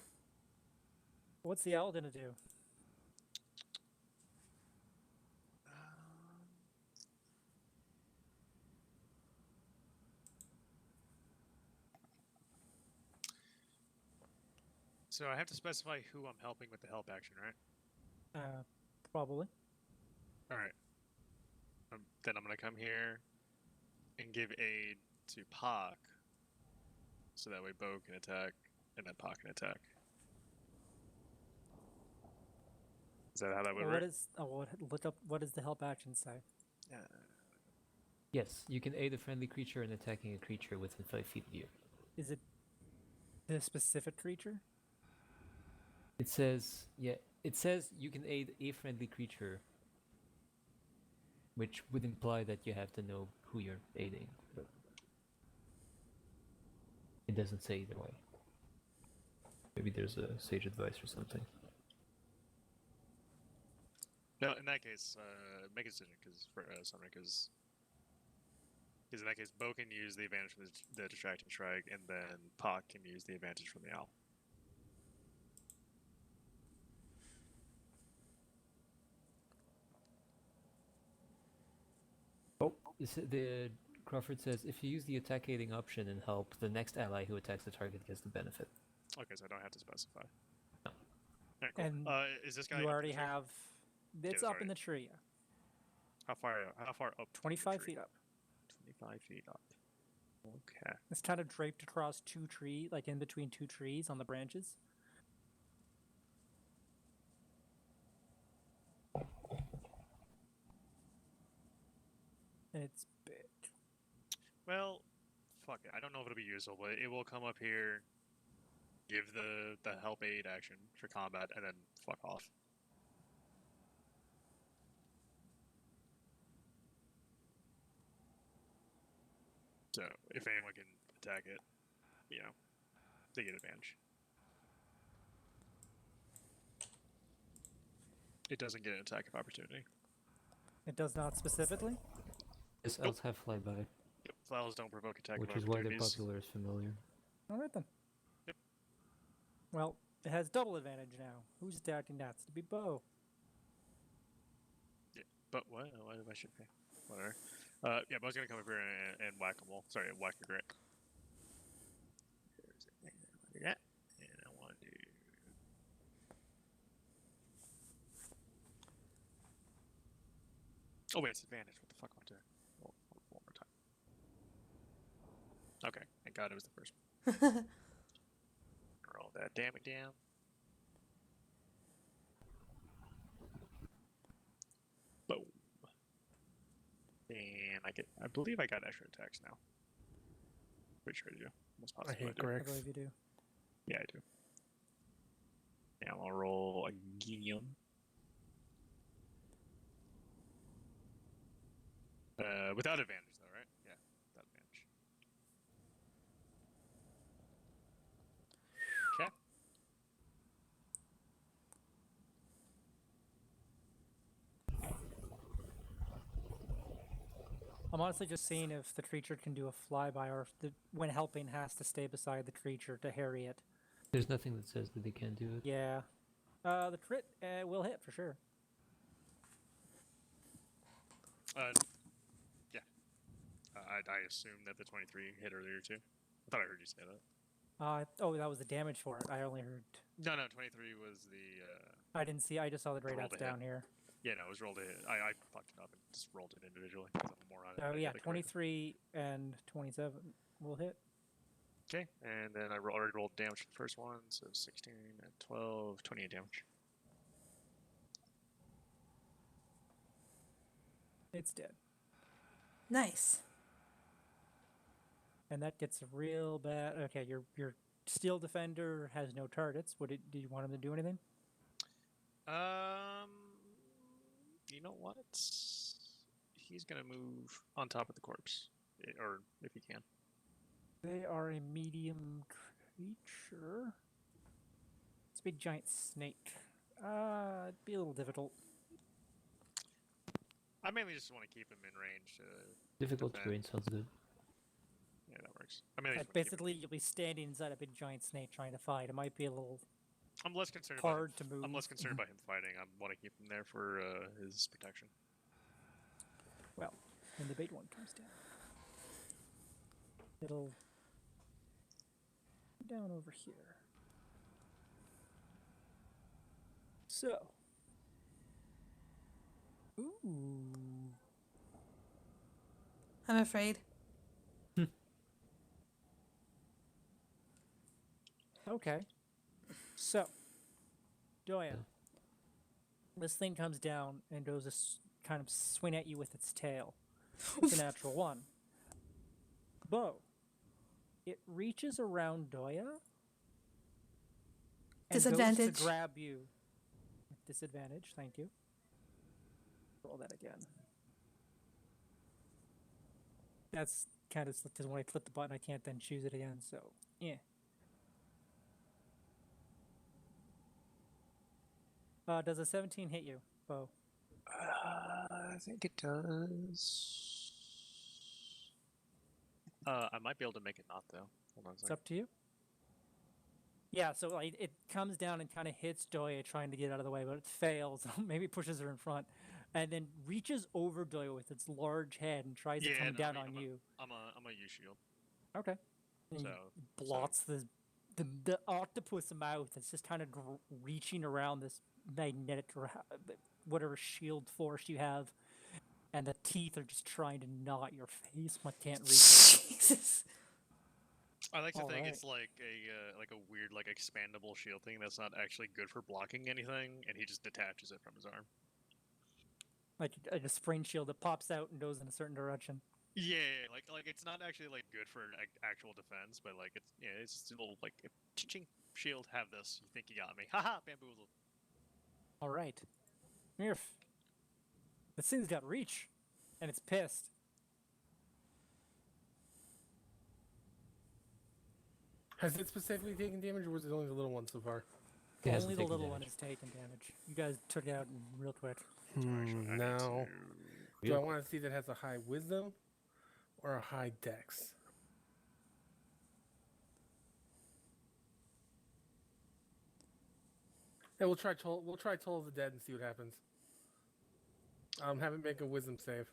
What's the owl gonna do? So I have to specify who I'm helping with the help action, right? Probably. All right. Then I'm gonna come here and give aid to Pak, so that way Bo can attack and then Pak can attack. Is that how that would Well, work? look up what does the help action say? Yes, you can aid a friendly creature in attacking a creature within 5 feet of you. Is it the specific creature? It says, it says you can aid a friendly creature, which would imply that you have to know who you're aiding, but it doesn't say either way. Maybe there's a sage advice or something. No, in that case, make a decision for Sumner, because in that case, Bo can use the advantage from the distracting strike, and then Pak can use the advantage from the owl. Oh, the Crawford says if you use the attack aiding option in help, the next ally who attacks the target gets the benefit. Okay, so I don't have to specify. No. Alright, cool. And is this guy? You up already the tree? have. It's Yeah, up in sorry. the tree. How far up? 25 feet up. 25 feet up. Okay. It's kind of draped across 2 trees, like in between 2 trees on the branches. And it's big. Well, fuck it. I don't know if it'll be useful, but it will come up here, give the help aid action for combat, and then fuck off. So if anyone can attack it, they get advantage. It doesn't get an attack of opportunity. It does not specifically. Yes, Nope. elves have flyby, Yep, flails don't provoke attack which of is why the opportunities. popular is familiar. All right then. Yep. Well, it has double advantage now. Who's attacking? That's to be Bo. But what if I should pay? Whatever. Yeah, Bo's gonna come up here and whack them all. Sorry, whack the grit. Do that, and I want to do. Oh wait, it's advantage. What the fuck am I doing? One more time. Okay, thank God it was the first one. Roll that damage down. Boom. And I believe I got extra attacks now. Pretty sure I do. Most I possibly hate do. I Grix. believe you do. Yeah, I do. Now I'll roll again. Without advantage, though, right? Yeah, without advantage. Okay. I'm honestly just seeing if the creature can do a flyby, or if when helping has to stay beside the creature to harry it. There's nothing that says that they can't do it. Yeah. The crit will hit for sure. Yeah. I assumed that the 23 hit earlier, too. I thought I heard you say that. Oh, that was the damage for it. I only heard. No, 23 was the... I didn't see. I just saw the roll grade to outs down here. Yeah, no, it was rolled to hit. I fucked it up and just rolled it individually. 'Cause I'm a moron. Oh I yeah, had a crit. 23 and 27 will hit. Okay, and then I already rolled damage for the first one, so 16 and 12, 28 damage. It's dead. Nice. And that gets real bad. Okay, your steel defender has no targets. Did you want him to do anything? You know what? He's gonna move on top of the corpse, or if he can. They are a medium creature. It's a big giant snake. It'd be a little difficult. I mainly just want to keep him in range. Difficult defend. terrain sounds good. Yeah, that works. I mainly just Like wanna keep him. basically, you'll be standing inside a big giant snake trying to fight. It might be a little I'm less concerned hard about to move. I'm less concerned about him fighting. I want to keep him there for his protection. Well, when the big one comes down, it'll go down over here. So, ooh, I'm afraid. okay. So, Doya, this thing comes down and does a kind of swing at you with its tail. It's a natural one. Bo, it reaches around Doya and goes Disadvantage. to grab you. Disadvantage, thank you. Roll that again. That's kind of because when I click the button, I can't then choose it again. So, yeah. Does a 17 hit you, Bo? I think it does. I might be able to make it not though. Hold on a It's second. up to you. Yeah, so like it comes down and kind of hits Doya trying to get out of the way, but it fails. Maybe pushes her in front, and then reaches over Doya with its large head and tries to come down on you. I'm a use shield. Okay. And So you blots the octopus mouth. It's just kind of reaching around this magnetic, whatever shield force you have, and the teeth are just trying to gnaw at your face, but can't reach it. Jesus. I like to think Alright. it's like a weird like expandable shield thing that's not actually good for blocking anything, and he just detaches it from his arm. Like a spring shield that pops out and goes in a certain direction. Yeah, like it's not actually like good for actual defense, but like it's just a little like ching shield. Have this. You think you got me? Haha, bamboozled. All right, Mirf. This thing's got reach, and it's pissed. Has it specifically taken damage, or was it only the little one so far? It hasn't Only the taken little one damage. is taking damage. You guys took it out real quick. Now, do Real I want to see that it has a high wisdom or a high dex? Yeah, we'll try Toll of the Dead and see what happens. Have it make a wisdom save.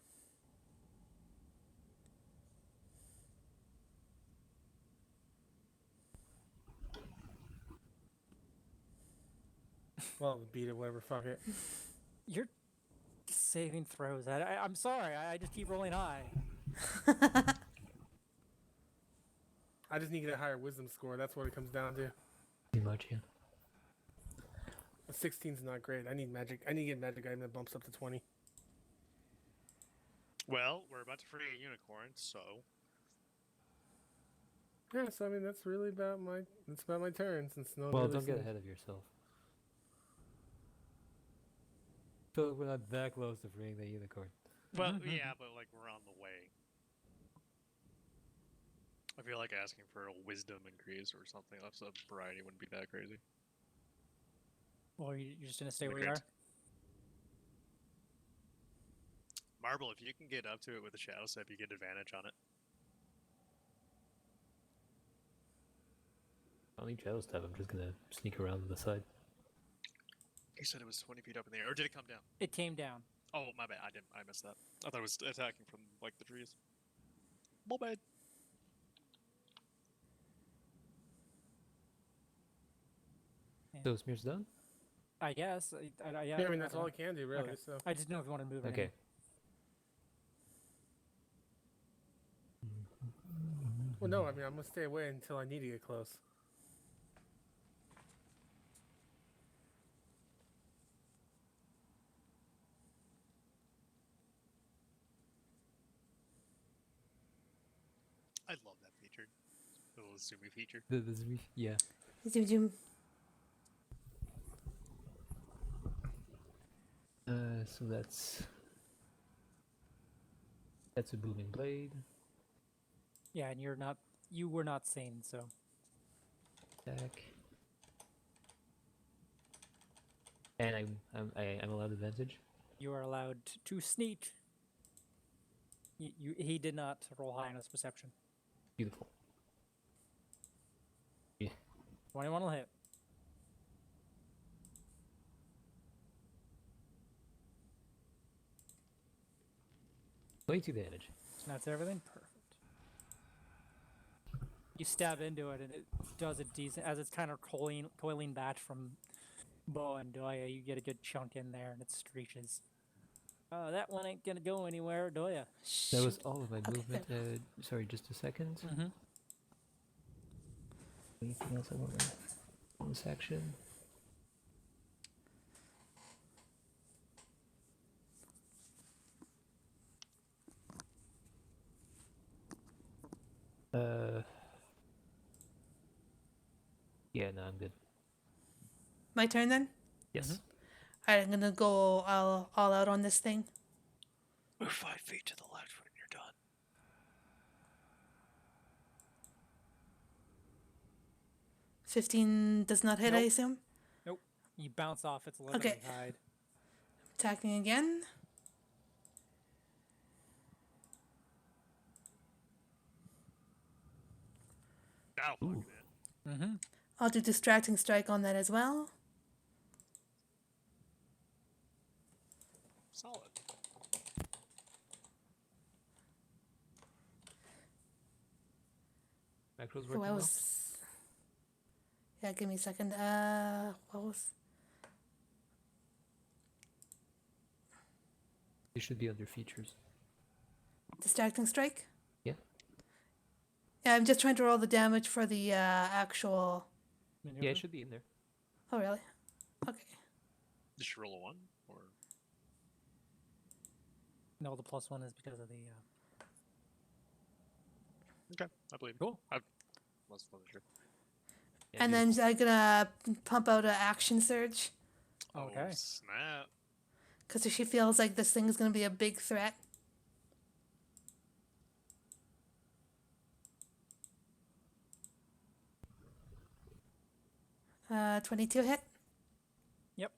Well, beat it, whatever, fuck it. You're saving throws. I'm sorry. I just keep rolling high. I just need to get a higher wisdom score. That's what it comes down to. Pretty much, yeah. 16's not great. I need magic. I need to get magic item that bumps up to 20. Well, we're about to free a unicorn, so Yeah, so I mean that's really about my turn since no. Well, really don't get seems- ahead of yourself. Feel like we're not that close to freeing the unicorn. well, yeah, but like we're on the way. I feel like asking for a wisdom increase or something of some variety wouldn't be that crazy. Or you're just gonna stay The where you are? crit. Marble, if you can get up to it with a shadow step, you get advantage on it. I don't need shadow step. I'm just gonna sneak around to the side. You said it was 20 feet up in the air, or did it come down? It came down. Oh, my bad. I missed that. I thought it was attacking from like the trees. My bad. So Smear's done? I guess. Yeah, I mean that's don't all know. I can do really. Okay. So I just know if you want to move. or Okay. anything. well, no, I mean I'm gonna stay away until I need to get close. I love that feature. The little zoomy feature. Yeah. Zoom, zoom. So that's a booming blade. Yeah, and you were not sane, so Attack. And I'm allowed advantage. you are allowed to sneak. He did not roll high on his perception. Beautiful. 21 will hit. Way too damage. So that's everything. Perfect. You stab into it, and it does a decent. As it's kind of coiling back from Bo and Doya, you get a good chunk in there, and it screeches. That one ain't gonna go anywhere, Doya. That was Shoot. all of my Okay, movement. Sorry, just a second. Mm-hmm. Anything else I want to bonus action? Yeah, no, I'm good. My turn then? Yes. Alright, I'm gonna go all out on this thing. Move 5 feet to the left when you're done. 15 does not hit, I Nope. assume. Nope. You bounce off its leathery Okay. hide. Attacking again. Now, fuck Ooh. that. Mm-hmm. I'll do distracting strike on that as well. Solid. Macros Oh, working I well. was. Yeah, give me a second. What was? You should be under features. Distracting strike? Yeah. Yeah, I'm just trying to roll the damage for the actual. Yeah, it should be in there. Oh, really? Okay. Did you roll a 1? Or No, the +1 is because of the. okay, I believe. Cool. I wasn't sure. Yeah, And then I'm gonna pump out an action surge. Okay. Oh, snap. Because she feels like this thing is gonna be a big threat. Uh, 22 hit. Yep.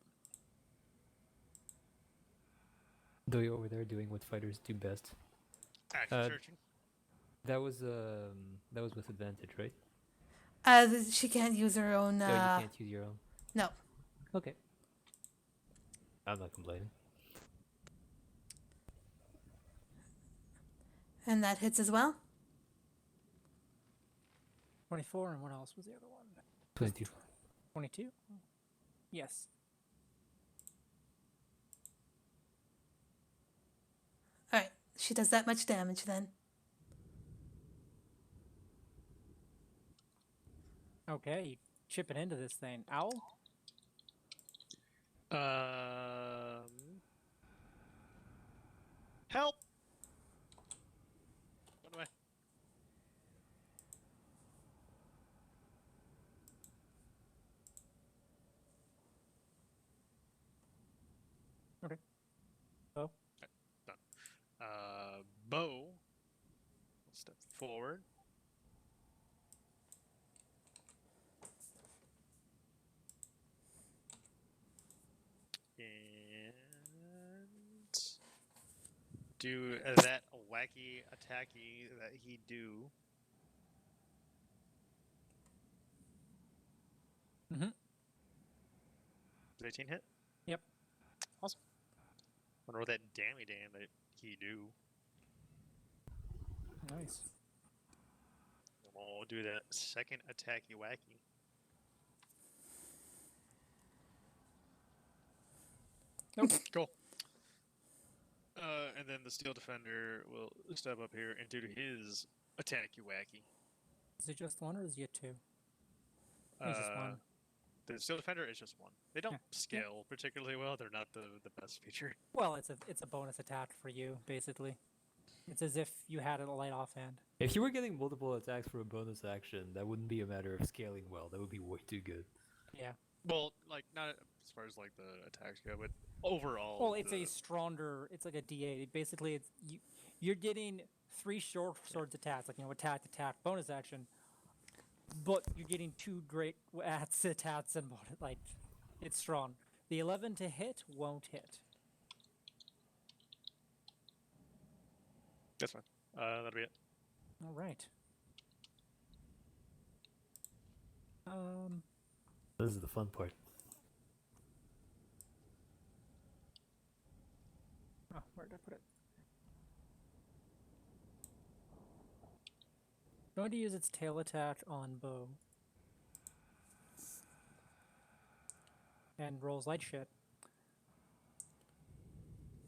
Though you're over there doing what fighters do best. Action searching. That was with advantage, right? She can't use her own. No, you can't use your own. No. Okay. I'm not complaining. And that hits as well. 24, and what else was the other one? 22. 22? Yes. Alright, she does that much damage then. Okay, you chipping into this thing. Owl? Help! Run away. Okay. Oh. Done. Bo will step forward. And do that wacky attacky that he do. Mm-hmm. Does 18 hit? Yep. Awesome. Wonder what that damn that he do. Nice. We'll do that second attacky wacky. Nope. Cool. And then the steel defender will step up here and do his attacky wacky. Is it just one or is it two? It's just one. The steel defender is just one. They don't Yeah. scale particularly well. They're not the best feature. Well, it's a bonus attack for you, basically. It's as if you had a light offhand. If you were getting multiple attacks for a bonus action, that wouldn't be a matter of scaling well. That would be way too good. Yeah. Well, like not as far as like the attacks go, but overall. Well, it's a stronger. It's like a D8. Basically, it's you're getting 3 short swords attacks, like attack, bonus action. But you're getting 2 great attacks and like it's strong. The 11 to hit won't hit. That's fine. That'll be it. All right. This is the fun part. Oh, where did I put it? Going to use its tail attack on Bo. And rolls like shit.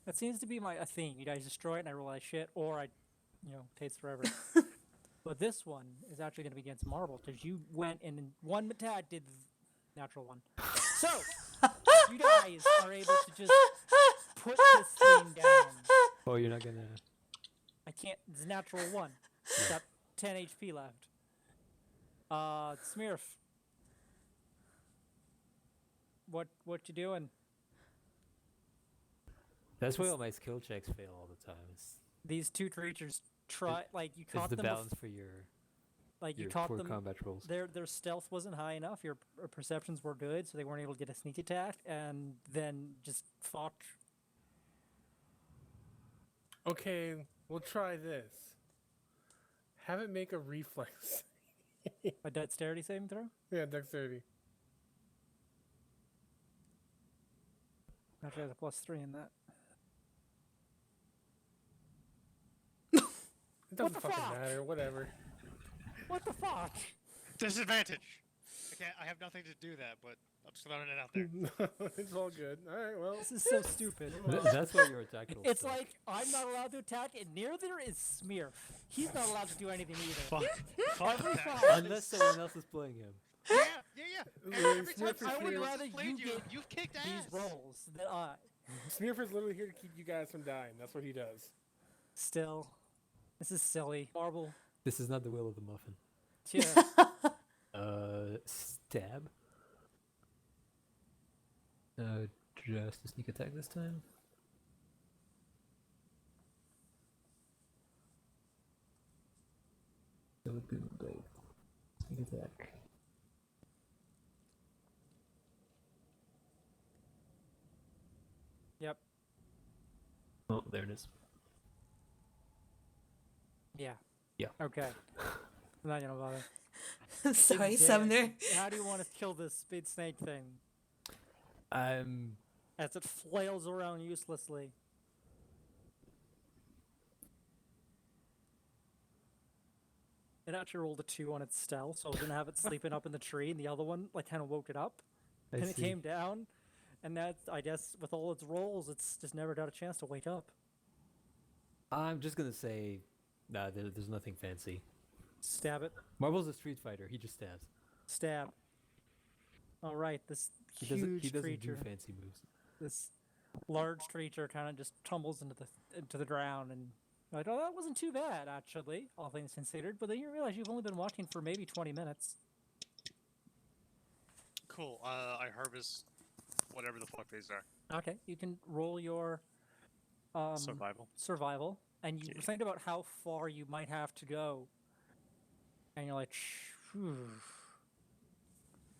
That seems to be a theme. You guys destroy it and I roll like shit, or takes forever. But this one is actually going to be against Marble, because you went and in one attack did the natural one. So, you guys are able to just put this thing down. Oh, you're not gonna... I can't. It's a natural one. Got 10 HP left. Smearf. What you doing? That's why all my skill checks fail all the time. These 2 creatures try you It's caught the them. balance for your You caught poor them. combat rolls. Their stealth wasn't high enough. Your perceptions were good, so they weren't able to get a sneak attack, and then just fought. Okay, we'll try this. Have it make a reflex. A dexterity saving throw. Yeah, dexterity. Actually, has a +3 in that. It doesn't the fucking fuck? matter. Whatever. What the fuck? Disadvantage. I have nothing to do that, but I'm just throwing it out there. It's all good. All right. Well. This is so stupid. That's why your attack rolls It's suck. like I'm not allowed to attack, and neither is Smear. He's not allowed to do anything either. Fuck Every that. time. Unless someone else is playing him. Yeah. Every time Smurf is I would here. rather played you get you've kicked ass. these rolls than I. Smearford's literally here to keep you guys from dying. That's what he does. Still, this is silly. Marble. This is not the will of the muffin. Yeah. Stab. Just a sneak attack this time. That would be big. Sneak attack. Yep. Oh, there it is. Yeah. Yeah. Okay. I'm not gonna bother. Sorry, Damn. Sumner. How do you want to kill this big snake thing? I'm As it flails around uselessly. It actually rolled a 2 on its stealth, so I was gonna have it sleeping up in the tree, and the other one kind of woke it up, I and it see. came down, and I guess with all its rolls, it's just never got a chance to wake up. I'm just gonna say, nah, there's nothing fancy. Stab it. Marble's a street fighter. He just stabs. stab. All right, this He huge doesn't creature, do fancy moves. this large creature, kind of just tumbles into the ground, and you're like, oh, that wasn't too bad actually, all things considered. But then you realize you've only been watching for maybe 20 minutes. Cool. I harvest whatever the fuck these are. Okay, you can roll your survival, and you Yeah. think about how far you might have to go, and you're like, phew,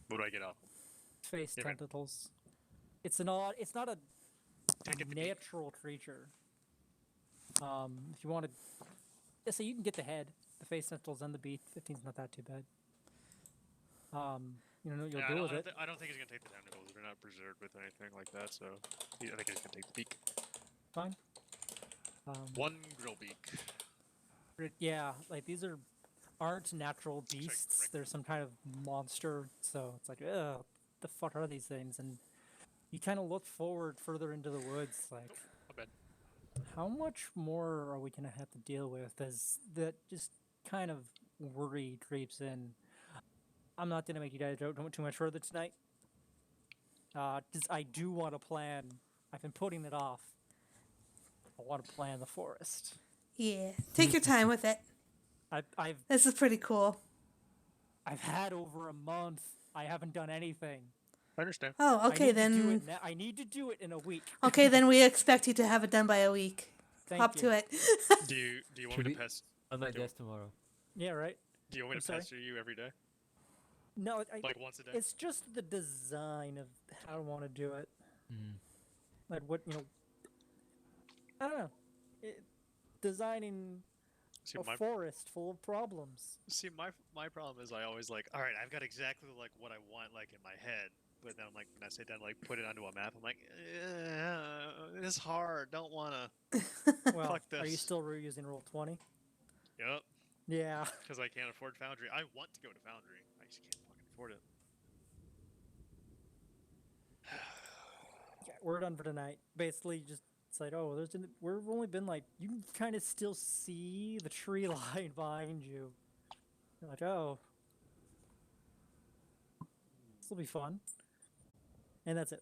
What do I get off? face Different. tentacles. It's not a Can I get the beak? natural creature. If you wanted, yeah, so you can get the head, the face tentacles, and the beak. 15's not that too bad. You know what you'll Yeah, do with it. I don't think he's gonna take the tentacles. They're not preserved with anything like that, so I think he's gonna take the beak. Fine. One grill beak. Yeah, like these aren't natural like beasts. Rick. They're some kind of monster. So it's like, ugh, the fuck are these things? And you kind of look forward further into the woods, like, My bad. how much more are we gonna have to deal with as that just kind of worry creeps in? I'm not gonna make you guys go too much further tonight. Just I do want to plan. I've been putting it off. I want to plan the forest. Yeah. Take your time with it. I've This is pretty cool. had over a month. I haven't done anything. I understand. Oh, I okay need to do then. it now. I need to do it in a week. Okay, then we expect you to have it done by a week. Thank Hop you. to it. Do you want Should me to we- pest? On my Do- desk tomorrow. Yeah, right. Do you want me I'm to sorry? pester you every day? No, Like once a day? it's just the design of how I want to do it. Mm. Like what I don't know. Designing See, a forest full of problems. my problem is I always like, all right, I've got exactly like what I want like in my head, but then I'm like when I sit down like put it onto a map, I'm like, it's hard. Don't wanna. Well, Fuck are you this. still reusing Roll 20? Yep, Yeah. because I can't afford Foundry. I want to go to Foundry. I just can't fucking afford it. Yeah, we're done for tonight. Basically, just it's like, oh, we've only been like, you can kind of still see the tree line behind you. You're like, oh, this will be fun. And that's it.